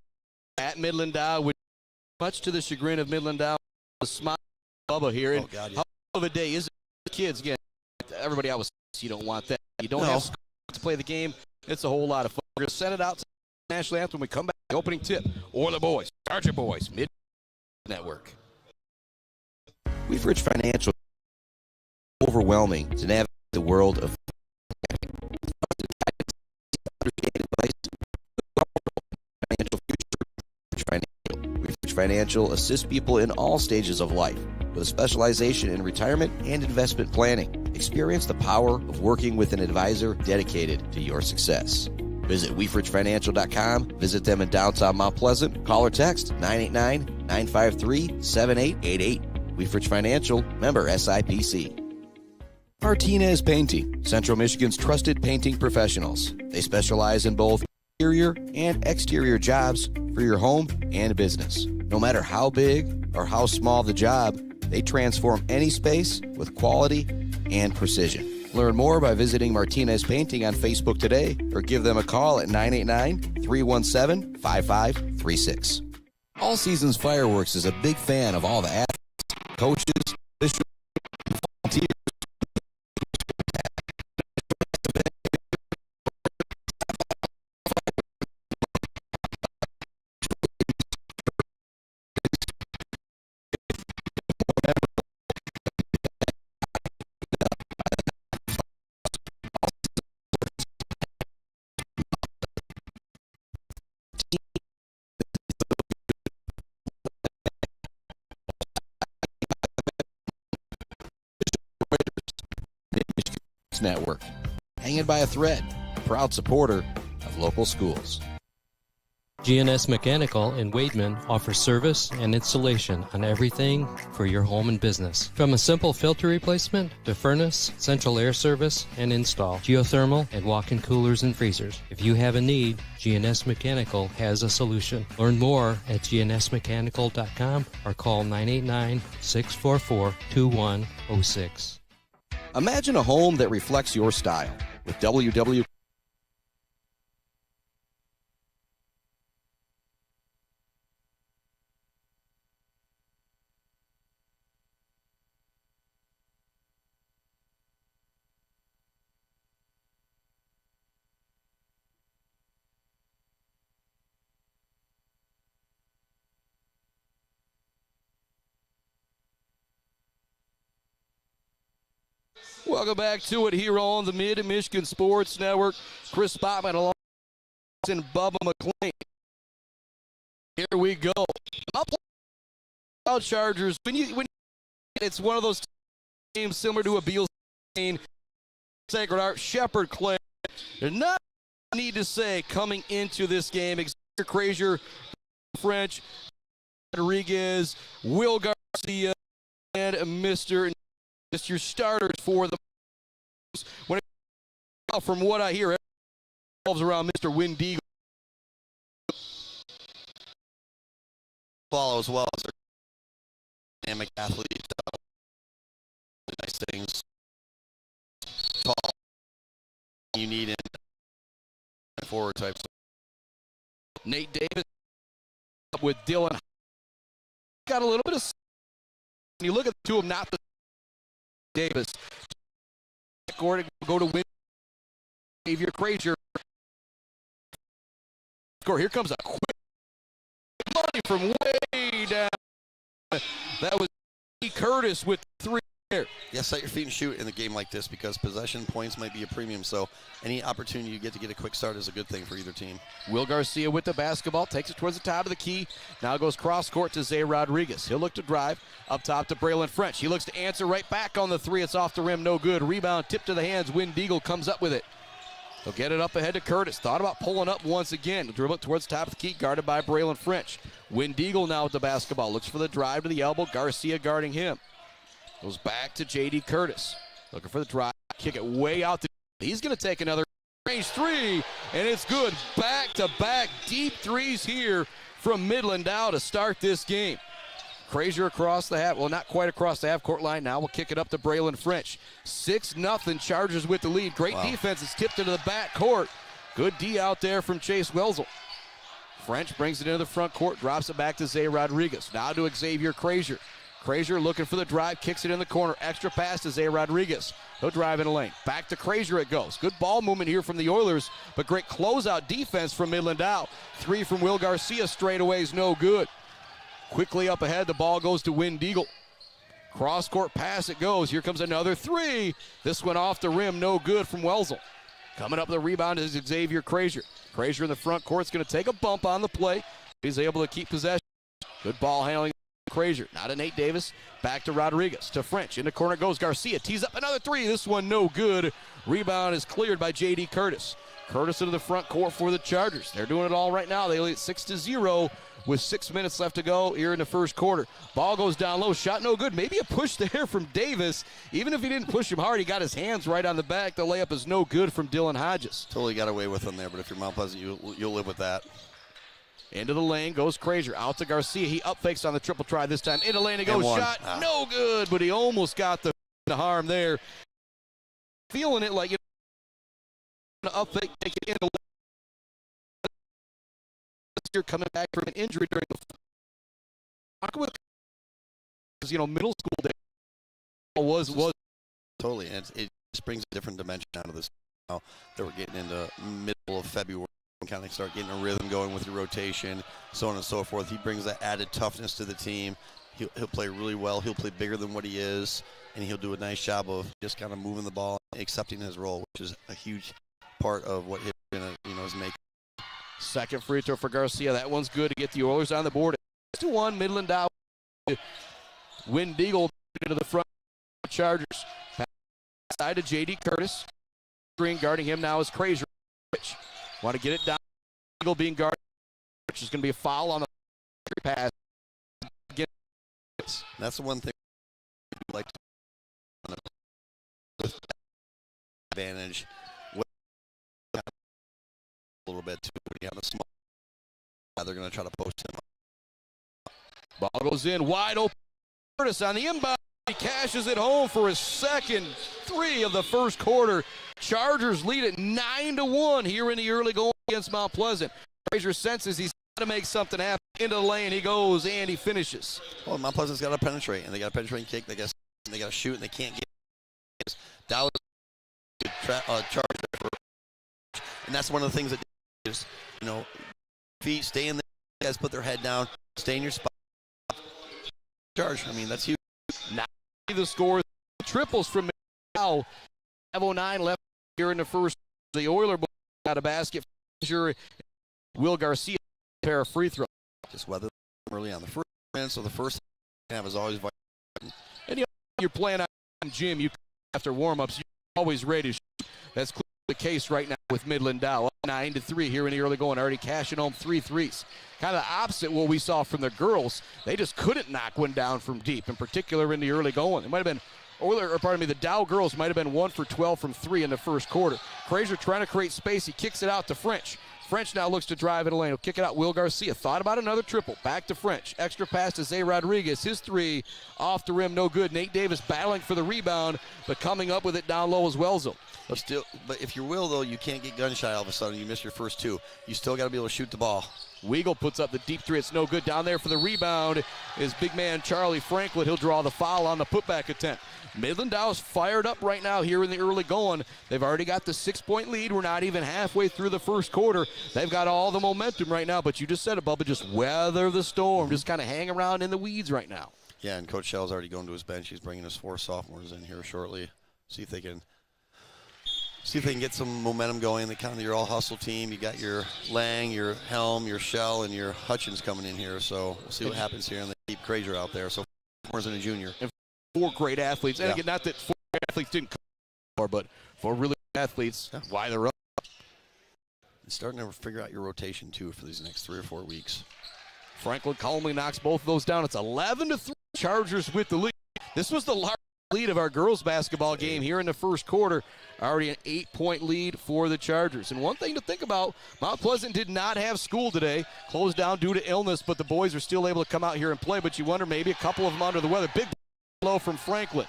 at Midland Dow, which much to the chagrin of Midland Dow, the smile of Bubba here. And how of a day is it for the kids? Again, everybody always says you don't want that. You don't have school to play the game. It's a whole lot of fun. We're going to send it out to the national anthem when we come back. The opening tip, Oiler boys, Charger boys, Midland Network. We've Rich Financial overwhelming to navigate the world of financial future. Rich Financial assists people in all stages of life with a specialization in retirement and investment planning. Experience the power of working with an advisor dedicated to your success. Visit weefridgefinancial.com. Visit them in downtown Mount Pleasant. Call or text 989-953-7888. Weefridge Financial, member SIPC. Martinez Painting, Central Michigan's trusted painting professionals. They specialize in both interior and exterior jobs for your home and business. No matter how big or how small the job, they transform any space with quality and precision. Learn more by visiting Martinez Painting on Facebook today or give them a call at 989-317-5536. All Seasons Fireworks is a big fan of all the athletes, coaches, officials, and volunteers. Network, hanging by a thread, a proud supporter of local schools. GNS Mechanical in Wademan offers service and installation on everything for your home and business. From a simple filter replacement to furnace, central air service, and install, geothermal, and walk-in coolers and freezers. If you have a need, GNS Mechanical has a solution. Learn more at gnsmechanical.com or call 989-644-2106. Imagine a home that reflects your style with WW. Welcome back to it here on the Mid-Michigan Sports Network. Chris Spotman along and Bubba McLean. Here we go. Chargers. It's one of those games similar to a Beals game. Sacred Heart, Shepherd Clay. There's not need to say coming into this game. Xavier Frazier, French, Rodriguez, Will Garcia, and Mr. Just your starters for the when from what I hear, it revolves around Mr. Windy. Follow as well as a dynamic athlete. Nice things. Tall. You need in forward types. Nate Davis with Dylan. Got a little bit of. When you look at the two of them, not the Davis. Gordon go to win. Xavier Frazier. Score. Here comes a quick money from way down. That was Curtis with 3 there. Yeah, set your feet and shoot in a game like this because possession points might be a premium. So any opportunity you get to get a quick start is a good thing for either team. Will Garcia with the basketball, takes it towards the top of the key. Now goes cross court to Zay Rodriguez. He'll look to drive up top to Braylon French. He looks to answer right back on the 3. It's off the rim, no good. Rebound tipped to the hands. Wynn Deagle comes up with it. He'll get it up ahead to Curtis. Thought about pulling up once again. Dribble it towards the top of the key, guarded by Braylon French. Wynn Deagle now with the basketball. Looks for the drive to the elbow. Garcia guarding him. Goes back to J.D. Curtis. Looking for the drive. Kick it way out. He's going to take another range 3, and it's good. Back-to-back deep threes here from Midland Dow to start this game. Frazier across the half. Well, not quite across the half-court line. Now we'll kick it up to Braylon French. 6-0 Chargers with the lead. Great defense. It's tipped into the back court. Good D out there from Chase Welzel. French brings it into the front court, drops it back to Zay Rodriguez. Now to Xavier Frazier. Frazier looking for the drive, kicks it in the corner. Extra pass to Zay Rodriguez. He'll drive in the lane. Back to Frazier it goes. Good ball movement here from the Oilers, but great closeout defense from Midland Dow. 3 from Will Garcia straightaways, no good. Quickly up ahead, the ball goes to Wynn Deagle. Cross-court pass it goes. Here comes another 3. This one off the rim, no good from Welzel. Coming up with the rebound is Xavier Frazier. Frazier in the front court is going to take a bump on the play. He's able to keep possession. Good ball handling. Frazier, now to Nate Davis, back to Rodriguez, to French, in the corner goes Garcia, tees up another 3, this one no good. Rebound is cleared by J.D. Curtis. Curtis into the front court for the Chargers. They're doing it all right now. They lead 6-0 with 6 minutes left to go here in the first quarter. Ball goes down low, shot no good. Maybe a push there from Davis. Even if he didn't push him hard, he got his hands right on the back. The layup is no good from Dylan Hodges. Totally got away with him there, but if you're Mount Pleasant, you'll live with that. Into the lane goes Frazier. Out to Garcia. He up fakes on the triple try this time. Into the lane he goes. Shot no good, but he almost got the harm there. Feeling it like, up fake, take it in the lane. You're coming back from an injury during the middle school day was totally, and it just brings a different dimension out of this now that we're getting into middle of February. Kind of start getting a rhythm going with your rotation, so on and so forth. He brings that added toughness to the team. He'll play really well. He'll play bigger than what he is, and he'll do a nice job of just kind of moving the ball, accepting his role, which is a huge part of what he's gonna, is making. Second free throw for Garcia. That one's good to get the Oilers on the board. 2-1, Midland Dow. Wynn Deagle into the front. Chargers. Pass side to J.D. Curtis. Screen guarding him now is Frazier. Want to get it down. Eagle being guarded, which is going to be a foul on the pass. That's the one thing I like to advantage a little bit too. When you have a small, they're going to try to post him. Ball goes in wide open. Curtis on the inbound. He cashes it home for his second 3 of the first quarter. Chargers lead it 9-1 here in the early going against Mount Pleasant. Frazier senses he's got to make something happen. Into the lane he goes and he finishes. Well, Mount Pleasant's got to penetrate, and they got to penetrate and kick. They got to shoot, and they can't get. Dallas charge, and that's one of the things that is, feet stay in there. Guys put their head down, stay in your spot. Charge. I mean, that's huge. Now the score, triples from Dow. 5:09 left here in the first. The Oiler got a basket. Will Garcia pair of free throws. Just weather early on the first minute, so the first half is always vital. And you're playing out in the gym. You after warm-ups, you're always ready to shoot. That's clearly the case right now with Midland Dow. Up 9-3 here in the early going, already cashing home 3 threes. Kind of the opposite what we saw from the girls. They just couldn't knock one down from deep, in particular in the early going. It might have been, the Dow-Girls might have been 1 for 12 from 3 in the first quarter. Frazier trying to create space. He kicks it out to French. French now looks to drive in the lane. He'll kick it out. Will Garcia thought about another triple. Back to French. Extra pass to Zay Rodriguez. His 3 off the rim, no good. Nate Davis battling for the rebound, but coming up with it down low as well. But if you will, though, you can't get gun shy all of a sudden. You miss your first two. You still got to be able to shoot the ball. Weigel puts up the deep three. It's no good. Down there for the rebound is big man Charlie Franklin. He'll draw the foul on the putback attempt. Midland Dow is fired up right now here in the early going. They've already got the 6-point lead. We're not even halfway through the first quarter. They've got all the momentum right now, but you just said it, Bubba, just weather the storm. Just kind of hang around in the weeds right now. Yeah, and Coach Shell's already going to his bench. He's bringing his 4 sophomores in here shortly. See if they can get some momentum going. They kind of your all-hustle team. You got your Lang, your Helm, your Shell, and your Hutchins coming in here. So we'll see what happens here. And they keep Krazier out there. So 4 and a junior. And 4 great athletes. And Yeah. again, not that 4 athletes didn't come before, but 4 really good athletes. Yeah. Why they're up. And starting to figure out your rotation, too, for these next 3 or 4 weeks. Franklin calmly knocks both of those down. It's 11-3. Chargers with the lead. This was the largest lead of our girls basketball game here in the first quarter. Already an 8-point lead for the Chargers. And one thing to think about, Mount Pleasant did not have school today, closed down due to illness, but the boys are still able to come out here and play. But you wonder, maybe a couple of them under the weather. Big blow from Franklin.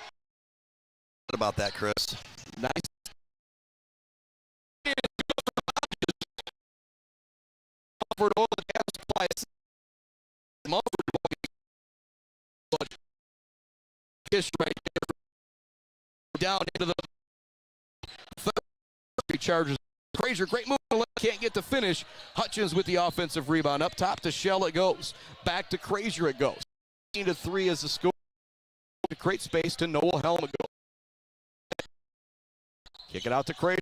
What about that, Chris? Nice. Mumford Oil and Gas Supply. Mumford kiss right there. Down into the Chargers. Krazier, great move. Can't get the finish. Hutchins with the offensive rebound. Up top to Shell it goes. Back to Krazier it goes. 3 as the score. To create space to Noah Helm it goes. Kick it out to Krazier.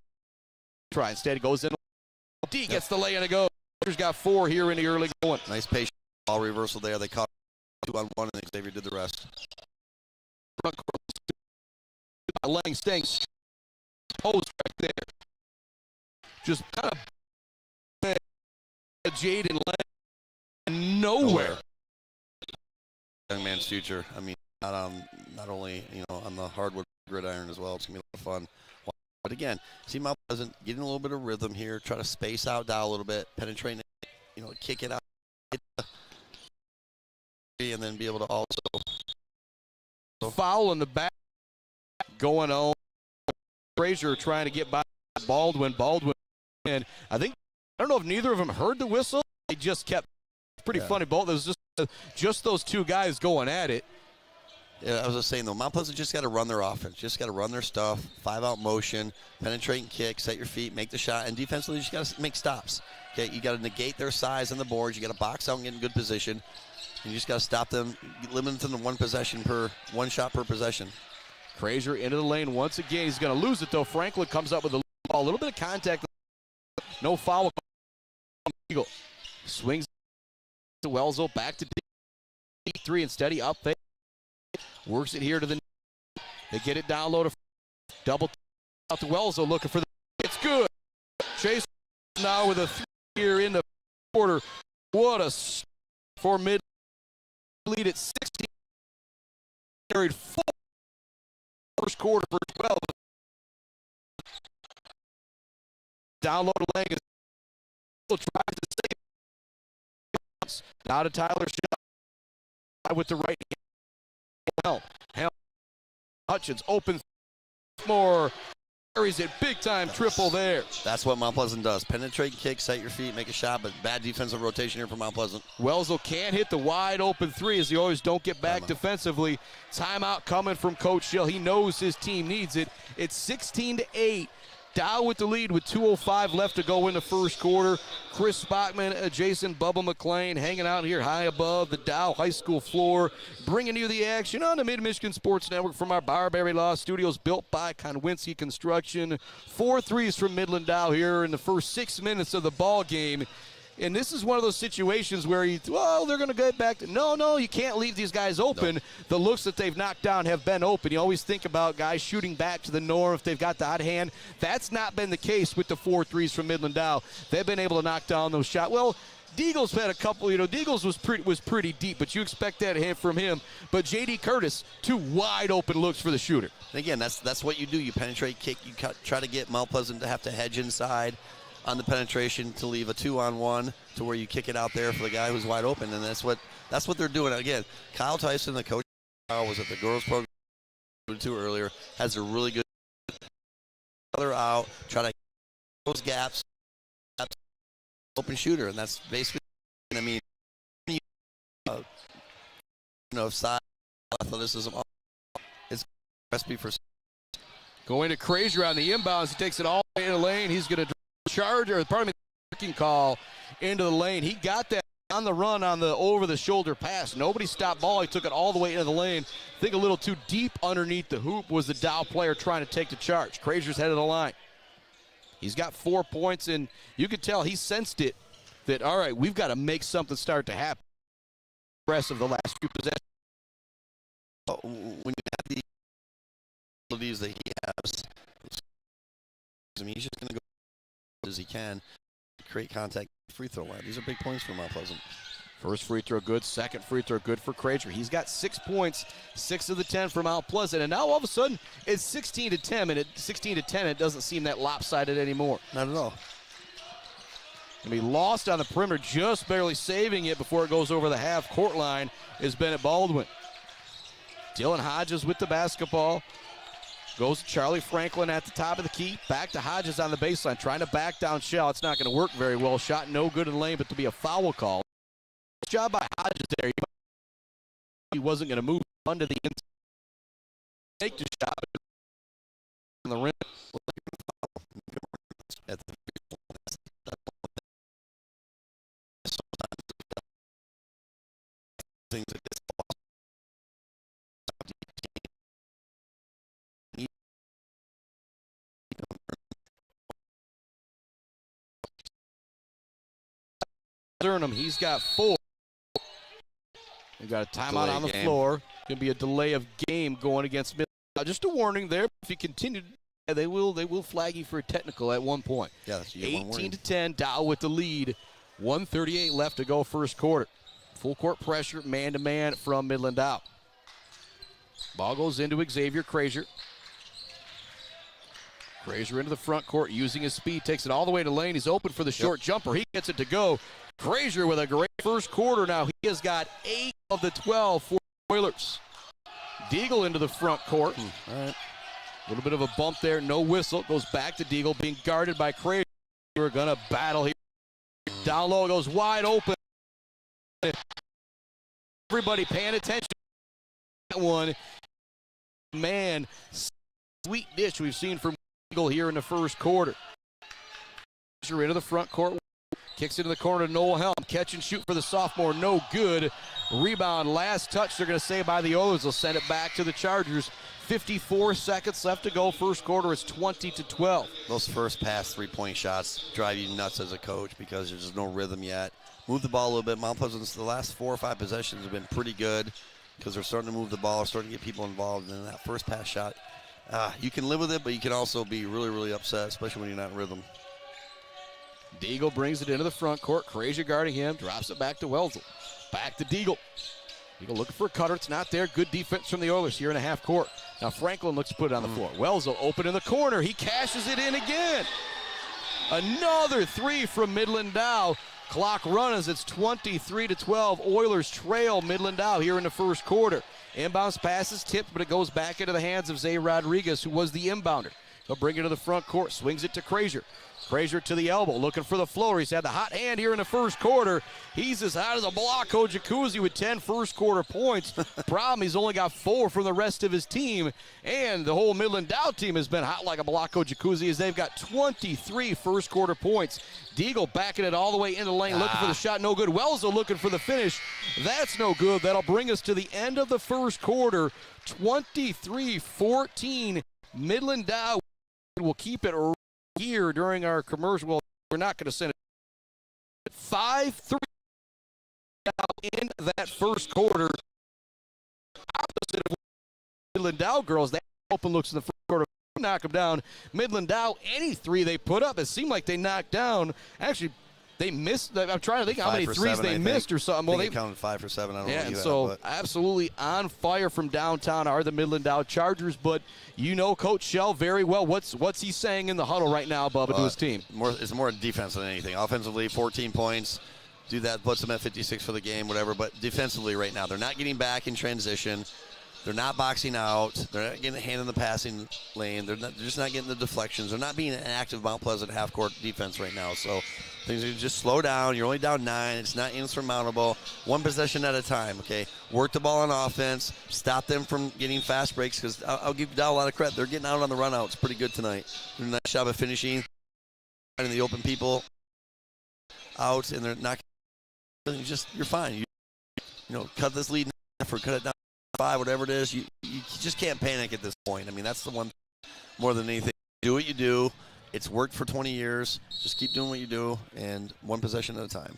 Try instead. It goes in. D gets the lay and it goes. Krazier got 4 here in the early going. Nice patient ball reversal there. They caught 2-on-1 and Xavier did the rest. Front court. Lang Stanks. Post right there. Just kind of Jaden Lang nowhere. Young man's future. I mean, not only on the hardwood gridiron as well. It's gonna be a lot of fun. But again, see Mount Pleasant getting a little bit of rhythm here. Try to space out Dow a little bit, penetrating, kick it out, and then be able to also foul in the back going on. Frazier trying to get by Baldwin. And I don't know if neither of them heard the whistle. They just kept pretty funny. Both. It was just those 2 guys going at it. Yeah, I was just saying, though, Mount Pleasant just got to run their offense. Just got to run their stuff, 5-out motion, penetrate and kick, set your feet, make the shot, and defensively you just got to make stops. Okay, you got to negate their size on the boards. You got to box out and get in good position. And you just got to stop them, limit them to one shot per possession. Krazier into the lane once again. He's going to lose it, though. Franklin comes up with a ball. A little bit of contact. No foul. Eagle swings to Wellesley. Back to D3 instead. He up there. Works it here to the. They get it down low to double out to Wellesley looking for the. It's good. Chase now with a 3 here in the quarter. What a for mid lead at 16. Carried 4 first quarter for 12. Down low to Lang. Tries to save. Now to Tyler Shell with the right hand. Helm. Hutchins open more. Carries it big time triple there. That's what Mount Pleasant does. Penetrate, kick, set your feet, make a shot, but bad defensive rotation here for Mount Pleasant. Wellesley can't hit the wide open 3 as they always don't get back defensively. Timeout coming from Coach Shell. He knows his team needs it. It's 16-8. Dow with the lead with 2:05 left to go in the first quarter. Chris Spockman, Jason Bubba McLean hanging out here high above the Dow High School floor, bringing you the action on the Mid-Michigan Sports Network from our Barberry Law Studios, built by Konwinski Construction. 4 threes from Midland Dow here in the first 6 minutes of the ball game. And this is one of those situations where they're going to get back to, no, you can't leave these guys open. No. The looks that they've knocked down have been open. You always think about guys shooting back to the norm if they've got the hot hand. That's not been the case with the 4 threes from Midland Dow. They've been able to knock down those shots. Well, Deagles had a couple, Deagles was pretty deep, but you expect that from him. But J.D. Curtis, 2 wide open looks for the shooter. And again, that's what you do. You penetrate, kick, you try to get Mount Pleasant to have to hedge inside on the penetration to leave a 2-on-1 to where you kick it out there for the guy who's wide open, and that's what they're doing. Again, Kyle Tyson, the coach, was at the girls program to earlier, has a really good other out, try to those gaps, open shooter, and that's basically, I mean, size, athleticism, it's a recipe for. Going to Crazier on the inbounds. He takes it all the way in the lane. He's going to charge, or pardon me, working call into the lane. He got that on the run on the over-the-shoulder pass. Nobody stopped ball. He took it all the way into the lane. I think a little too deep underneath the hoop was the Dow player trying to take the charge. Crazier's head of the line. He's got 4 points, and you could tell he sensed it that, all right, we've got to make something start to happen. The rest of the last few possessions. When you have the abilities that he has, I mean, he's just going to go as he can, create contact, free throw line. These are big points for Mount Pleasant. First free throw good, second free throw good for Crazier. He's got 6 points, 6 of the 10 for Mount Pleasant, and now all of a sudden it's 16-10, and at 16-10 it doesn't seem that lopsided anymore. Not at all. Gonna be lost on the perimeter, just barely saving it before it goes over the half-court line is Bennett Baldwin. Dylan Hodges with the basketball. Goes to Charlie Franklin at the top of the key. Back to Hodges on the baseline, trying to back down Shell. It's not going to work very well. Shot no good in the lane, but to be a foul call. Good job by Hodges there. He wasn't going to move under the inside. Take the shot on the rim. At the things that gets lost. He's got 4. We've got a timeout on the floor. Going to be a delay of game going against Midland. Just a warning there. If you continue, they will flag you for a technical at one point. Yeah, 18-10, Dow with the lead. 1:38 left to go first quarter. Full court pressure, man-to-man from Midland Dow. Ball goes into Xavier Crazier. Crazier into the front court, using his speed, takes it all the way to lane. He's open for the short jumper. He gets it to go. Crazier with a great first quarter now. He has got 8 of the 12 for Oilers. Deagle into the front court. All right. A little bit of a bump there, no whistle. Goes back to Deagle, being guarded by Crazier. We're going to battle here. Down low, goes wide open. Everybody paying attention to that one. Man, sweet dish we've seen from Deagle here in the first quarter. Crazier into the front court. Kicks into the corner to Noel Helm. Catch and shoot for the sophomore. No good. Rebound. Last touch, they're going to say by the Oilers. They'll send it back to the Chargers. 54 seconds left to go. First quarter is 20-12. Those first pass three-point shots drive you nuts as a coach because there's just no rhythm yet. Move the ball a little bit. Mount Pleasant's the last 4 or 5 possessions have been pretty good because they're starting to move the ball, starting to get people involved. And that first pass shot, you can live with it, but you can also be really, really upset, especially when you're not in rhythm. Deagle brings it into the front court. Crazier guarding him. Drops it back to Wellesley. Back to Deagle. Deagle looking for a cutter. It's not there. Good defense from the Oilers here in a half court. Now Franklin looks to put it on the floor. Wellesley open in the corner. He cashes it in again. Another 3 from Midland Dow. Clock runs. It's 23-12. Oilers trail Midland Dow here in the first quarter. Inbounds pass is tipped, but it goes back into the hands of Zay Rodriguez, who was the inbounder. He'll bring it to the front court. Swings it to Crazier. Crazier to the elbow, looking for the floater. He's had the hot hand here in the first quarter. He's as hot as a Blocko Jacuzzi with 10 first quarter points. Problem, he's only got 4 from the rest of his team. And the whole Midland Dow team has been hot like a Blocko Jacuzzi as they've got 23 first quarter points. Deagle backing it all the way in the lane, looking for the shot, no good. Wellesley looking for the finish. That's no good. That'll bring us to the end of the first quarter. 23-14. Midland Dow will keep it here during our commercial. Well, we're not going to send it. 5-3 in that first quarter. Opposite of Midland Dow-Girls, that open looks in the first quarter. Knock them down. Midland Dow, any 3 they put up, it seemed like they knocked down. Actually, they missed. I'm trying to think how many threes they missed or something. Well, they counted 5 for 7. I don't know. And so absolutely on fire from downtown are the Midland Dow Chargers. But you know Coach Shell very well. What's he saying in the huddle right now, Bubba, to his team? It's more defense than anything. Offensively, 14 points. Do that, puts them at 56 for the game, whatever. But defensively right now, they're not getting back in transition. They're not boxing out. They're not getting a hand in the passing lane. They're just not getting the deflections. They're not being an active Mount Pleasant half-court defense right now. So things are just slow down. You're only down 9. It's not insurmountable. One possession at a time, okay? Work the ball on offense. Stop them from getting fast breaks, because I'll give Dow a lot of credit. They're getting out on the run-outs pretty good tonight. Doing a nice job of finishing, finding the open people out, and they're not – you're fine. You know, cut this lead in half or cut it down to 5, whatever it is. You just can't panic at this point. I mean, that's the one more than anything. Do what you do. It's worked for 20 years. Just keep doing what you do, and one possession at a time.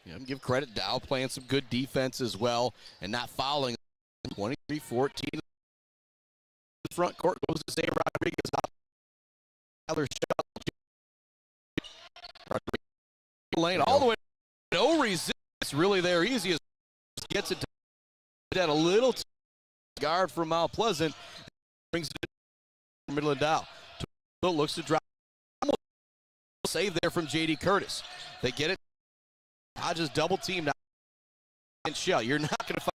Yeah, give credit, Dow playing some good defense as well and not fouling. 23-14. The front court goes to Zay Rodriguez. Tyler lane all the way. No resistance really there. Easy as gets it to a little guard from Mount Pleasant. Brings it to Midland Dow. Looks to drop. Save there from J.D. Curtis. They get it. Hodges double team now. And Shell. You're not going to find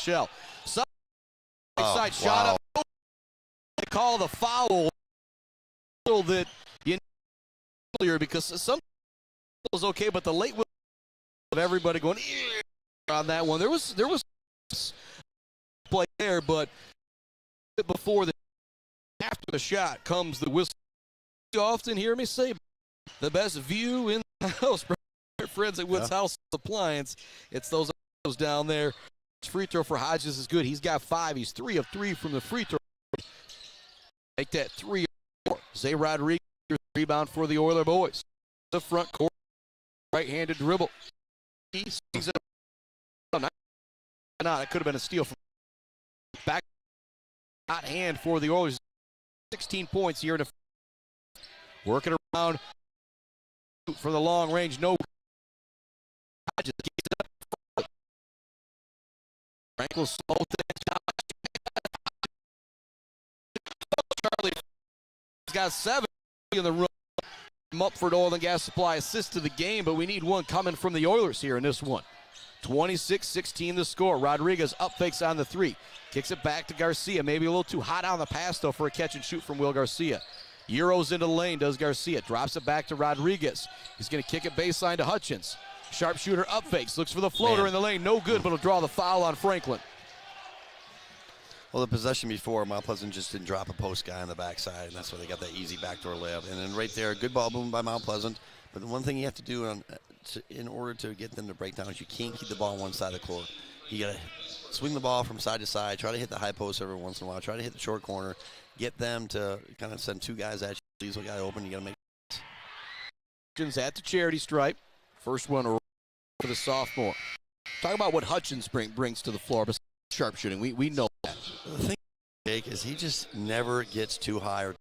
Shell. Side shot up. They call the foul that you earlier, because some was okay, but the late of everybody going on that one. There was play there, but before after the shot comes the whistle. You often hear me say the best view in the house, friends at Woods House Appliance. It's those down there. Free throw for Hodges is good. He's got 5. He's 3 of 3 from the free throw. Make that 3 or 4. Zay Rodriguez, rebound for the Oiler boys. The front court, right-handed dribble. He swings it. It could have been a steal from back. Hot hand for the Oilers. 16 points here in the working around for the long range. No. Franklin slow things down. Charlie's got 7 in the room. Mupford Oil and Gas Supply assist to the game, but we need one coming from the Oilers here in this one. 26-16 the score. Rodriguez up fakes on the 3. Kicks it back to Garcia. Maybe a little too hot on the pass, though, for a catch and shoot from Will Garcia. Euros into the lane, does Garcia. Drops it back to Rodriguez. He's going to kick it baseline to Hutchins. Sharpshooter up fakes. Looks for the floater in the lane. No good, but will draw the foul on Franklin. Well, the possession before, Mount Pleasant just didn't drop a post guy on the backside, and that's why they got that easy backdoor layup. And then right there, good ball movement by Mount Pleasant. But the one thing you have to do in order to get them to break down is you can't keep the ball on one side of the court. You got to swing the ball from side to side, try to hit the high post every once in a while, try to hit the short corner, get them to kind of send 2 guys at you. Leaves a guy open, you got to make Hutchins at the charity stripe. First one for the sophomore. Talk about what Hutchins brings to the floor, but sharpshooting. We know that. The thing, Jake, is he just never gets too high or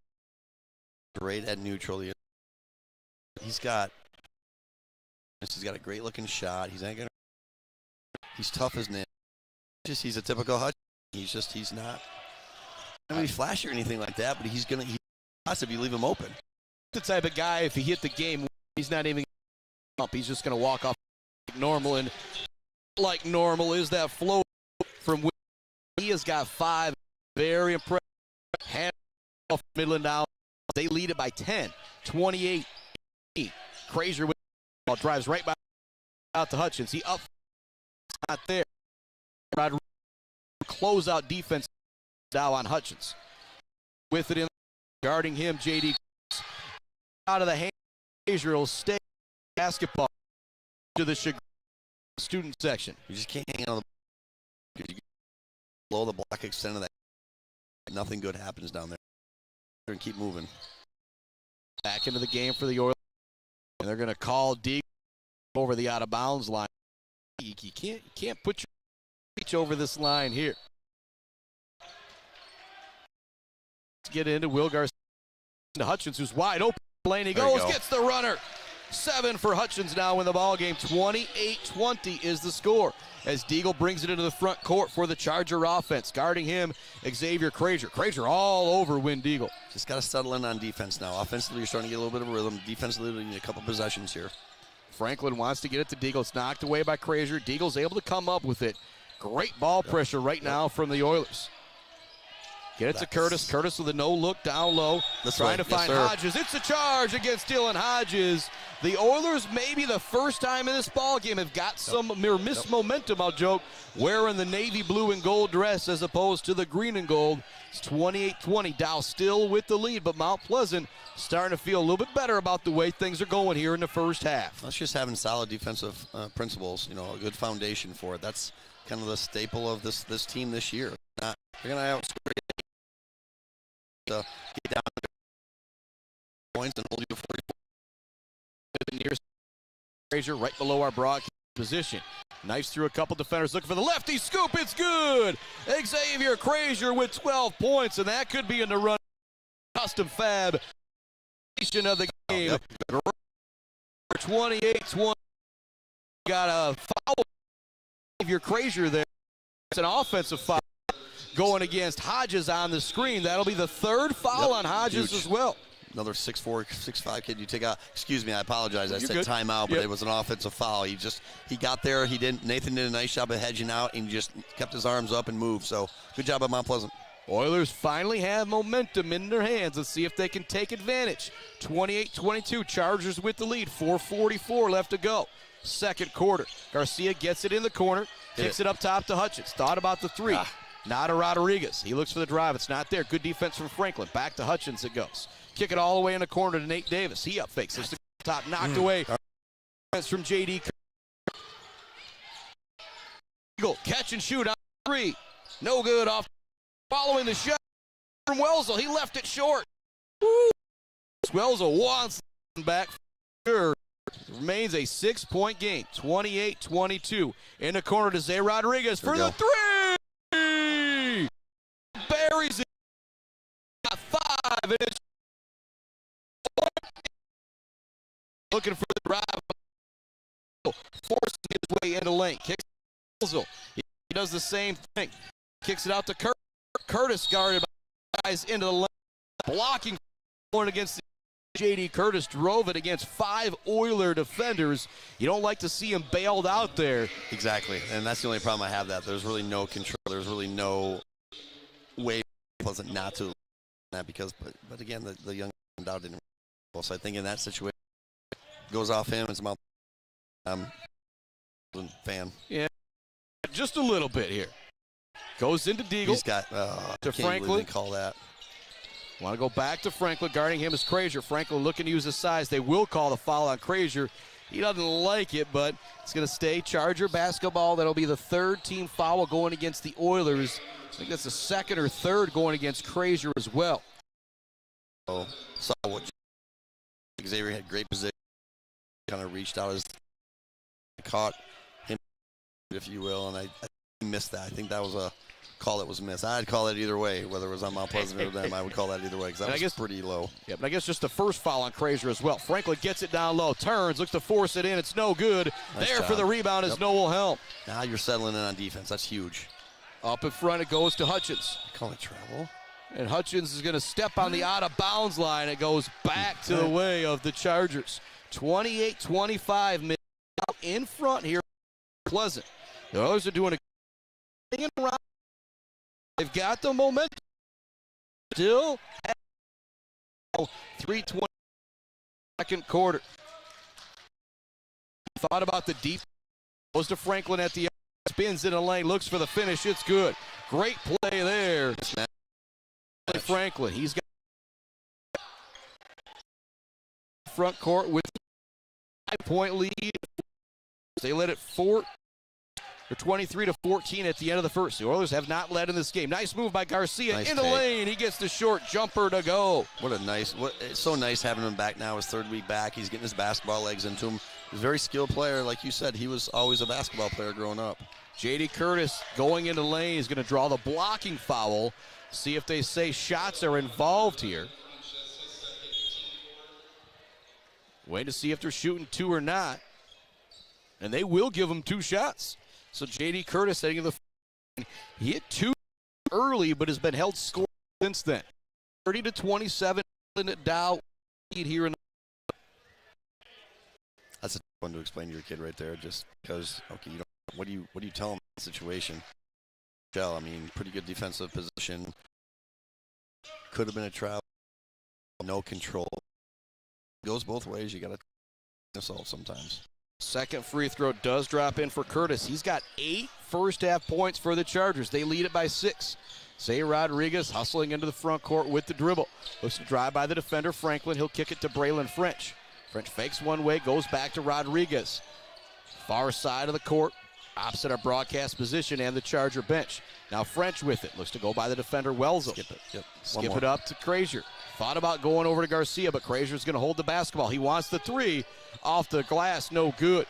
great at neutral. He's got a great looking shot. He's tough as nails. He's a typical Hutchins. He's not. I mean, flashy or anything like that, but he's if you leave him open. The type of guy, if he hit the game, he's not even up. He's just going to walk off like normal, and like normal is that flow from which he has got 5. Very impressive. Hand off Midland Dow. They lead it by 10, 28. Crazier with the ball, drives right by out to Hutchins. He up, not there. Rodriguez close out defense. Dow on Hutchins. With it in, guarding him, J.D. out of the hand. Frazier will stay basketball to the student section. You just can't hang on the ball. Blow the block extent of that. Nothing good happens down there. And keep moving. Back into the game for the Oilers. And they're going to call Deagle over the out-of-bounds line. You can't put your reach over this line here. Let's get into Will Garcia. To Hutchins, who's wide open. Lane he goes, gets the runner. 7 for Hutchins now in the ball game. 28-20 is the score as Deagle brings it into the front court for the Charger offense. Guarding him, Xavier Crazier. Crazier all over Win Deagle. Just got to settle in on defense now. Offensively, you're starting to get a little bit of a rhythm. Defensively, you need a couple possessions here. Franklin wants to get it to Deagle. It's knocked away by Crazier. Deagle's able to come up with it. Great ball pressure right now from the Oilers. Get it to Curtis. Curtis with a no-look down low. Trying to find Hodges. It's a charge against Dylan Hodges. The Oilers, maybe the first time in this ball game, have got some missed momentum, I'll joke, wearing the navy blue and gold dress as opposed to the green and gold. It's 28-20. Dow still with the lead, but Mount Pleasant starting to feel a little bit better about the way things are going here in the first half. That's just having solid defensive principles, you know, a good foundation for it. That's kind of the staple of this team this year. They're going to outscore to get down to points and hold you to 44. Near Frazier, right below our broadcast position. Knifes through a couple defenders, looking for the lefty scoop. It's good. Xavier Frazier with 12 points, and that could be in the run. Custom fab of the game. 28-20. Got a foul. Xavier Frazier there. It's an offensive foul going against Hodges on the screen. That'll be the third foul on Hodges as well. Another 6'4", 6'5" kid you take out. Excuse me, I apologize. I said good. timeout, but it was an offensive foul. He got there. Nathan did a nice job of hedging out and just kept his arms up and moved. So good job by Mount Pleasant. Oilers finally have momentum in their hands. Let's see if they can take advantage. 28-22, Chargers with the lead. 4:44 left to go. Second quarter. Garcia gets it in the corner, kicks it up top to Hutchins. Thought about the three. Not to Rodriguez. He looks for the drive. It's not there. Good defense from Franklin. Back to Hutchins it goes. Kick it all the way in the corner to Nate Davis. He up fakes. It's the top knocked away. Defense from J.D. Eagle, catch and shoot on three. No good off. Following the shot from Welzel. He left it short. Woo. Welzel wants back. Sure. Remains a 6-point game. 28-22. In the corner to Zay Rodriguez for the three. Buries it. Got 5 and it's looking for the drive, forcing his way into lane. Kicks He does the same thing. Kicks it out to Curtis, guarded by guys into the lane. Blocking going against the J.D. Curtis drove it against 5 Oiler defenders. You don't like to see him bailed out there. Exactly, and that's the only problem I have. There's really no control. There's really no way Pleasant not to that because, but again, the young Dow didn't. So I think in that situation. Goes off him. It's Mount fan. Yeah, just a little bit here. Goes into Deagle. He's got to Franklin. Call that. Want to go back to Franklin. Guarding him is Frazier. Franklin looking to use his size. They will call the foul on Frazier. He doesn't like it, but it's going to stay Charger basketball. That'll be the third team foul going against the Oilers. I think that's the second or third going against Frazier as well. Oh, saw what Xavier had great position. Kind of reached out as caught him, if you will, and I missed that. I think that was a call that was missed. I'd call it either way, whether it was on Mount Pleasant or them. I would call that either way because that was pretty low. Yeah, but I guess just the first foul on Frazier as well. Franklin gets it down low, turns, looks to force it in. It's no good. Nice there job. For the rebound is Noel Helm. Now you're settling in on defense. That's huge. Up in front it goes to Hutchins. Call it travel. And Hutchins is going to step on the out-of-bounds line. It goes back to the way of the Chargers. 28-25 Midland in front here. Pleasant. The Oilers are doing a thing around. They've got the momentum. Still at 3:20 second quarter. Thought about the deep. Goes to Franklin at the end. Spins in a lane. Looks for the finish. It's good. Great play there. Franklin. He's got front court with 5-point lead. They led it 23-14 at the end of the first. The Oilers have not led in this game. Nice move by Garcia in the lane. He gets the short jumper to go. It's so nice having him back now. His third week back. He's getting his basketball legs into him. He's a very skilled player. Like you said, he was always a basketball player growing up. J.D. Curtis going into the lane. He's going to draw the blocking foul. See if they say shots are involved here. Wait to see if they're shooting 2 or not. And they will give him 2 shots. So J.D. Curtis heading to the front. He hit 2 early, but has been held score since then. 30-27 Midland Dow lead here in the. That's a tough one to explain to your kid right there, just because you don't What do you tell him in that situation? I mean, pretty good defensive position. Could have been a travel. No control. Goes both ways. You got to assault sometimes. Second free throw does drop in for Curtis. He's got 8 first-half points for the Chargers. They lead it by 6. Zay Rodriguez hustling into the front court with the dribble. Looks to drive by the defender, Franklin. He'll kick it to Braylon French. French fakes one way, goes back to Rodriguez. Far side of the court, opposite our broadcast position and the Charger bench. Now French with it. Looks to go by the defender, Welzel. Skip it. Yep. Skip it up to Crazier. Thought about going over to Garcia, but Crazier's going to hold the basketball. He wants the 3 off the glass, no good.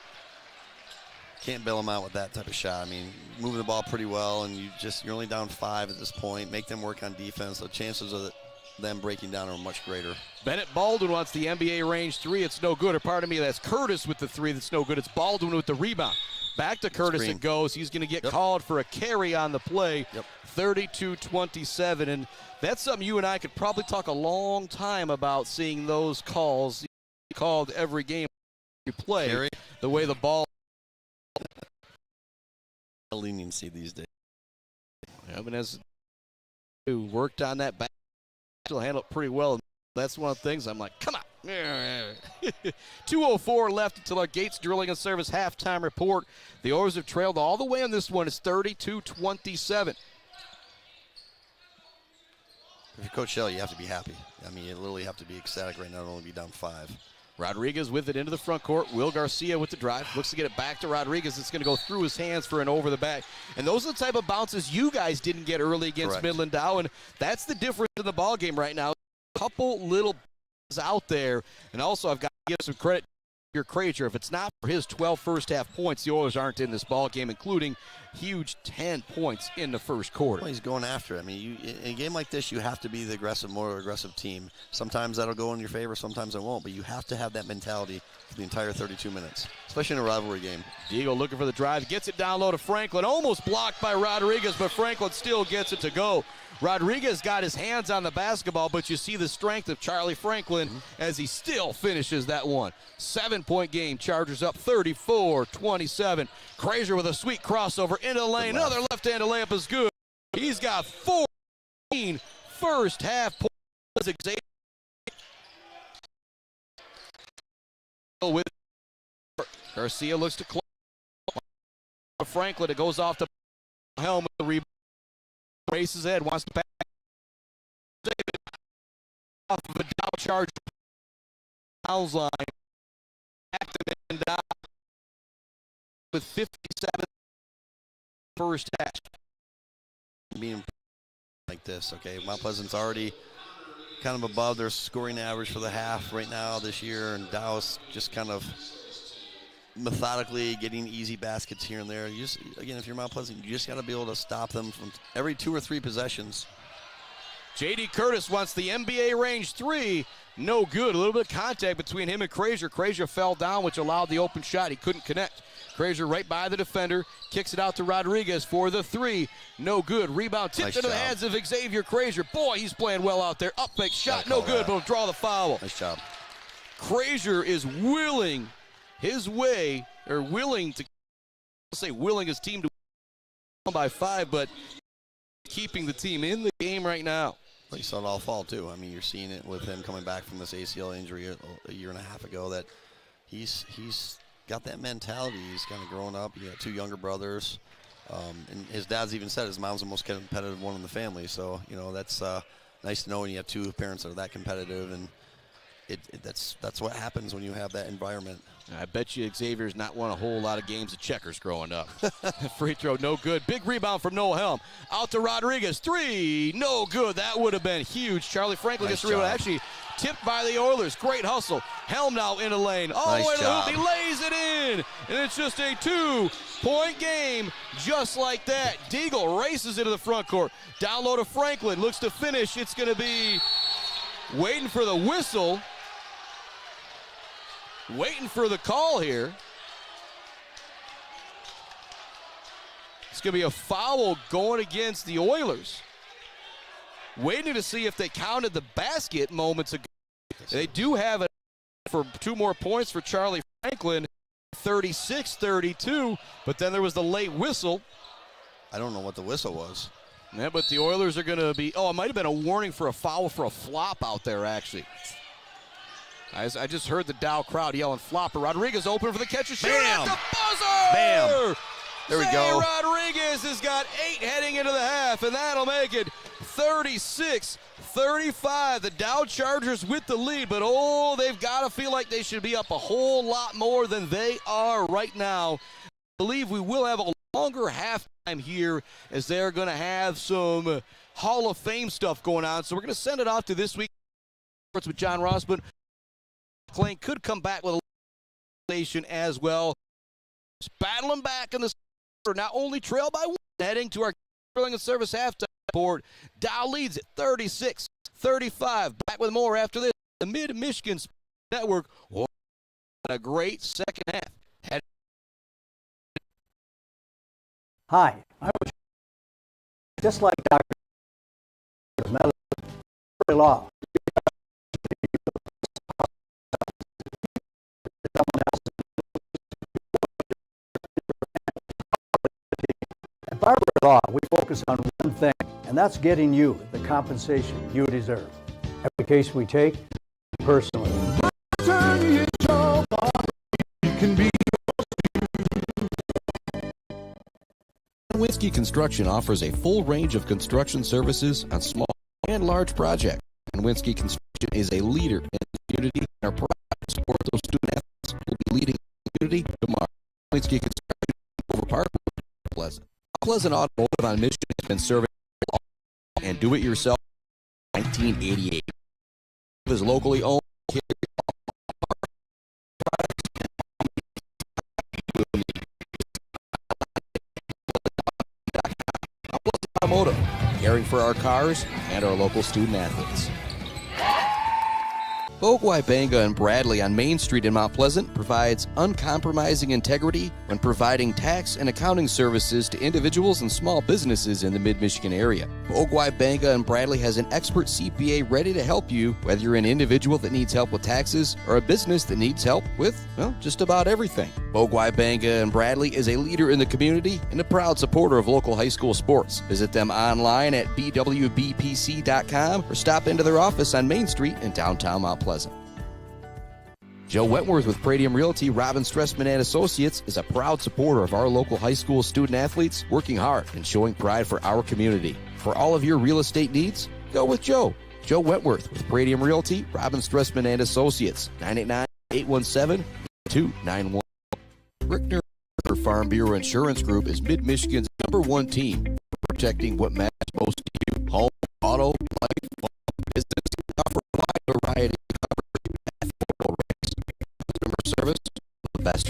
Can't bail them out with that type of shot. I mean, moving the ball pretty well, and you're only down 5 at this point. Make them work on defense. The chances of them breaking down are much greater. Bennett Baldwin wants the NBA range 3. It's no good. Or pardon me, that's Curtis with the 3 that's no good. It's Baldwin with the rebound. Back to Curtis it goes. He's going to get called for a carry on the play. 32-27. And that's something you and I could probably talk a long time about, seeing those calls called every game you play. Carry. The way the ball. Leniency these days. And as who worked on that back, he'll handle it pretty well. That's one of the things I'm like, come on. 2:04 left until our Gates Drilling and Service halftime report. The Oilers have trailed all the way on this one. It's 32-27. If you're Coach Shell, you have to be happy. I mean, you literally have to be ecstatic right now and only be down 5. Rodriguez with it into the front court. Will Garcia with the drive. Looks to get it back to Rodriguez. It's going to go through his hands for an over the back. And those are the type of bounces you guys didn't get early against Midland Dow. And that's the difference in the ball game right now. A couple little out there. And also, I've got to give some credit to your Crazier. If it's not for his 12 first-half points, the Oilers aren't in this ball game, including huge 10 points in the first quarter. Well, he's going after it. I mean, in a game like this, you have to be the more aggressive team. Sometimes that'll go in your favor, sometimes it won't, but you have to have that mentality for the entire 32 minutes, especially in a rivalry game. Diego looking for the drive, gets it down low to Franklin, almost blocked by Rodriguez, but Franklin still gets it to go. Rodriguez got his hands on the basketball, but you see the strength of Charlie Franklin as he still finishes that one. 7-point game, Chargers up 34-27. Crazier with a sweet crossover into the lane. Another left-handed layup is good. He's got 14 first-half points. With Garcia looks to close. Franklin, it goes off the helmet. The rebound. Races ahead, wants to pass. Off of a Dow charge. Fouls line. Back to Midland Dow with 57 first half. Being like this, okay? Mount Pleasant's already kind of above their scoring average for the half right now this year, and Dow's just kind of methodically getting easy baskets here and there. You just, again, if you're Mount Pleasant, you just got to be able to stop them from every 2 or 3 possessions. J.D. Curtis wants the NBA range 3. No good. A little bit of contact between him and Crazier. Crazier fell down, which allowed the open shot. He couldn't connect. Crazier right by the defender. Kicks it out to Rodriguez for the 3. No good. Rebound tipped into the hands of Xavier Crazier. Boy, he's playing well out there. Up fake shot. No good, but will draw the foul. Nice job. Crazier is willing his way, or willing to, I'll say willing his team to win by 5, but keeping the team in the game right now. Well, you saw it all fall, too. I mean, you're seeing it with him coming back from this ACL injury a year and a half ago, that he's got that mentality. He's kind of grown up. He got 2 younger brothers. And his dad's even said his mom's the most competitive one in the family. So, you know, that's nice to know when you have 2 parents that are that competitive. And that's what happens when you have that environment. I bet you Xavier's not won a whole lot of games of checkers growing up. Free throw, no good. Big rebound from Noah Helm. Out to Rodriguez. 3, no good. That would have been huge. Charlie Franklin gets the rebound. Actually tipped by the Oilers. Great hustle. Helm now in the lane. All the way to the hoop. He lays it in. And it's just a 2-point game just like that. Deagle races into the front court. Down low to Franklin. Looks to finish. It's going to be waiting for the whistle. Waiting for the call here. It's going to be a foul going against the Oilers. Waiting to see if they counted the basket moments ago. They do have it for 2 more points for Charlie Franklin. 36-32, but then there was the late whistle. I don't know what the whistle was. Yeah, but the Oilers are going to be, it might have been a warning for a foul for a flop out there, actually. I just heard the Dow crowd yelling flopper. Rodriguez open for the catch and shoot at the buzzer! Bam! There we go. Rodriguez has got 8 heading into the half, and that'll make it 36-35. The Dow Chargers with the lead, but they've got to feel like they should be up a whole lot more than they are right now. I believe we will have a longer halftime here as they're going to have some Hall of Fame stuff going on. So we're going to send it off to This Week Sports with John Ross, but McLean could come back with a station as well. Just battling back in the quarter, not only trail by 1, heading to our Drilling and Service halftime board. Dow leads at 36-35. Back with more after this. The Mid-Michigan Network. What a great second half. Hi, I was just like Dr. Medicine, law. At Barbary Law, we focus on one thing, and that's getting you the compensation you deserve. Every case we take, personally. Nowinski Construction offers a full range of construction services on small and large projects. Nowinski Construction is a leader in the community and are proud to support those student athletes who will be leading the community tomorrow. Nowinski Construction over Park, Pleasant. Pleasant Automotive on Michigan has been serving and do-it-yourself 1988. It is locally owned. Automotive, caring for our cars and our local student athletes. Bogwai Banga and Bradley on Main Street in Mount Pleasant provides uncompromising integrity when providing tax and accounting services to individuals and small businesses in the Mid-Michigan area. Bogwai Banga and Bradley has an expert CPA ready to help you, whether you're an individual that needs help with taxes or a business that needs help with, just about everything. Bogwai Banga and Bradley is a leader in the community and a proud supporter of local high school sports. Visit them online at bwbpc.com or stop into their office on Main Street in downtown Mount Pleasant. Joe Wentworth with Pradium Realty, Robin Stressman and Associates is a proud supporter of our local high school student athletes, working hard and showing pride for our community. For all of your real estate needs, go with Joe. Joe Wentworth with Pradium Realty, Robin Stressman and Associates, 989-817-291. Rickner Farm Bureau Insurance Group is Mid-Michigan's #1 team, protecting what matters most to you. Home, auto, life, business, offer a wide variety of coverage at affordable rates. Customer service, the best.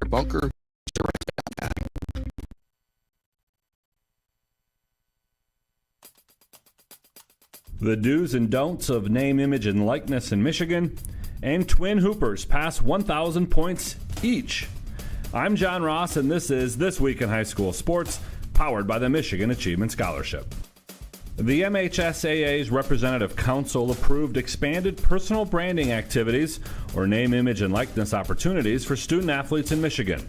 Bunker Insurance. The do's and don'ts of name, image, and likeness in Michigan, and twin hoopers pass 1,000 points each. I'm John Ross, and this is This Week in High School Sports, powered by the Michigan Achievement Scholarship. The MHSAA's Representative Council approved expanded personal branding activities, or name, image, and likeness opportunities for student athletes in Michigan.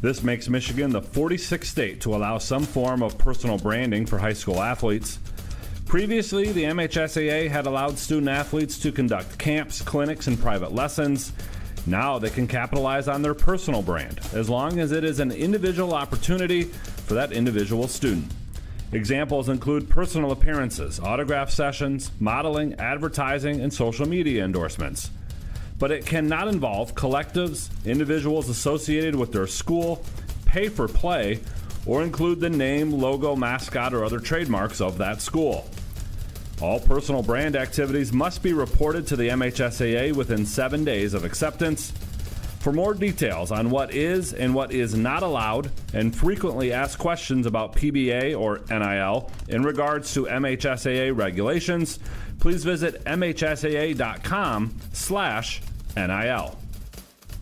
This makes Michigan the 46th state to allow some form of personal branding for high school athletes. Previously, the MHSAA had allowed student athletes to conduct camps, clinics, and private lessons. Now they can capitalize on their personal brand, as long as it is an individual opportunity for that individual student. Examples include personal appearances, autograph sessions, modeling, advertising, and social media endorsements. But it cannot involve collectives, individuals associated with their school, pay for play, or include the name, logo, mascot, or other trademarks of that school. All personal brand activities must be reported to the MHSAA within 7 days of acceptance. For more details on what is and what is not allowed, and frequently asked questions about PBA or NIL in regards to MHSAA regulations, please visit mhsaa.com/NIL.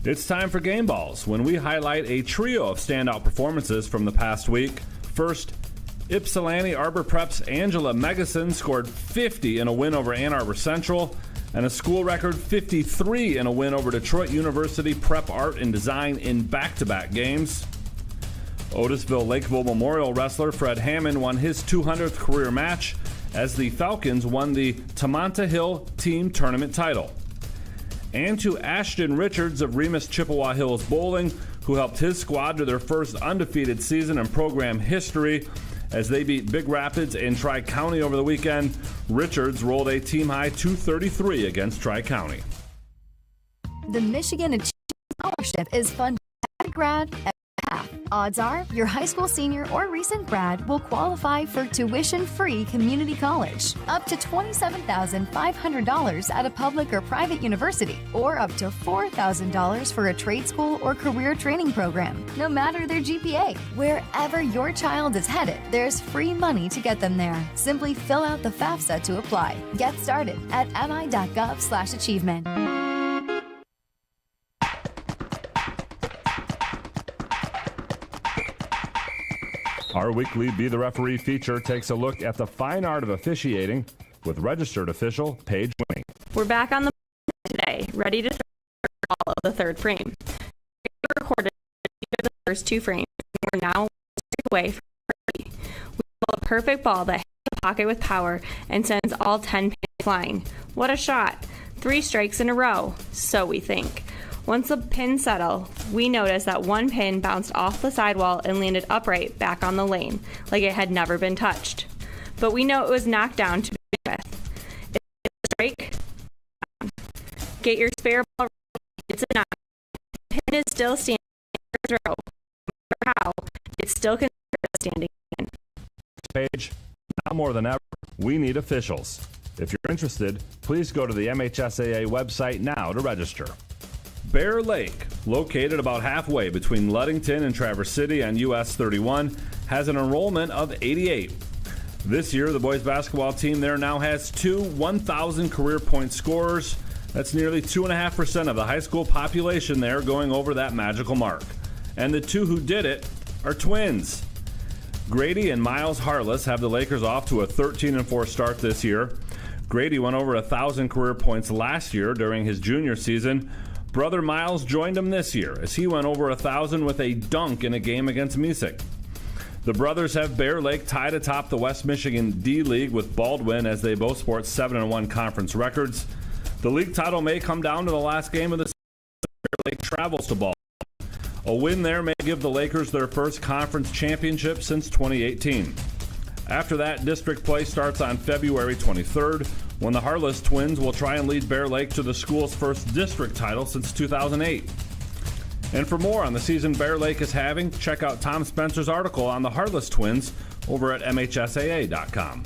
It's time for Game Balls, when we highlight a trio of standout performances from the past week. First, Ypsilanti Arbor Prep's Angela Megason scored 50 in a win over Ann Arbor Central, and a school record 53 in a win over Detroit University Prep Art and Design in back-to-back games. Otisville-Lakeville Memorial wrestler Fred Hammond won his 200th career match as the Falcons won the Tamonta Hill Team Tournament title. And to Ashton Richards of Remus Chippewa Hills Bowling, who helped his squad to their first undefeated season in program history as they beat Big Rapids and Tri-County over the weekend. Richards rolled a team-high 233 against Tri-County. The Michigan Achievement Scholarship is funded every grad every half. Odds are your high school senior or recent grad will qualify for tuition-free community college, up to $27,500 at a public or private university, or up to $4,000 for a trade school or career training program, no matter their GPA. Wherever your child is headed, there's free money to get them there. Simply fill out the FAFSA to apply. Get started at mi.gov/achievement. Our weekly Be the Referee feature takes a look at the fine art of officiating with registered official Paige Winning. We're back on the today, ready to follow the third frame. We recorded the first two frames, and we're now away from birdie. We pull a perfect ball that hits the pocket with power and sends all 10 pins flying. What a shot! 3 strikes in a row, so we think. Once the pins settle, we notice that one pin bounced off the sidewall and landed upright back on the lane, like it had never been touched. But we know it was knocked down to begin with. It's a strike. Get your spare ball ready. It's a knock. The pin is still standing for a throw. No matter how, it's still considered a standing pin. Page, now more than ever, we need officials. If you're interested, please go to the MHSAA website now to register. Bear Lake, located about halfway between Ludington and Traverse City on US 31, has an enrollment of 88. This year, the boys basketball team there now has 2 1,000 career point scorers. That's nearly 2.5% of the high school population there going over that magical mark. And the 2 who did it are twins. Grady and Miles Harless have the Lakers off to a 13-4 start this year. Grady went over 1,000 career points last year during his junior season. Brother Miles joined him this year as he went over 1,000 with a dunk in a game against Mesig. The brothers have Bear Lake tied atop the West Michigan D League with Baldwin as they both sport 7-1 conference records. The league title may come down to the last game of the season. Bear Lake travels to Baldwin. A win there may give the Lakers their first conference championship since 2018. After that, district play starts on February 23rd, when the Harless twins will try and lead Bear Lake to the school's first district title since 2008. And for more on the season Bear Lake is having, check out Tom Spencer's article on the Harless twins over at MHSAA.com.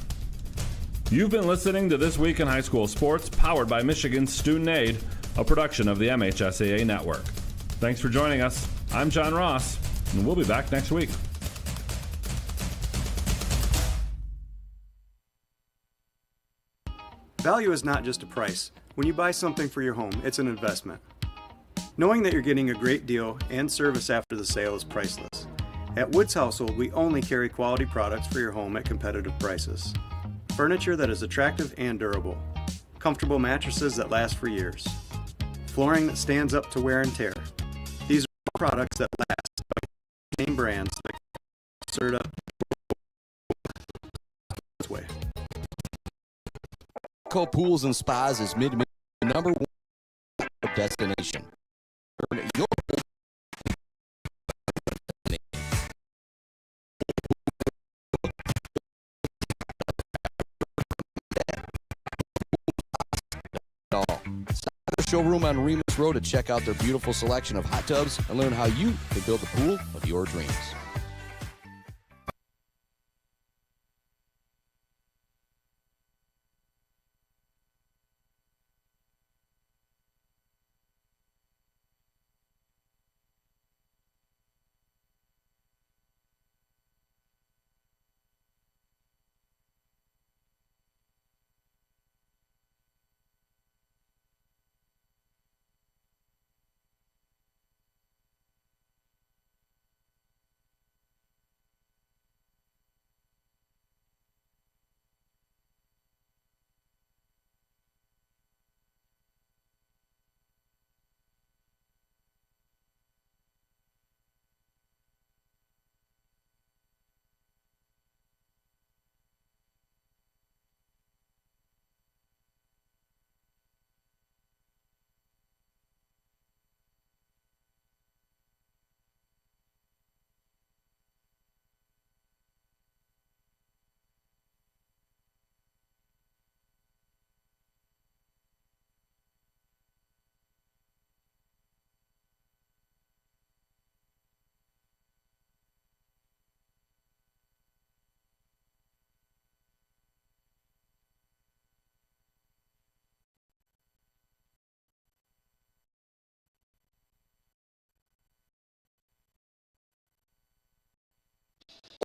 You've been listening to This Week in High School Sports, powered by Michigan Student Aid, a production of the MHSAA Network. Thanks for joining us. I'm John Ross, and we'll be back next week. Value is not just a price. When you buy something for your home, it's an investment. Knowing that you're getting a great deal and service after the sale is priceless. At Woods Household, we only carry quality products for your home at competitive prices. Furniture that is attractive and durable. Comfortable mattresses that last for years. Flooring that stands up to wear and tear. These are products that last. Name brands like Serta, way. Pools and Spas is Mid-Michigan's number 1 destination. Earn your Stop at the showroom on Remus Road to check out their beautiful selection of hot tubs and learn how you can build the pool of your dreams.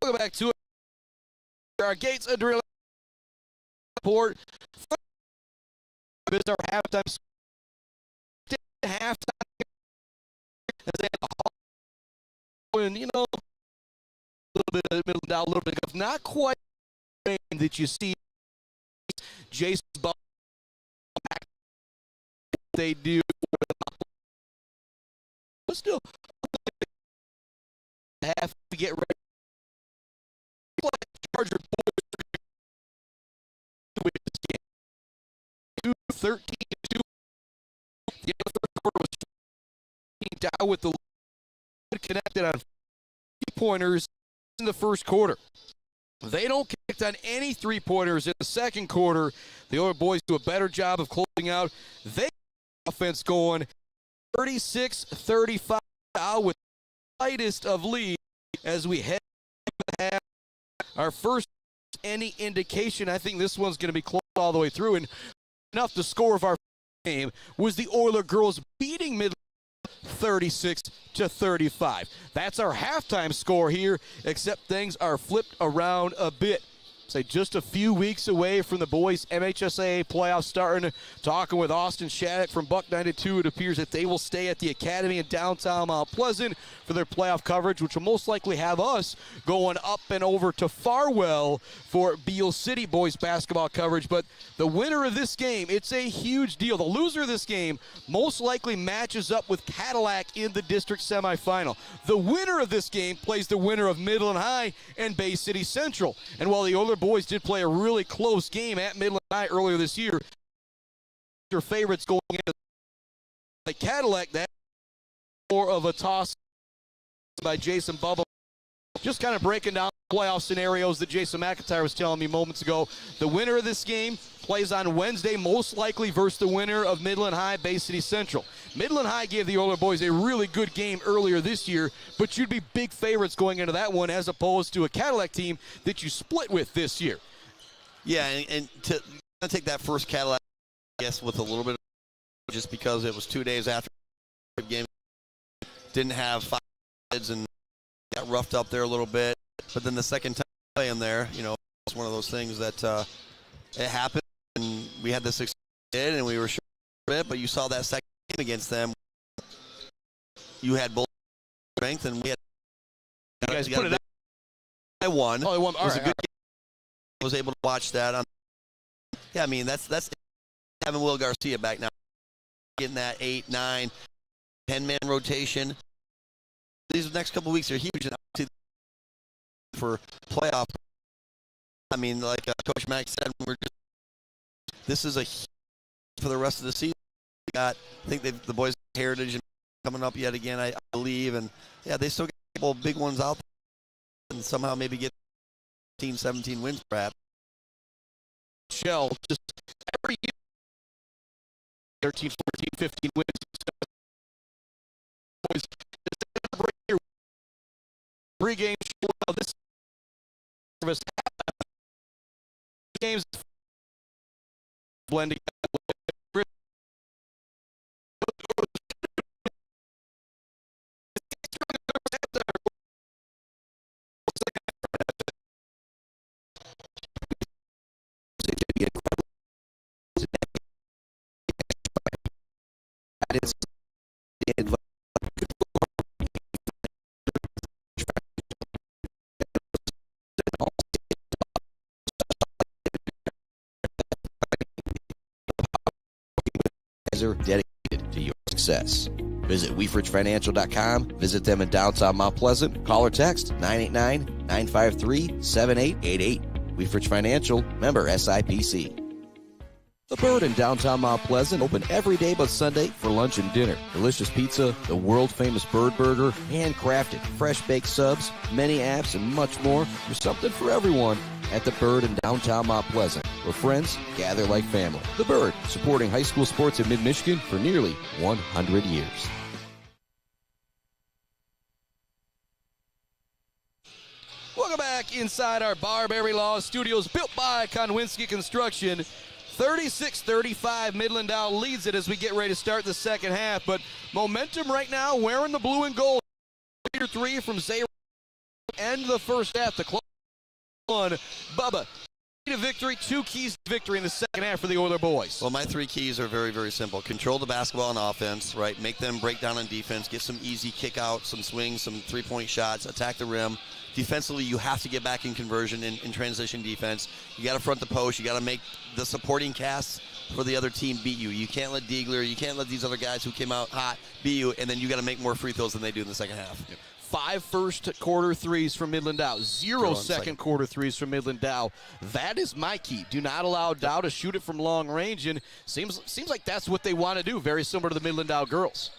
Welcome back to it. Our Gates Adrenaline report. Is our halftime. As they have a and, you know, a little bit of Midland Dow, a little bit of not quite the game that you see Jason Ball they do, but still have to get ready. Charger boys with this game. 13-2. The other quarter was Dow with the lead, connected on 3-pointers in the first quarter. They don't connect on any 3-pointers in the second quarter. The other boys do a better job of closing out. They get offense going 36-35 Dow with the lightest of lead as we head to half. Our first any indication, I think this one's going to be close all the way through. And enough, the score of our game was the Olier girls beating Midland 36-35. That's our halftime score here, except things are flipped around a bit. Say just a few weeks away from the boys' MHSAA playoffs starting. Talking with Austin Shattuck from Buck 92, it appears that they will stay at the Academy in downtown Mount Pleasant for their playoff coverage, which will most likely have us going up and over to Farwell for Beale City boys basketball coverage. But the winner of this game, it's a huge deal. The loser of this game most likely matches up with Cadillac in the district semifinal. The winner of this game plays the winner of Midland High and Bay City Central. And while the Olier boys did play a really close game at Midland High earlier this year, your favorites going into the Cadillac, that more of a toss by Jason Bubba. Just kind of breaking down playoff scenarios that Jason McIntyre was telling me moments ago. The winner of this game plays on Wednesday, most likely versus the winner of Midland High, Bay City Central. Midland High gave the Olier boys a really good game earlier this year, but you'd be big favorites going into that one as opposed to a Cadillac team that you split with this year. Yeah, and to take that first Cadillac, I guess, with a little bit of, just because it was 2 days after the game, didn't have 5 kids and got roughed up there a little bit. But then the second time playing there, you know, it's one of those things that it happened, and we had the success and we were sure of it, but you saw that second game against them. You had both strength, and we had. You guys put it up. I won. Oh, I won. It was a good game. I was able to watch that. Yeah, I mean, that's having Will Garcia back now, getting that 8, 9, 10-man rotation. These next couple weeks are huge for playoff. I mean, like Coach Mack said, this is for the rest of the season. I think the boys' heritage coming up yet again, I believe, and yeah, they still got a couple big ones out there, and somehow maybe get 15, 17 wins perhaps. Shell just every year 13, 14, 15 wins. Boys, pre-game show this service games blending. Dedicated to your success. Visit WeFridgeFinancial.com. Visit them in downtown Mount Pleasant. Call or text 989-953-7888. WeFridge Financial, member SIPC. The Bird in downtown Mount Pleasant, open every day but Sunday for lunch and dinner. Delicious pizza, the world-famous Bird Burger, handcrafted, fresh-baked subs, many apps, and much more. There's something for everyone at The Bird in downtown Mount Pleasant, where friends gather like family. The Bird, supporting high school sports in mid-Michigan for nearly 100 years. Welcome back inside our Barberry Law Studios, built by Konwinski Construction. 36-35, Midland Dow leads it as we get ready to start the second half. But momentum right now, wearing the blue and gold. Leader 3 from Zay end the first half to close one. Bubba, to victory, 2 keys to victory in the second half for the Oiler boys. Well, my 3 keys are very, very simple. Control the basketball on offense, right? Make them break down on defense, get some easy kick out, some swings, some three-point shots, attack the rim. Defensively, you have to get back in conversion in transition defense. You got to front the post. You got to make the supporting casts for the other team beat you. You can't let Diegler, you can't let these other guys who came out hot beat you, and then you got to make more free throws than they do in the second half. 5 first-quarter threes from Midland Dow. 0 second-quarter threes from Midland Dow. That is my key. Do not allow Dow to shoot it from long range, and seems like that's what they want to do, very similar to the Midland Dow girls.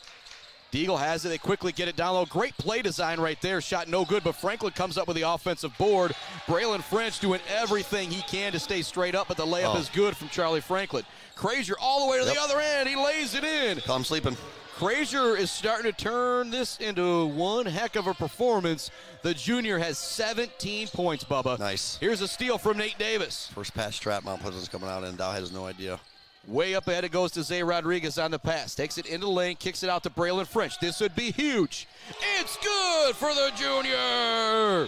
Deagle has it. They quickly get it down low. Great play design right there. Shot no good, but Franklin comes up with the offensive board. Braylon French doing everything he can to stay straight up, but the layup is good from Charlie Franklin. Crazier all the way to the other end. He lays it in. I'm sleeping. Crazier is starting to turn this into one heck of a performance. The junior has 17 points, Bubba. Nice. Here's a steal from Nate Davis. First pass trap Mount Pleasant's coming out, and Dow has no idea. Way up ahead it goes to Zay Rodriguez on the pass. Takes it into the lane, kicks it out to Braylon French. This would be huge. It's good for the junior.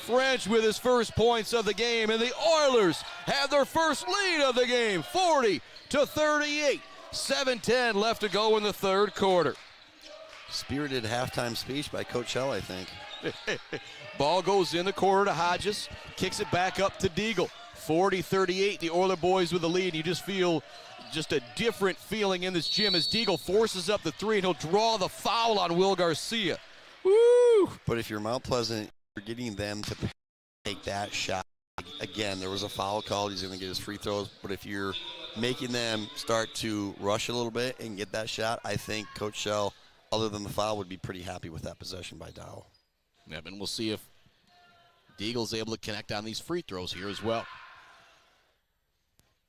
French with his first points of the game, and the Oilers have their first lead of the game, 40-38. 7:10 left to go in the third quarter. Spirited halftime speech by Coach Shell, I think. Ball goes in the corner to Hodges, kicks it back up to Deagle. 40-38, the Oiler boys with the lead. You just feel just a different feeling in this gym as Deagle forces up the 3, and he'll draw the foul on Will Garcia. Woo! But if you're Mount Pleasant, you're getting them to take that shot. Again, there was a foul called. He's going to get his free throws. But if you're making them start to rush a little bit and get that shot, I think Coach Shell, other than the foul, would be pretty happy with that possession by Dow. Yeah, and we'll see if Deagle's able to connect on these free throws here as well.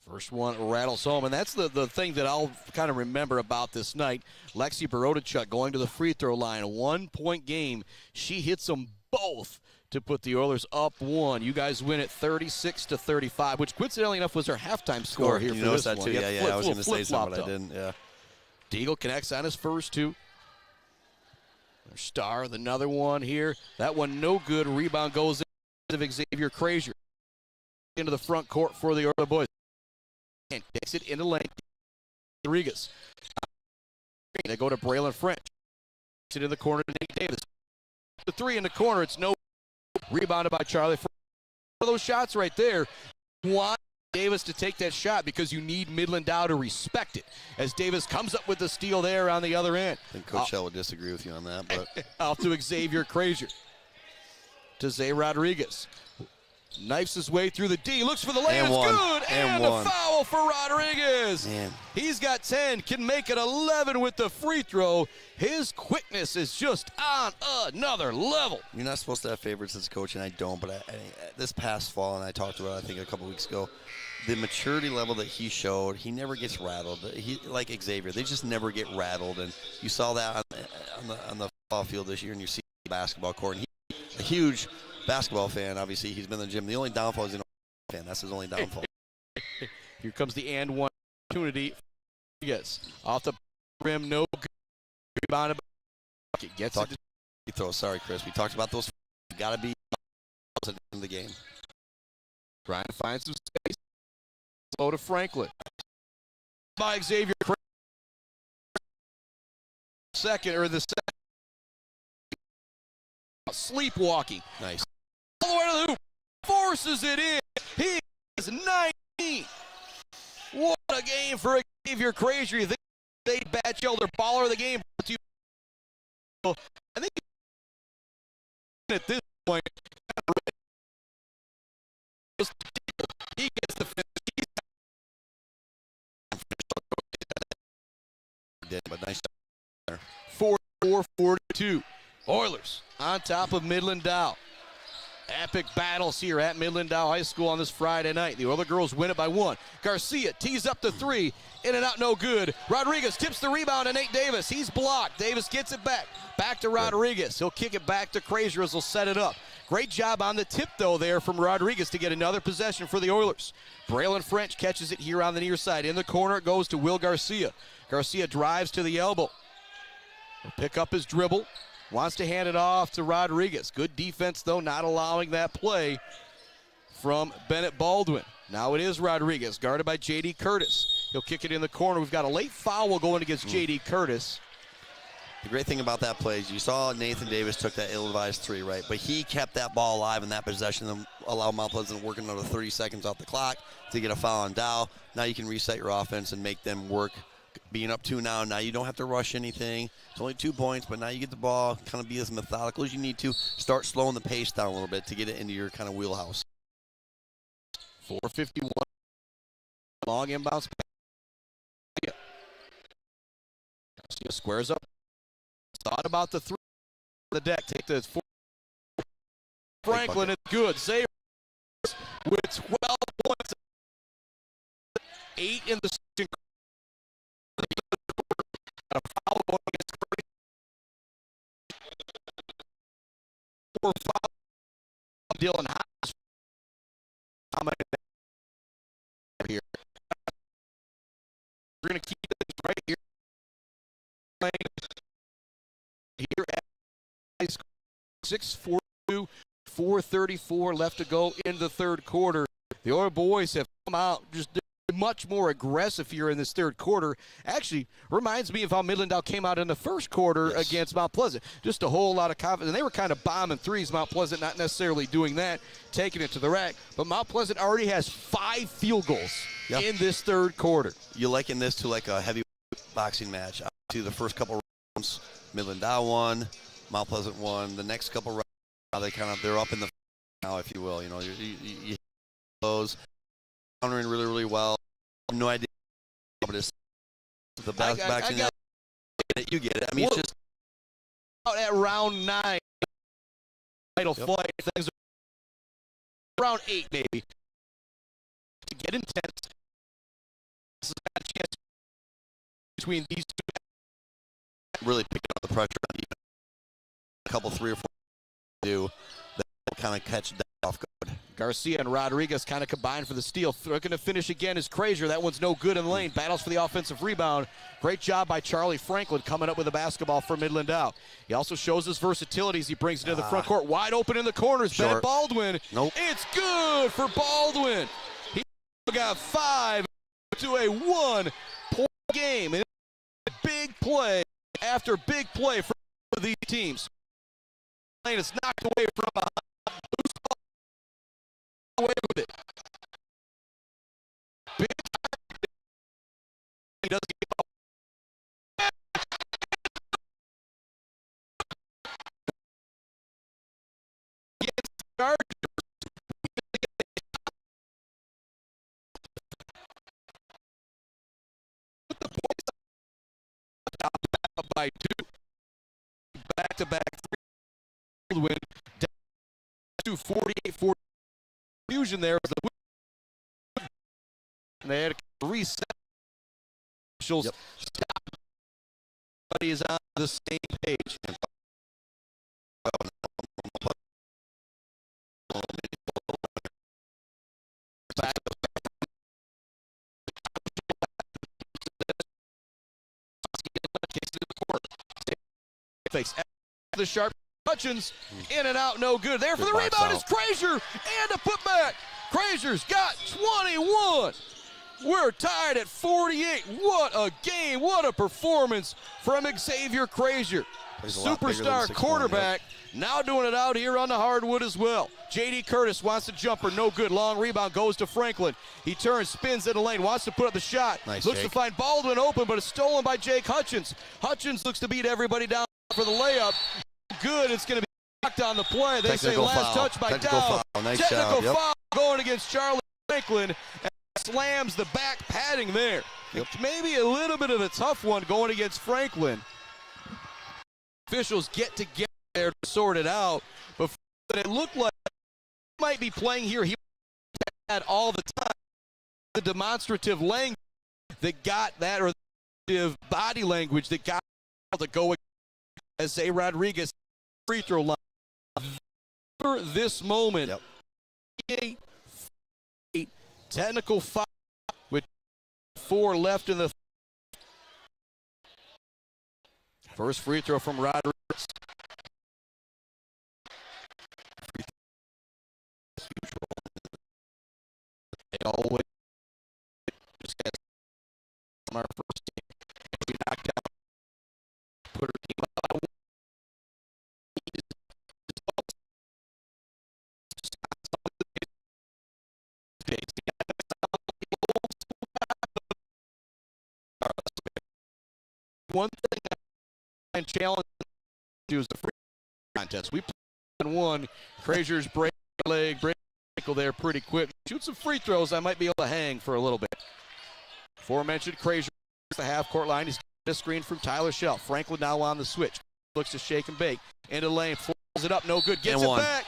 First one rattles home, and that's the thing that I'll kind of remember about this night. Lexi Borodachuk going to the free throw line, a 1-point game. She hits them both to put the Oilers up 1. You guys win it 36-35, which coincidentally enough was our halftime score here you for noticed this that one. too. Yeah, I was going to say something, but I didn't. Yeah. Deagle connects on his first 2. Star with another one here. That one no good. Rebound goes into Xavier Crazier into the front court for the Oilers boys. And kicks it into lane. Rodriguez. They go to Braylon French. Kicks it in the corner to Nate Davis. The 3 in the corner. It's no. Rebounded by Charlie French. One of those shots right there. You want Davis to take that shot because you need Midland Dow to respect it. As Davis comes up with the steal there on the other end. I think Coach Shell would disagree with you on that. But off to Xavier Crazier. To Zay Rodriguez. Knifes his way through the D, looks for the layup, it's good, and a foul for Rodriguez. Man. He's got 10, can make it 11 with the free throw. His quickness is just on another level. You're not supposed to have favorites as a coach, and I don't, but this past fall, and I talked about it, I think, a couple weeks ago, the maturity level that he showed, he never gets rattled. He, like Xavier, they just never get rattled, and you saw that on the football field this year, and you see the basketball court, and he's a huge basketball fan. Obviously, he's been in the gym. The only downfall is he's a fan. That's his only downfall. Here comes the and one opportunity. Yes, off the rim, no good. Rebounded. Gets it. Free throw. Sorry, Chris. We talked about those. You got to be in the game. Trying to find some space. Slow to Franklin. By Xavier. Second. Sleepwalking. Nice. All the way to the hoop. Forces it in. He is 19. What a game for Xavier Crazier. They Batchel, their baller of the game. I think at this point, he gets the finish. But nice. 44-42. Oilers on top of Midland Dow. Epic battles here at Midland Dow High School on this Friday night. The Oiler girls win it by 1. Garcia tees up the 3. In and out, no good. Rodriguez tips the rebound to Nate Davis. He's blocked. Davis gets it back. Back to Rodriguez. He'll kick it back to Crazier as he'll set it up. Great job on the tip, though, there from Rodriguez to get another possession for the Oilers. Braylon French catches it here on the near side. In the corner, it goes to Will Garcia. Garcia drives to the elbow. He'll pick up his dribble. Drives to the basket. He's got 10 points. He's got 9 points. What a game for Xavier Crazier. They Batchel, their baller of the game. Wants to hand it off to Rodriguez. Good defense, though, not allowing that play from Bennett Baldwin. Now it is Rodriguez, guarded by J.D. Curtis. He'll kick it in the corner. We've got a late foul going against J.D. Curtis. The great thing about that play is you saw Nathan Davis took that ill-advised three, right? But he kept that ball alive in that possession and allowed Mount Pleasant to work another 30 seconds off the clock to get a foul on Dow. Now you can reset your offense and make them work. Being up 2 now you don't have to rush anything. It's only 2 points, but now you get the ball, kind of be as methodical as you need to. Start slowing the pace down a little bit to get it into your kind of wheelhouse. 4:51. Long inbounds. Garcia squares up. Thought about the three on the deck. Take this. Franklin is good. Zayers with 12 points. 8 in the second quarter. A foul going against Curry. 4 foul. Dylan House. Here. We're going to keep it right here. Here at 6:42, 4:34 left to go in the third quarter. The Olier boys have come out just much more aggressive here in this third quarter. Actually, reminds me of how Midland Dow came out in the first quarter against Mount Pleasant. Just a whole lot of confidence. And they were kind of bombing threes. Mount Pleasant not necessarily doing that, taking it to the rack. But Mount Pleasant already has 5 field goals in this third quarter. You liken this to like a heavy boxing match. To the first couple rounds, Midland Dow won, Mount Pleasant won. The next couple rounds, they're up in the now, if you will. You know, you those countering really, really well. No idea, but it's the boxing. You get it. I mean, it's just out at round 9. Title fight. Things are round 8, maybe. To get intense. This is a chance between these two. Really picking up the pressure on even a couple, 3 or 4 do that kind of catch that off guard. Garcia and Rodriguez kind of combined for the steal. Looking to finish again is Krazier. That one's no good in the lane. Battles for the offensive rebound. Great job by Charlie Franklin coming up with a basketball for Midland Dow. He also shows his versatility as he brings it to the front court. Wide open in the corners. Bennett Baldwin. Nope. It's good for Baldwin. He got 5 to a 1-point game. And big play after big play for these teams. It's knocked away from behind. Away with it. Big he does get by 2. Back-to-back 3 win. Down to 48-40. Fusion there is the and they had a reset. Officials stop. Everybody is on the same page. Fakes the sharp Hutchins in and out, no good. There for the rebound is Krazier and a putback. Krazier's got 21. We're tied at 48. What a game, what a performance from Xavier Krazier. Superstar quarterback, now doing it out here on the hardwood as well. J.D. Curtis wants a jumper, no good. Long rebound goes to Franklin. He turns, spins in the lane, wants to put up the shot. Nice, looks Jake. to find Baldwin open, but it's stolen by Jake Hutchins. Hutchins looks to beat everybody down for the layup. Good, it's going to be knocked on the play. They say last touch by Dow. Nice Technical job. foul going against Charlie Franklin. And slams the back padding there. Maybe a little bit of a tough one going against Franklin. Officials get together there to sort it out. But it looked like he might be playing here. He had all the time. The demonstrative language that got that, or the body language that got to go as A. Rodriguez free throw line. For this moment, technical foul with 4 left in the first free throw from Rodriguez. all the way. Just got on our first team. We knocked out, put our team up. One thing I challenge do is the free contest. We played in one. Crazier's break leg, break ankle there pretty quick. Shoot some free throws. I might be able to hang for a little bit. Aforementioned Crazier the half-court line. He's got a screen from Tyler Shell. Franklin now on the switch. Looks to shake and bake. Into lane. Pulls it up. No good. Gets it back.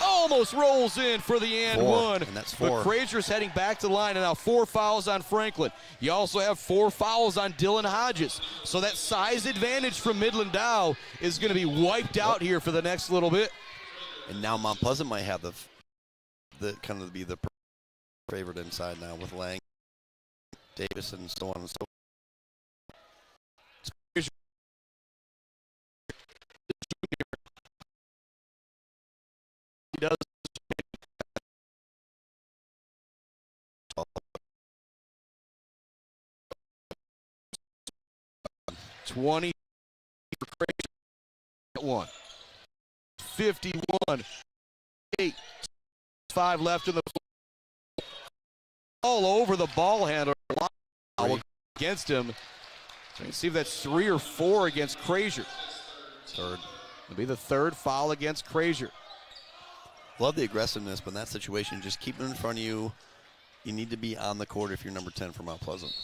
Almost rolls in for the and one. And that's 4. But Crazier's heading back to the line, and now 4 fouls on Franklin. You also have 4 fouls on Dylan Hodges. So that size advantage from Midland Dow is going to be wiped out here for the next little bit. And now Mount Pleasant might have the kind of be the favorite inside now with Lang, Davis, and so on and so forth. He does. 20 for Crazier. 1. 51. 8. 5 left in the floor. All over the ball handler. Against him. So you can see if that's 3 or 4 against Crazier. Third. It'll be the 3rd foul against Crazier. Love the aggressiveness, but in that situation, just keep it in front of you. You need to be on the court if you're number 10 for Mount Pleasant.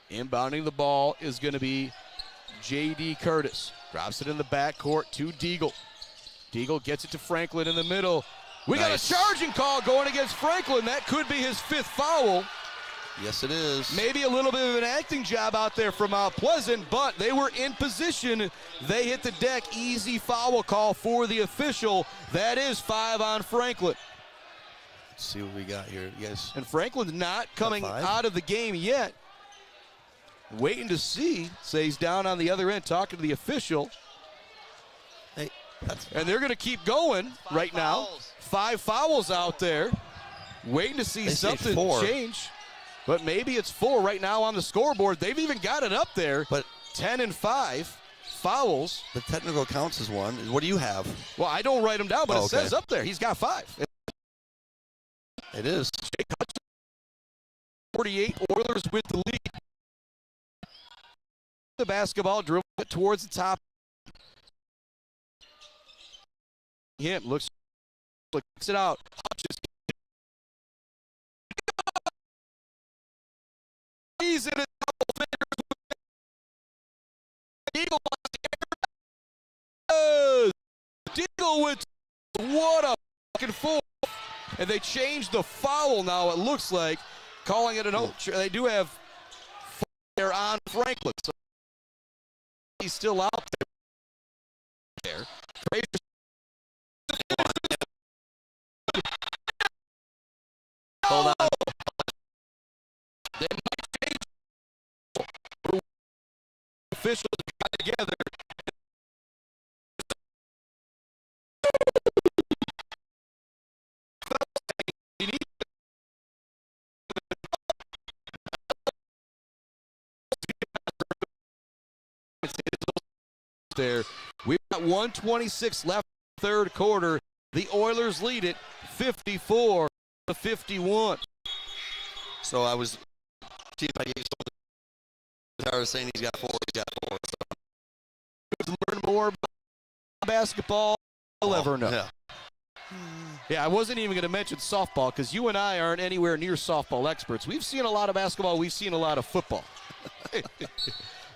Inbounding the ball is going to be J.D. Curtis. Drops it in the backcourt to Deagle. Deagle gets it to Franklin in the middle. We got a charging call going against Franklin. That could be his 5th foul. Yes, it is. Maybe a little bit of an acting job out there from Mount Pleasant, but they were in position. They hit the deck. Easy foul call for the official. That is 5 on Franklin. Let's see what we got here. Yes. And Franklin's not coming out of the game yet. Waiting to see. Say he's down on the other end talking to the official. Hey, and they're going to keep going right now. 5 fouls out there. Waiting to see something change. But maybe it's 4 right now on the scoreboard. They've even got it up there. But 10 and 5 fouls. The technical counts as 1. What do you have? Well, I don't write them down, but it says up there. He's got 5. It is. 48 Oilers with the lead. The basketball, dribble it towards the top. Him looks it out. Hodges. He's in a double fingers. Deagle with what a fucking fool. And they changed the foul now, it looks like, calling it an out. They do have there on Franklin. So he's still out there. Hold on. They might change. Officials got together. There, we've got 1:26 left, 3rd quarter. The Oilers lead it 54-51. So I was saying he's got 4. He's got 4. So. Learn more about basketball. I'll ever know. Yeah. Yeah, I wasn't even going to mention softball because you and I aren't anywhere near softball experts. We've seen a lot of basketball. We've seen a lot of football.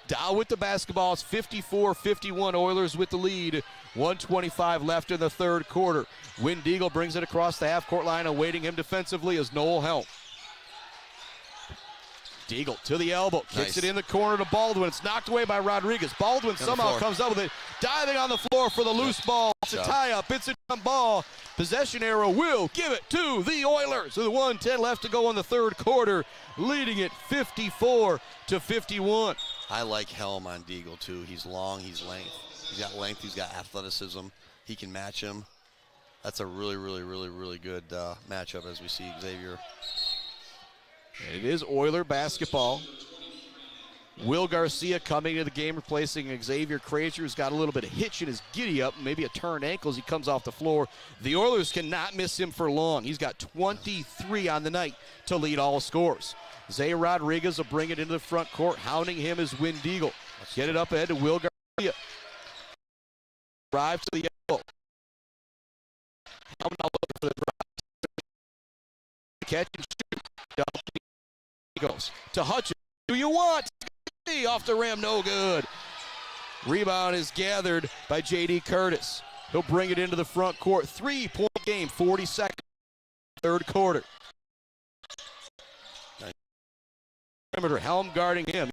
Dow with the basketball. It's 54-51. Oilers with the lead. 1:25 left in the 3rd quarter. Wynn Deagle brings it across the half-court line. Awaiting him defensively is Noel Helm. Deagle to the elbow. Kicks it in the corner to Baldwin. It's knocked away by Rodriguez. Baldwin somehow comes up with it. Diving on the floor for the loose ball. It's a tie-up. It's a jump ball. Possession arrow will give it to the Oilers. With 1:10 left to go in the 3rd quarter. Leading it 54-51. I like Helm on Deagle, too. He's long. He's length. He's got length. He's got athleticism. He can match him. That's a really, really, really, really good matchup as we see Xavier It is Oiler basketball. Will Garcia coming to the game, replacing Xavier Krazier, who's got a little bit of hitch in his giddy-up, maybe a turned ankle as he comes off the floor. The Oilers cannot miss him for long. He's got 23 on the night to lead all scores. Zay Rodriguez will bring it into the front court. Hounding him is Windeagle. Get it up ahead to Will Garcia. Drive to the elbow. Helm now looking for the drive. Catch and shoot. Dump. He goes to Hutchins. Do you want? Off the rim, no good. Rebound is gathered by J.D. Curtis. He'll bring it into the front court. 3-point game, 40 seconds, third quarter. Perimeter, Helm guarding him.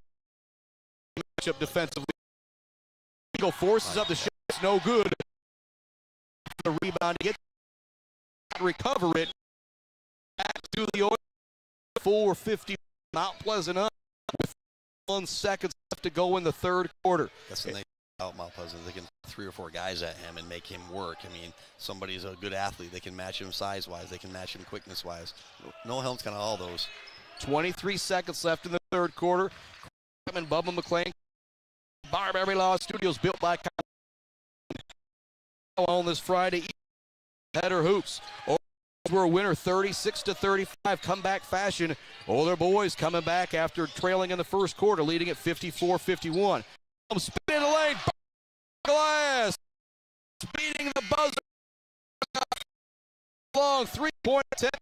Matchup defensively. Eagle forces up the shot, it's no good. The rebound to get recover it. Back to the Oilers. 4:50. Mount Pleasant up with 1 second left to go in the third quarter. That's when they out Mount Pleasant. They can 3 or 4 guys at him and make him work. I mean, somebody's a good athlete. They can match him size-wise. They can match him quickness-wise. Noah Helm's kind of all those. 23 seconds left in the third quarter. And Bubba McClain. Barberry Law Studios built by on this Friday. Header hoops. We're a winner 36-35, comeback fashion. Older boys coming back after trailing in the first quarter, leading at 54-51. Spin in the lane, glass, beating the buzzer. Long 3-point attempt.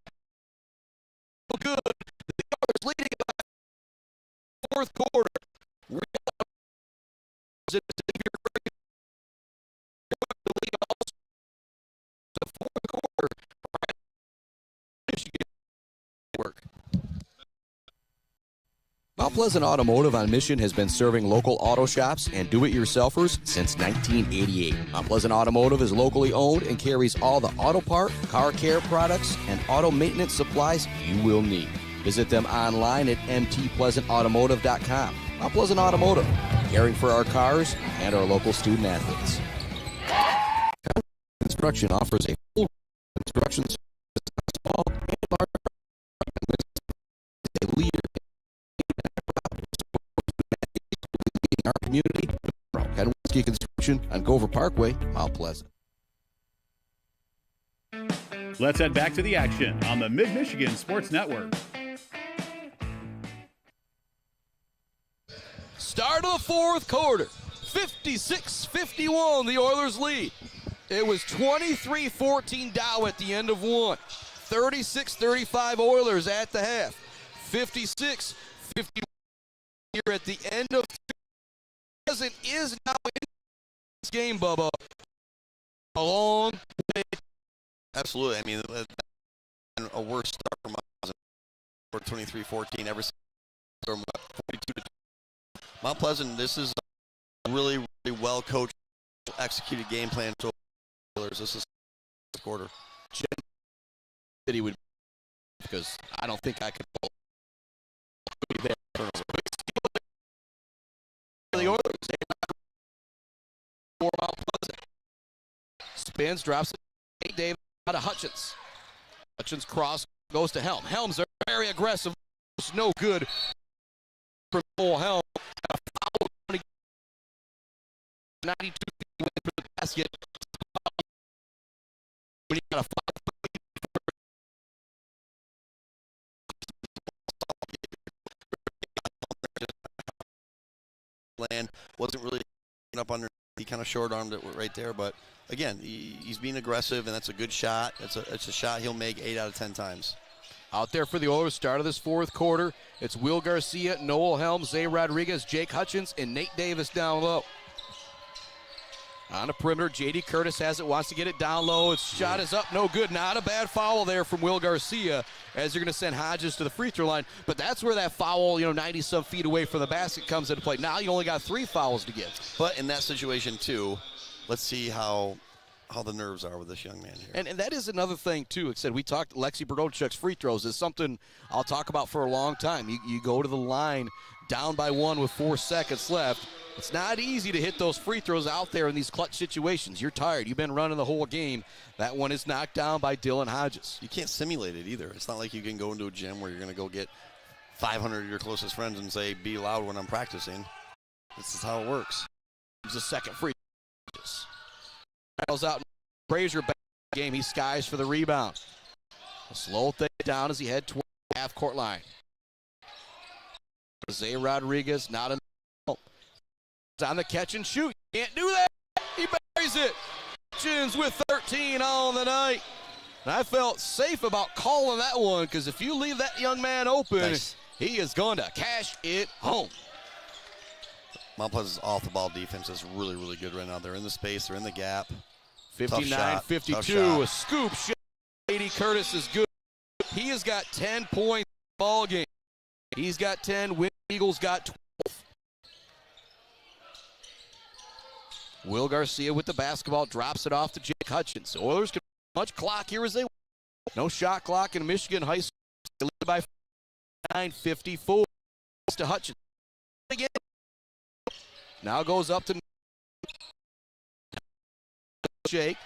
Good. The Oilers leading in the fourth quarter. The fourth quarter. Work. Mount Pleasant Automotive on Mission has been serving local auto shops and do-it-yourselfers since 1988. Mount Pleasant Automotive is locally owned and carries all the auto part, car care products, and auto maintenance supplies you will need. Visit them online at mtpleasantautomotive.com. Mount Pleasant Automotive, caring for our cars and our local student athletes. Construction offers a full construction service on small and large a leader in our community. Kedwinsky Construction on Gover Parkway, Mount Pleasant. Let's head back to the action on the Mid-Michigan Sports Network. Start of the fourth quarter, 56-51, the Oilers lead. It was 23-14 Dow at the end of one. 36-35 Oilers at the half. 56-51 here at the end of two. Pleasant is now in this game, Bubba. A long way. Absolutely. I mean, a worse start from us for 23-14 ever since 42-2. Mount Pleasant, this is a really, really well-coached, executed game plan to Oilers. This is the quarter. City would, because I don't think I could pull there. The Oilers, for Mount Pleasant. Spins, drops it. Nate Davis out of Hutchins. Hutchins cross goes to Helm. Helm's very aggressive. It's no good for Helm. 92 for the basket. When you got a land wasn't really up under. He kind of short-armed it right there, but again, he's being aggressive, and that's a good shot. It's a shot he'll make 8 out of 10 times. Out there for the Oilers, start of this fourth quarter. It's Will Garcia, Noel Helm, Zay Rodriguez, Jake Hutchins, and Nate Davis down low. On the perimeter, J.D. Curtis has it, wants to get it down low. Its shot is up, no good. Not a bad foul there from Will Garcia as you're going to send Hodges to the free throw line. But that's where that foul, 90-some feet away from the basket comes into play. Now you only got 3 fouls to give. But in that situation, too, let's see how the nerves are with this young man here. And that is another thing, too. Like I said, we talked, Lexi Brodechuk's free throws is something I'll talk about for a long time. You go to the line down by 1 with 4 seconds left. It's not easy to hit those free throws out there in these clutch situations. You're tired. You've been running the whole game. That one is knocked down by Dylan Hodges. You can't simulate it either. It's not like you can go into a gym where you're going to go get 500 of your closest friends and say, be loud when I'm practicing. This is how it works. It's a second free. Rattles out. Frazier back in the game. He skies for the rebound. A slow thing down as he head toward the half-court line. Jose Rodriguez not in the on the catch and shoot. Can't do that. He buries it. Hutchins with 13 on the night. And I felt safe about calling that one because if you leave that young man open, he is going to cash it home. Mount Pleasant's off-the-ball defense is really, really good right now. They're in the space. They're in the gap. 59-52, a scoop shot. JD Curtis is good. He has got 10 points in the ball game. He's got 10. Wind Eagles got 12. Will Garcia with the basketball drops it off to Jake Hutchins. Oilers can much clock here as they no shot clock in Michigan High School. They lead by 9:54 to Hutchins. Again. Now goes up to Jake.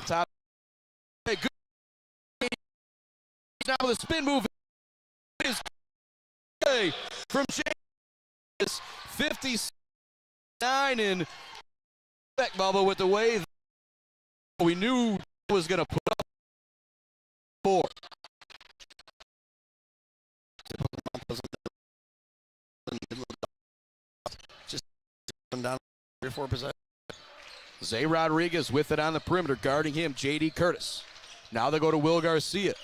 Top. Hey, good. Now with a spin move. It is from Jake. 59 and back Bubba with the way we knew was going to put up 4. Just down 3 or 4 possessions. Zay Rodriguez with it on the perimeter, guarding him, J.D. Curtis. Now they go to Will Garcia.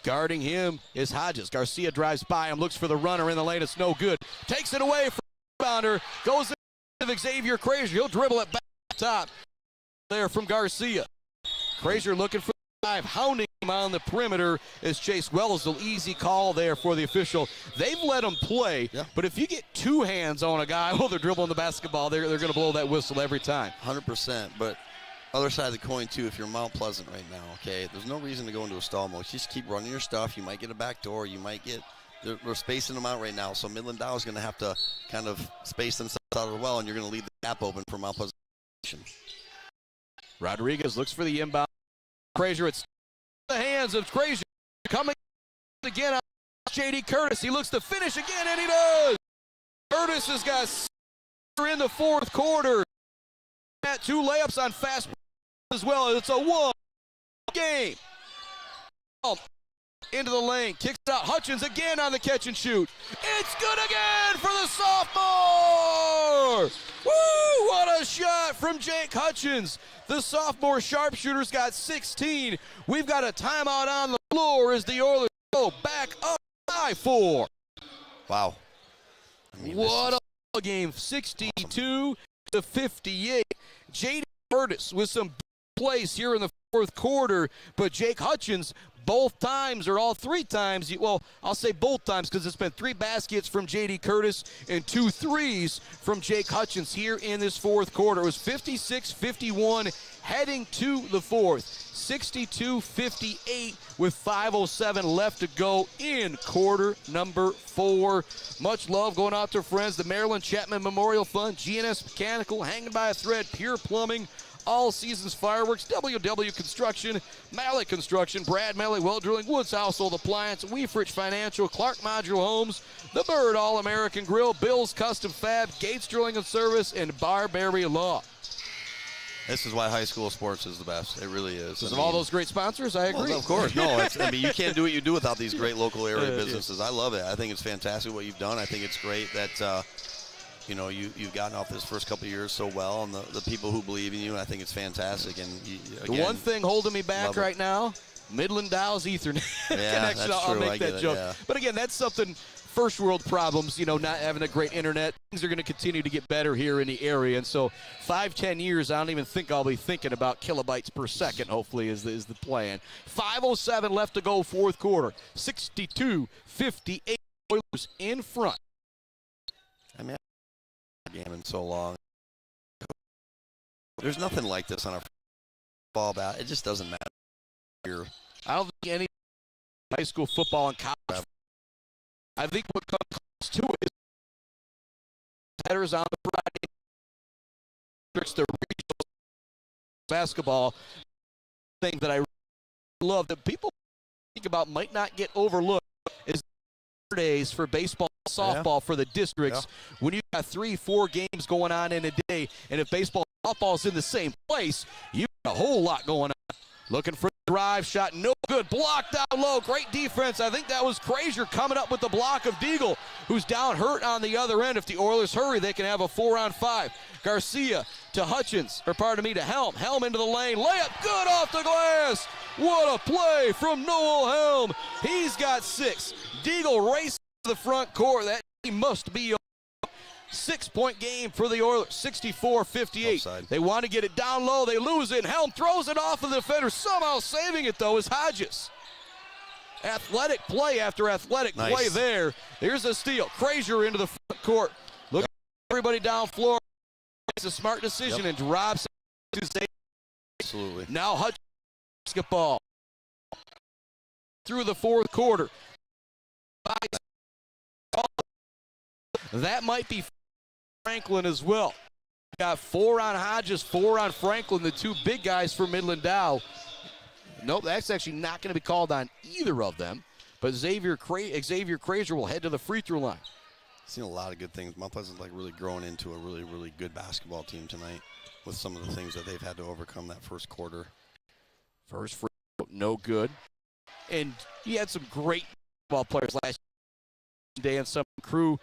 Guarding him is Hodges. Garcia drives by him, looks for the runner in the lane. It's no good. Takes it away from the rebounder. Goes to Xavier Frazier. He'll dribble it back top. There from Garcia. Frazier looking for the 5, hounding him on the perimeter is Chase Wells. An easy call there for the official. They've let him play, but if you get 2 hands on a guy while they're dribbling the basketball, they're going to blow that whistle every time. 100%, but other side of the coin, too, if you're Mount Pleasant right now, okay, there's no reason to go into a stall mode. Just keep running your stuff. You might get a back door. You might get – they're spacing them out right now, so Midland Dow is going to have to kind of space themselves out of the well, and you're going to leave the gap open for Mount Pleasant. Rodriguez looks for the inbound. Frazier, it's the hands of Frazier. Coming again on J.D. Curtis. He looks to finish again, and he does. Curtis has got in the 4th quarter. Got 2 layups on fast as well. It's a 1 game. Into the lane, kicks it out. Hutchins again on the catch and shoot. It's good again for the sophomore. Woo! What a shot from Jake Hutchins. The sophomore sharpshooter's got 16. We've got a timeout on the floor as the Oilers go back up by 4. Wow. What a game. 62 to 58. J.D. Curtis with some plays here in the 4th quarter, but Jake Hutchins both times, or all 3 times, well, I'll say both times because it's been 3 baskets from J.D. Curtis and 2 threes from Jake Hutchins here in this 4th quarter. It was 56-51 heading to the 4th. 62-58 with 5:07 left to go in quarter number 4. Much love going out to friends, the Maryland Chapman Memorial Fund, GNS Mechanical, Hanging by a Thread, Pure Plumbing, All Seasons Fireworks, WW Construction, Mallett Construction, Brad Mallett Well Drilling, Woods Household Appliance, Weefrich Financial, Clark Modular Homes, The Bird All-American Grill, Bill's Custom Fab, Gates Drilling and Service, and Barberry Law. This is why high school sports is the best. It really is. Because of all those great sponsors, I agree. Well, of course. No, you can't do what you do without these great local area businesses. I love it. I think it's fantastic what you've done. I think it's great that you've gotten off this first couple of years so well, and the people who believe in you. I think it's fantastic. And the one thing holding me back right now, Midland Dow's Ethernet connection. I'll make that joke. Yeah. But again, that's something. First world problems, not having a great internet. Things are going to continue to get better here in the area. And so 5-10 years, I don't even think I'll be thinking about kilobytes per second, hopefully, is the plan. 5:07 left to go, 4th quarter. 62-58 Oilers in front. I mean, game in so long. There's nothing like this on a ball bat. It just doesn't matter here. I don't think any high school football and college. I think what comes to it is headers on the Friday. It's the regional basketball thing that I love that people think about might not get overlooked is Saturdays for baseball, softball for the districts. When you got 3-4 games going on in a day, and if baseball, softball's in the same place, you got a whole lot going on. Looking for the drive shot, no good. Blocked down low, great defense. I think that was Frazier coming up with the block of Deagle, who's down hurt on the other end. If the Oilers hurry, they can have a 4-on-5. Garcia to Hutchins, or pardon me, to Helm. Helm into the lane, layup good off the glass. What a play from Noel Helm. He's got 6. Deagle racing to the front court. That must be a 6-point game for the Oilers, 64-58. They want to get it down low. They lose it. Helm throws it off of the defender. Somehow saving it, though, is Hodges. Athletic play after athletic play there. Here's a steal. Frazier into the front court. Look at everybody down floor. It's a smart decision and drops it to save. Absolutely. Now Hutchins basketball through the fourth quarter. That might be Franklin as well. Got 4 on Hodges, 4 on Franklin, the 2 big guys for Midland Dow. Nope, that's actually not going to be called on either of them. But Xavier Frazier will head to the free throw line. Seen a lot of good things. Mount Pleasant's like really grown into a really, really good basketball team tonight with some of the things that they've had to overcome that first quarter. First free throw, no good. And he had some great ball players last day and some crew.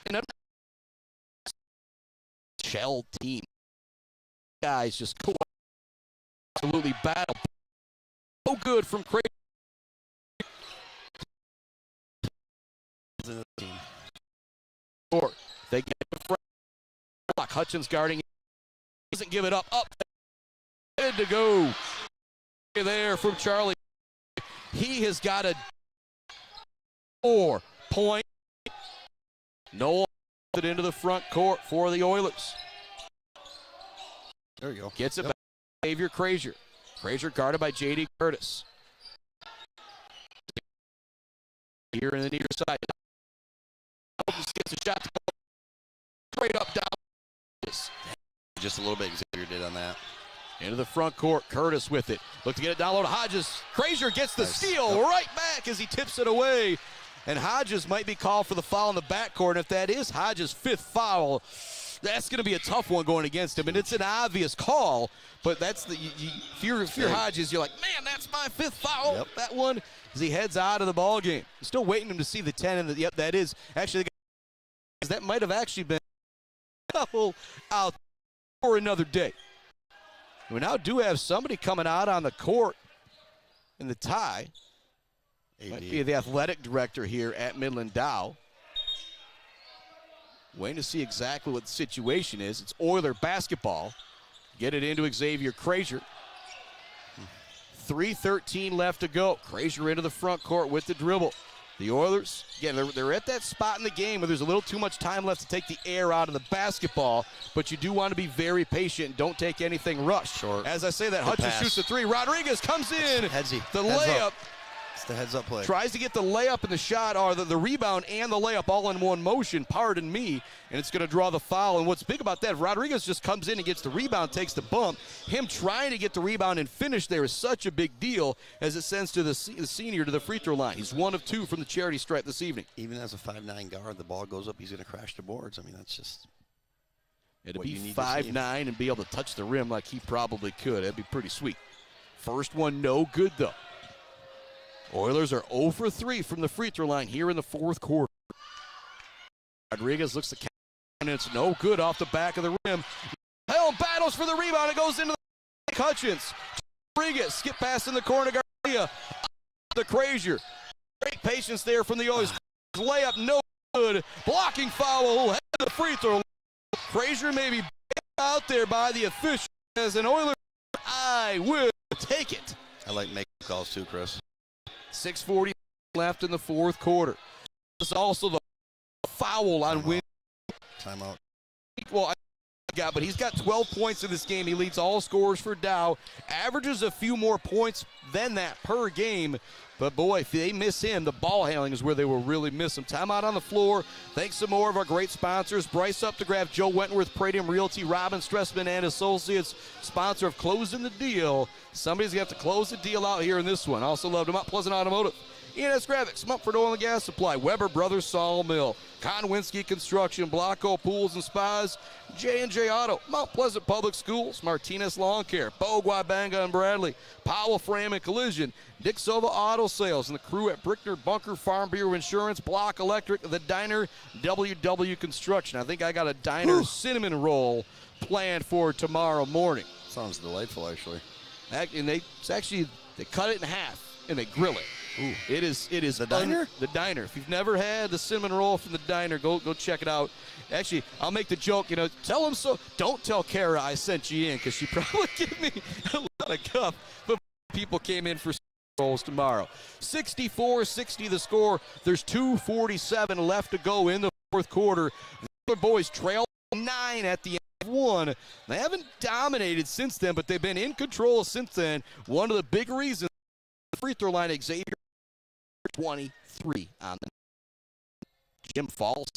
And shell team. Guys just absolutely battle. So good from Craig. They get the front. Hutchins guarding. Doesn't give it up. Up. Good to go. There from Charlie. He has got a 4-point. Noel it into the front court for the Oilers. There you go. Gets it back to Xavier Frazier. Frazier guarded by J.D. Curtis. Here in the near side. Gets a shot straight up down. Just a little bit Xavier did on that. Into the front court. Curtis with it. Look to get it down low to Hodges. Frazier gets the steal right back as he tips it away. And Hodges might be called for the foul in the backcourt. And if that is Hodges' 5th foul, that's going to be a tough one going against him. And it's an obvious call, but that's the if you're Hodges, you're like, man, that's my 5th foul. Yep. That one, as he heads out of the ball game. Still waiting him to see the 10, and yep, that is actually that might have actually been a couple out for another day. We now do have somebody coming out on the court in the tie. Might be the athletic director here at Midland Dow. Waiting to see exactly what the situation is. It's Oiler basketball. Get it into Xavier Frazier. 3:13 left to go. Frazier into the front court with the dribble. The Oilers, again, they're at that spot in the game where there's a little too much time left to take the air out of the basketball, but you do want to be very patient and don't take anything rushed. Short. As I say that, Hutchins shoots the 3. Rodriguez comes in. The layup. It's the heads-up play. Tries to get the layup and the shot, or the rebound and the layup all in one motion, pardon me, and it's going to draw the foul. And what's big about that, Rodriguez just comes in and gets the rebound, takes the bump. Him trying to get the rebound and finish there is such a big deal as it sends to the senior to the free throw line. He's 1 of 2 from the charity stripe this evening. Even as a 5'9" guard, the ball goes up, he's going to crash the boards. I mean, that's just to be 5'9" and be able to touch the rim like he probably could. That'd be pretty sweet. First one, no good, though. Oilers are 0 for 3 from the free throw line here in the fourth quarter. Rodriguez looks to count, and it's no good off the back of the rim. Helm battles for the rebound. It goes into the Hutchins. Rodriguez skip pass in the corner. Garcia the Frazier. Great patience there from the Oilers. Layup no good. Blocking foul. Head to the free throw line. Frazier may be out there by the official as an Oiler. I will take it. I like making calls too, Chris. 6:40 left in the fourth quarter. This is also the foul on Win. Timeout. Well, but he's got 12 points in this game. He leads all scorers for Dow. Averages a few more points than that per game. But, boy, if they miss him, the ball handling is where they will really miss him. Timeout on the floor. Thanks to more of our great sponsors. Bryce Up to Graph, Joe Wentworth, Pradium Realty, Robin Stressman and Associates, sponsor of Closing the Deal. Somebody's going to have to close the deal out here in this one. Also loved him up. Pleasant Automotive. ENS Graphics, Mumford Oil and Gas Supply, Weber Brothers Sawmill, Konwinski Construction, Blocko Pools and Spas, J&J Auto, Mount Pleasant Public Schools, Martinez Lawn Care, Bogwa Banga and Bradley, Powell Frame and Collision, Dick Sova Auto Sales, and the crew at Brickner Bunker Farm Bureau Insurance, Block Electric, The Diner, WW Construction. I think I got a diner cinnamon roll planned for tomorrow morning. Sounds delightful, actually. And they cut it in half and they grill it. Ooh. It is The Diner? The Diner. If you've never had the cinnamon roll from the Diner, go check it out. Actually, I'll make the joke, tell them so. Don't tell Kara I sent you in, because she probably give me a lot of guff. But people came in for rolls tomorrow. 64-60 the score. There's 2:47 left to go in the fourth quarter. The other boys trail 9 at the end of 1. They haven't dominated since then, but they've been in control since then. One of the big reasons, the free throw line, Xavier 23 on the Jim Falls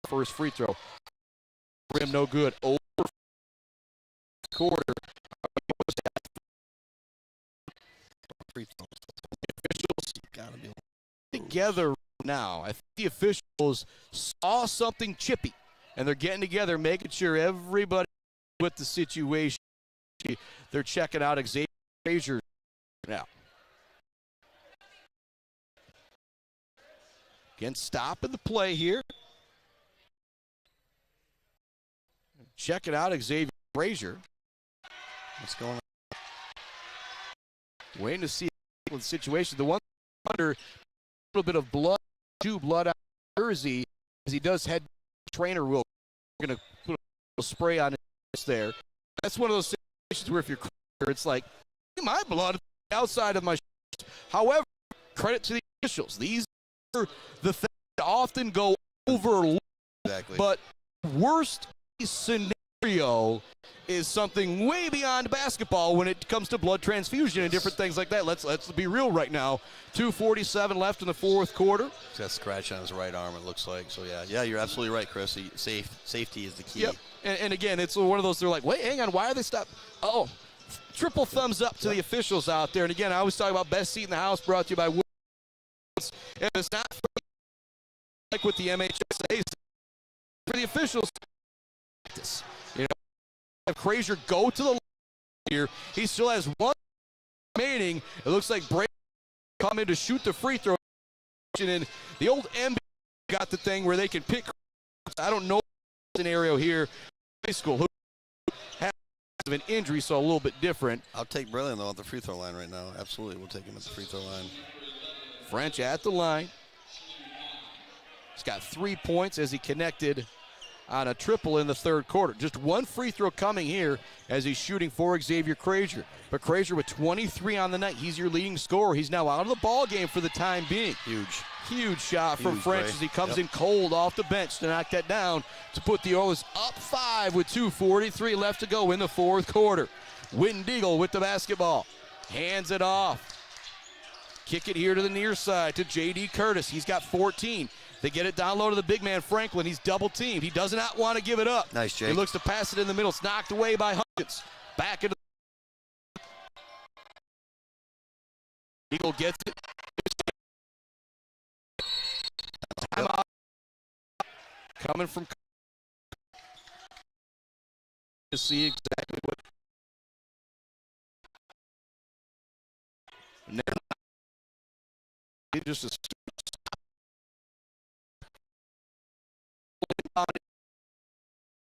first free throw. Rim no good. Over quarter. Free throws. Officials Gotta be together now. I think the officials saw something chippy, and they're getting together, making sure everybody with the situation. They're checking out Xavier Frazier now. Again, stopping the play here. Check it out, Xavier Frazier. What's going on? Waiting to see the situation. The one under a little bit of blood out of jersey, as he does head trainer will. We're going to put a spray on his there. That's one of those situations where if you're clear, it's like, my blood outside of my shirt. However, credit to the officials. These are the things that often go overlooked. Exactly. But worst scenario is something way beyond basketball when it comes to blood transfusion and different things like that. Let's be real right now. 2:47 left in the fourth quarter. He's got a scratch on his right arm, it looks like. So, yeah, you're absolutely right, Chris. Safety is the key. Yep. And again, it's one of those, they're like, wait, hang on, why are they stopped? Oh, triple thumbs up to the officials out there. And again, I always talk about best seat in the house, brought to you by Woodlands. If it's not like with the MHSA, for the officials, have Frazier go to the line here. He still has one remaining. It looks like Brady come in to shoot the free throw. And the old NBA got the thing where they can pick. I don't know the scenario here. High school who has an injury, so a little bit different. I'll take Brilliant, though, at the free throw line right now. Absolutely, we'll take him at the free throw line. French at the line. He's got 3 points as he connected on a triple in the third quarter. Just one free throw coming here as he's shooting for Xavier Frazier. But Frazier with 23 on the night. He's your leading scorer. He's now out of the ball game for the time being. Huge shot from French as he comes in cold off the bench to knock that down to put the Oilers up 5 with 2:43 left to go in the fourth quarter. Windeagle with the basketball. Hands it off. Kick it here to the near side to J.D. Curtis. He's got 14. They get it down low to the big man, Franklin. He's double-teamed. He does not want to give it up. Nice, Jake. He looks to pass it in the middle. It's knocked away by Hutchins. Back into the Eagle gets it. Timeout. Coming from to see exactly what. He just a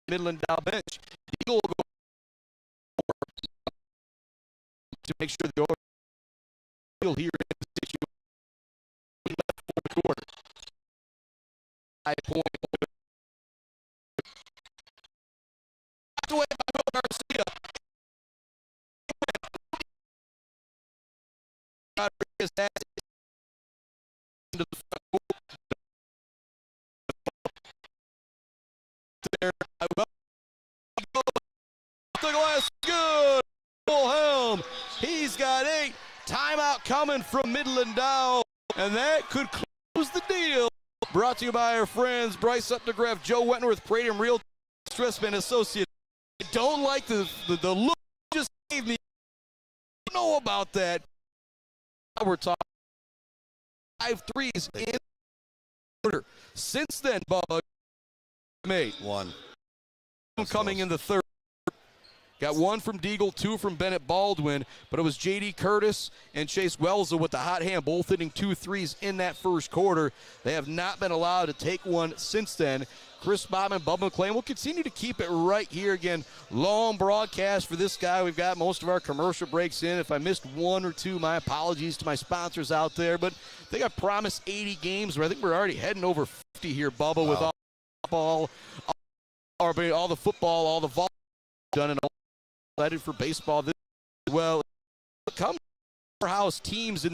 Midland Dow bench. Eagle will go to make sure the order still here in the situation. Left fourth quarter. 5 point. Away by Will Garcia. Rodriguez has it into the front court. There, I will. The glass, good. Wilhelm, he's got 8. Timeout coming from Midland Dow, and that could close the deal. Brought to you by our friends Bryce Updegraff, Joe Wentworth, Pratum Real Stressman Associates. I don't like the look you just gave me. I don't know about that. Now we're talking. 5 threes in the quarter. Since then, Bubba made one. Coming in the third. Got one from Deagle, 2 from Bennett Baldwin, but it was J.D. Curtis and Chase Wellesley with the hot hand, both hitting 2 threes in that first quarter. They have not been allowed to take one since then. Chris Bobman, Bubba McClain will continue to keep it right here. Again, long broadcast for this guy. We've got most of our commercial breaks in. If I missed one or two, my apologies to my sponsors out there. But I think I promised 80 games, where I think we're already heading over 50 here, Bubba, with all the football, all the volleyball done, and all excited for baseball this as well. Come to our house teams in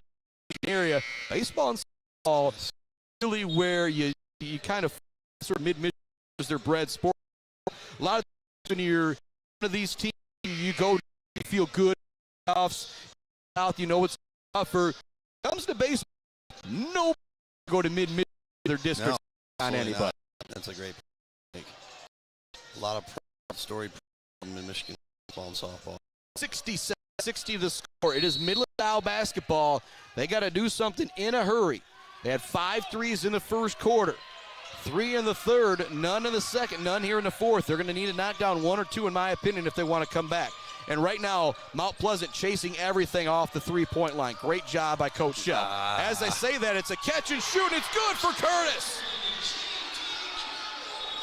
the area. Baseball and softball is really where you kind of sort of mid-Michigan is their bread sport. A lot of times when you're one of these teams, you go, you feel good, playoffs, South, you know it's tougher. Comes to baseball, nobody go to mid-Michigan their district on anybody. Not. That's a great pick. A lot of story in Michigan football and softball. 60 the score. It is Midland Dow basketball. They got to do something in a hurry. They had 5 threes in the first quarter, 3 in the third, none in the second, none here in the fourth. They're going to need to knock down 1 or 2, in my opinion, if they want to come back. And right now, Mount Pleasant chasing everything off the three-point line. Great job by Coach Shell. As I say that, it's a catch and shoot. It's good for Curtis.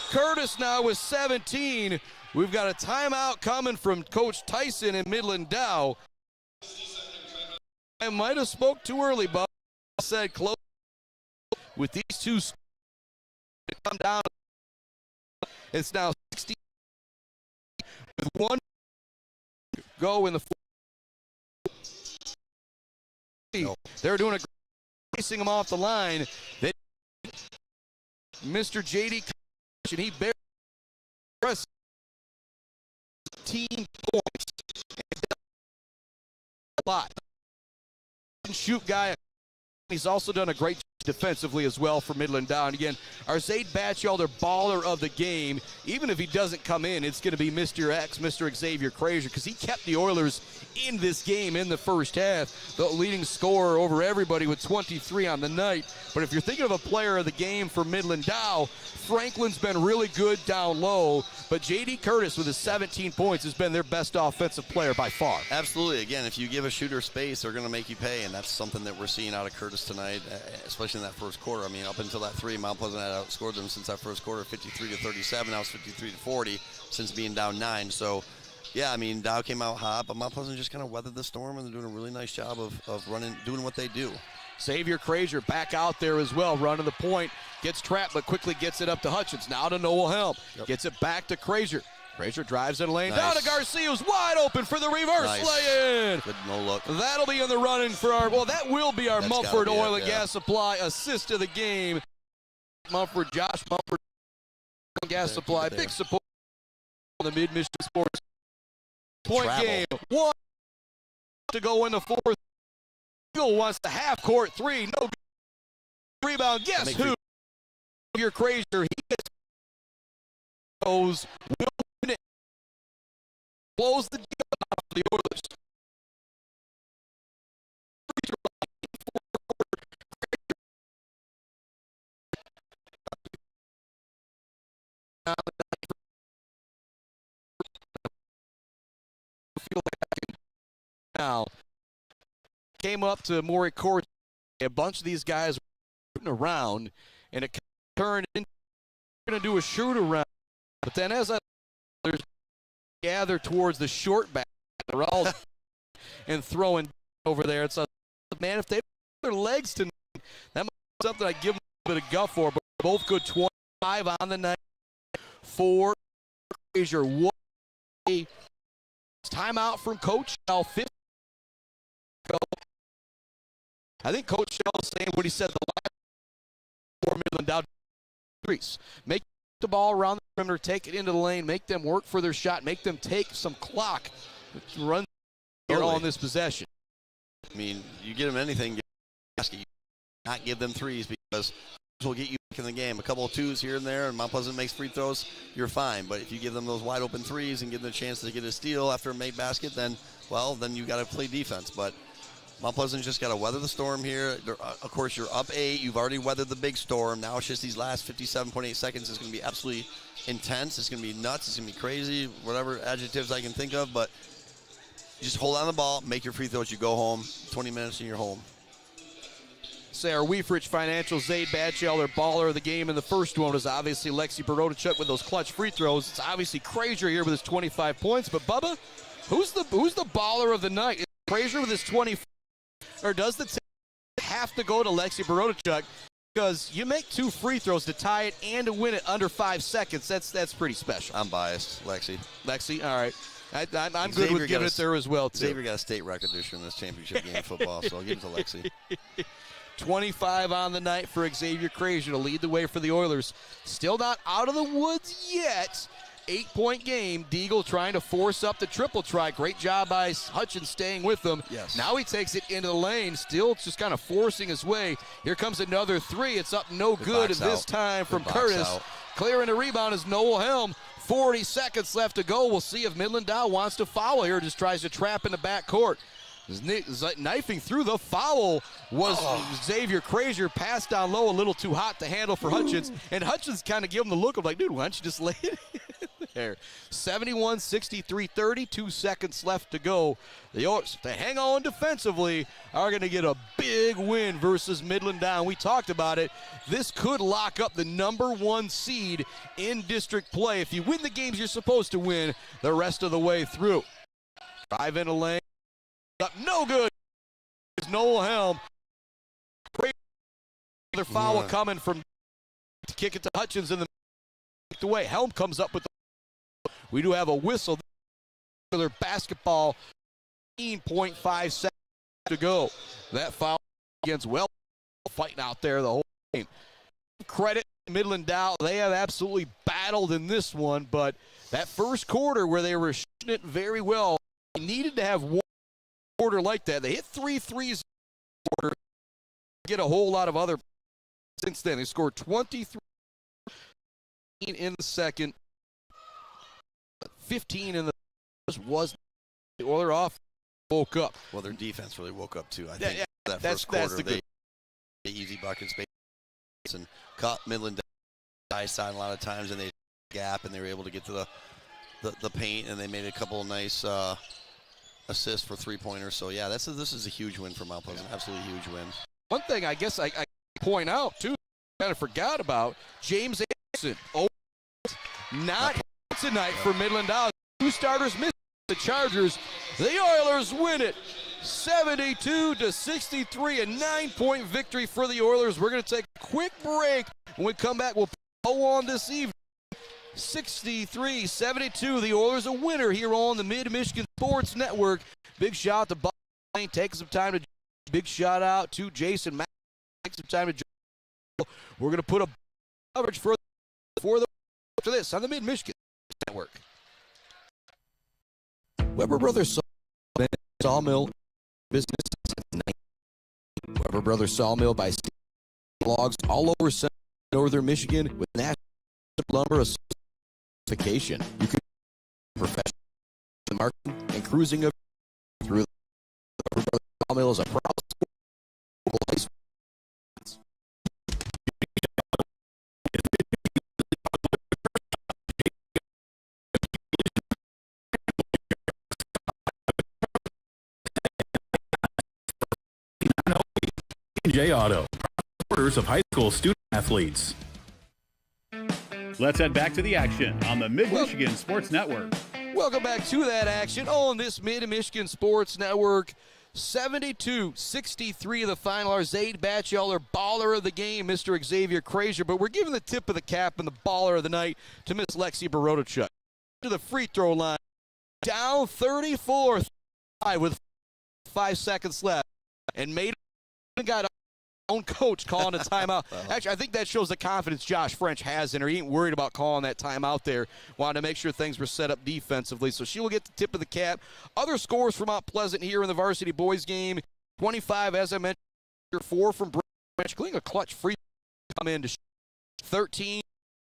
Curtis now with 17. We've got a timeout coming from Coach Tyson in Midland Dow. I might have spoke too early, but I said close with these two come down. It's now 60 with 1 go in the fourth. They're doing a great racing them off the line. They, Mr. J.D. and he barely pressed team points. A lot. Shoot guy. He's also done a great job defensively as well for Midland Dow. And again, our Zaid Batchelder baller of the game. Even if he doesn't come in, it's going to be Mr. X, Mr. Xavier Frazier, because he kept the Oilers in this game in the first half. The leading scorer over everybody with 23 on the night. But if you're thinking of a player of the game for Midland Dow, Franklin's been really good down low, but J.D. Curtis with his 17 points has been their best offensive player by far. Absolutely. Again, if you give a shooter space, they're going to make you pay, and that's something that we're seeing out of Curtis tonight, especially in that first quarter. I mean, up until that 3, Mount Pleasant had outscored them since that first quarter, 53-37. Now it's 53-40 since being down 9. So, yeah, I mean, Dow came out hot, but Mount Pleasant just kind of weathered the storm, and they're doing a really nice job of doing what they do. Xavier Frazier back out there as well, running the point. Gets trapped, but quickly gets it up to Hutchins. Now to Noel Helm. Gets it back to Frazier. Frazier drives in the lane. Down to Garcia, who's wide open for the reverse lay-in. Good no look. That'll be in the running for our, well, that will be our Mumford Oil and Gas Supply assist of the game. Mumford, Josh Mumford, Gas Supply, big support on the Mid-Michigan Sports. Point game. 1 to go in the fourth. Eagle wants the half-court 3. No good. Rebound. Guess who? Your Frazier. He gets goes. Will win it. Close the deal out for the Oilers. Now, came up to Maury Court. A bunch of these guys were shooting around, and it turned into going to do a shoot around. But then as I gather towards the short back, they're all and throwing over there. It's a man, if they put their legs tonight, that might be something I give them a bit of guff for. But both good 25 on the night for Frazier. What a timeout from Coach Shell. 50. I think Coach Shell is saying what he said the last 4 Midland Dow threes. Make the ball around the perimeter, take it into the lane, make them work for their shot, make them take some clock to run here on this possession. I mean, you get them anything, you not give them threes because will get you back in the game. A couple of 2s here and there, and Mount Pleasant makes free throws, you're fine. But if you give them those wide open 3s and give them a chance to get a steal after a made basket, then, well, then you got to play defense. But Mount Pleasant's just got to weather the storm here. Of course, you're up 8. You've already weathered the big storm. Now it's just these last 57.8 seconds. It's going to be absolutely intense. It's going to be nuts. It's going to be crazy, whatever adjectives I can think of. But just hold on the ball, make your free throws. You go home, 20 minutes and you're home. Say our Weefrich Financial Zaid Batchelder baller of the game in the first one was obviously Lexi Barodachuk with those clutch free throws. It's obviously Krazier here with his 25 points. But Bubba, who's the baller of the night? Is Krazier with his 25, or does the have to go to Lexi Barodachuk? Because you make 2 free throws to tie it and to win it under 5 seconds. That's pretty special. I'm biased, Lexi. Lexi, all right. I'm good with giving it there as well, too. Xavier got a state record this year in this championship game of football, so I'll give it to Lexi. 25 on the night for Xavier Krazier to lead the way for the Oilers. Still not out of the woods yet. 8-point game. Deagle trying to force up the triple try. Great job by Hutchins staying with them. Yes. Now he takes it into the lane. Still just kind of forcing his way. Here comes another 3. It's up no good, and this time from Curtis. Clearing the rebound is Noel Helm. 40 seconds left to go. We'll see if Midland Dow wants to foul here. Just tries to trap in the backcourt. Knifing through the foul was Xavier Krazier. Passed down low, a little too hot to handle for Hutchins. And Hutchins kind of give him the look of like, dude, why don't you just lay it there? 71-63, 32 seconds left to go. The Oilers, to hang on defensively, are going to get a big win versus Midland Dow. We talked about it. This could lock up the #1 seed in district play. If you win the games you're supposed to win the rest of the way through. Drive in a lane. Up no good. Noel Helm. Another foul coming from to kick it to Hutchins in the way. Helm comes up with the. We do have a whistle. Their basketball. 15.5 seconds to go. That foul against fighting out there the whole game. Credit Midland Dow. They have absolutely battled in this one, but that first quarter where they were shooting it very well, they needed to have one quarter like that. They hit 3 threes in the quarter, get a whole lot of other since then. They scored 23 in the second, 15 in the was the Oiler off woke up. Well, their defense really woke up too. I think that first quarter they easy buckets and caught Midland side a lot of times, and they gap and they were able to get to the paint, and they made a couple of nice assists for 3-pointers. So yeah, this is a huge win for Mount Pleasant. Absolutely huge win. One thing I guess I point out too, kind of forgot about, James Anderson. Not tonight for Midland Dow. 2 starters missed the Chargers. The Oilers win it 72-63, a 9-point victory for the Oilers. We're going to take a quick break. When we come back, we'll go on this evening. 63-72, the Oilers a winner here on the Mid-Michigan Sports Network. Big shout out to Bob Lane, taking some time to. Big shout out to Jason Mack, taking some time to. We're going to put a coverage for this on the Mid-Michigan Network. Weber Brothers Sawmill business. Weber Brothers Sawmill by logs all over northern Michigan with national lumber certification. You can professional marketing and cruising through the Weber Brothers Sawmill is a proud J Auto, supporters of high school student athletes. Let's head back to the action on the Mid-Michigan Sports Network. Welcome back to that action on this Mid-Michigan Sports Network. 72-63 the final. Our Zaid Batchelder baller of the game, Mr. Xavier Krazier. But we're giving the tip of the cap and the baller of the night to Miss Lexi Barodachuk. To the free throw line. Down 34 with 5 seconds left. And made got own coach calling a timeout. Actually, I think that shows the confidence Josh French has in her. He ain't worried about calling that timeout there. Wanted to make sure things were set up defensively. So she will get the tip of the cap. Other scores from Mount Pleasant here in the varsity boys game. 25, as I mentioned, 4 from Branch. Including a clutch free come in to 13,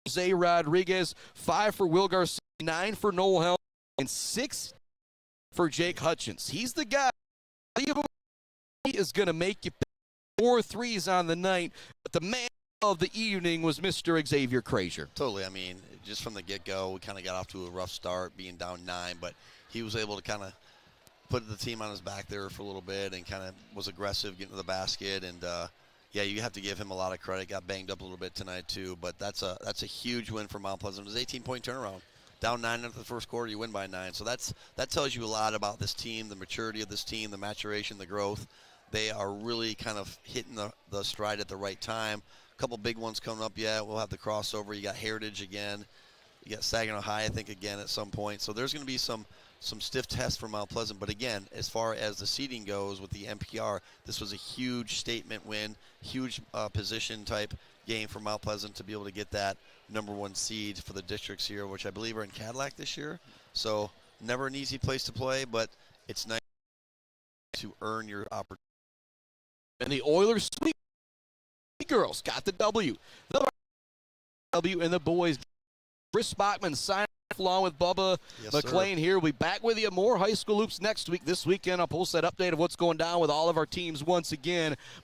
Zay Rodriguez. 5 for Will Garcia. 9 for Noel Helm. And 6 for Jake Hutchins. He's the guy. is going to make you 4 threes on the night, but the man of the evening was Mr. Xavier Frazier. Totally. I mean, just from the get-go, we kind of got off to a rough start, being down 9, but he was able to kind of put the team on his back there for a little bit and kind of was aggressive getting to the basket. And, yeah, you have to give him a lot of credit. Got banged up a little bit tonight, too, but that's a huge win for Mount Pleasant. It was an 18-point turnaround. Down 9 after the first quarter, you win by 9. So that tells you a lot about this team, the maturity of this team, the maturation, the growth. They are really kind of hitting the stride at the right time. A couple big ones coming up yet. We'll have the crossover. You got Heritage again. You got Saginaw High, I think, again at some point. So there's going to be some stiff tests for Mount Pleasant. But again, as far as the seeding goes with the NPR, this was a huge statement win, huge position type game for Mount Pleasant to be able to get that #1 seed for the districts here, which I believe are in Cadillac this year. So never an easy place to play, but it's nice to earn your opportunity. And the Oilers sweep. The girls got the W. The W and the boys. Chris Bachman signing off along with Bubba McLean here. We'll be back with you. More high school hoops next week. This weekend, I'll post that update of what's going down with all of our teams once again. But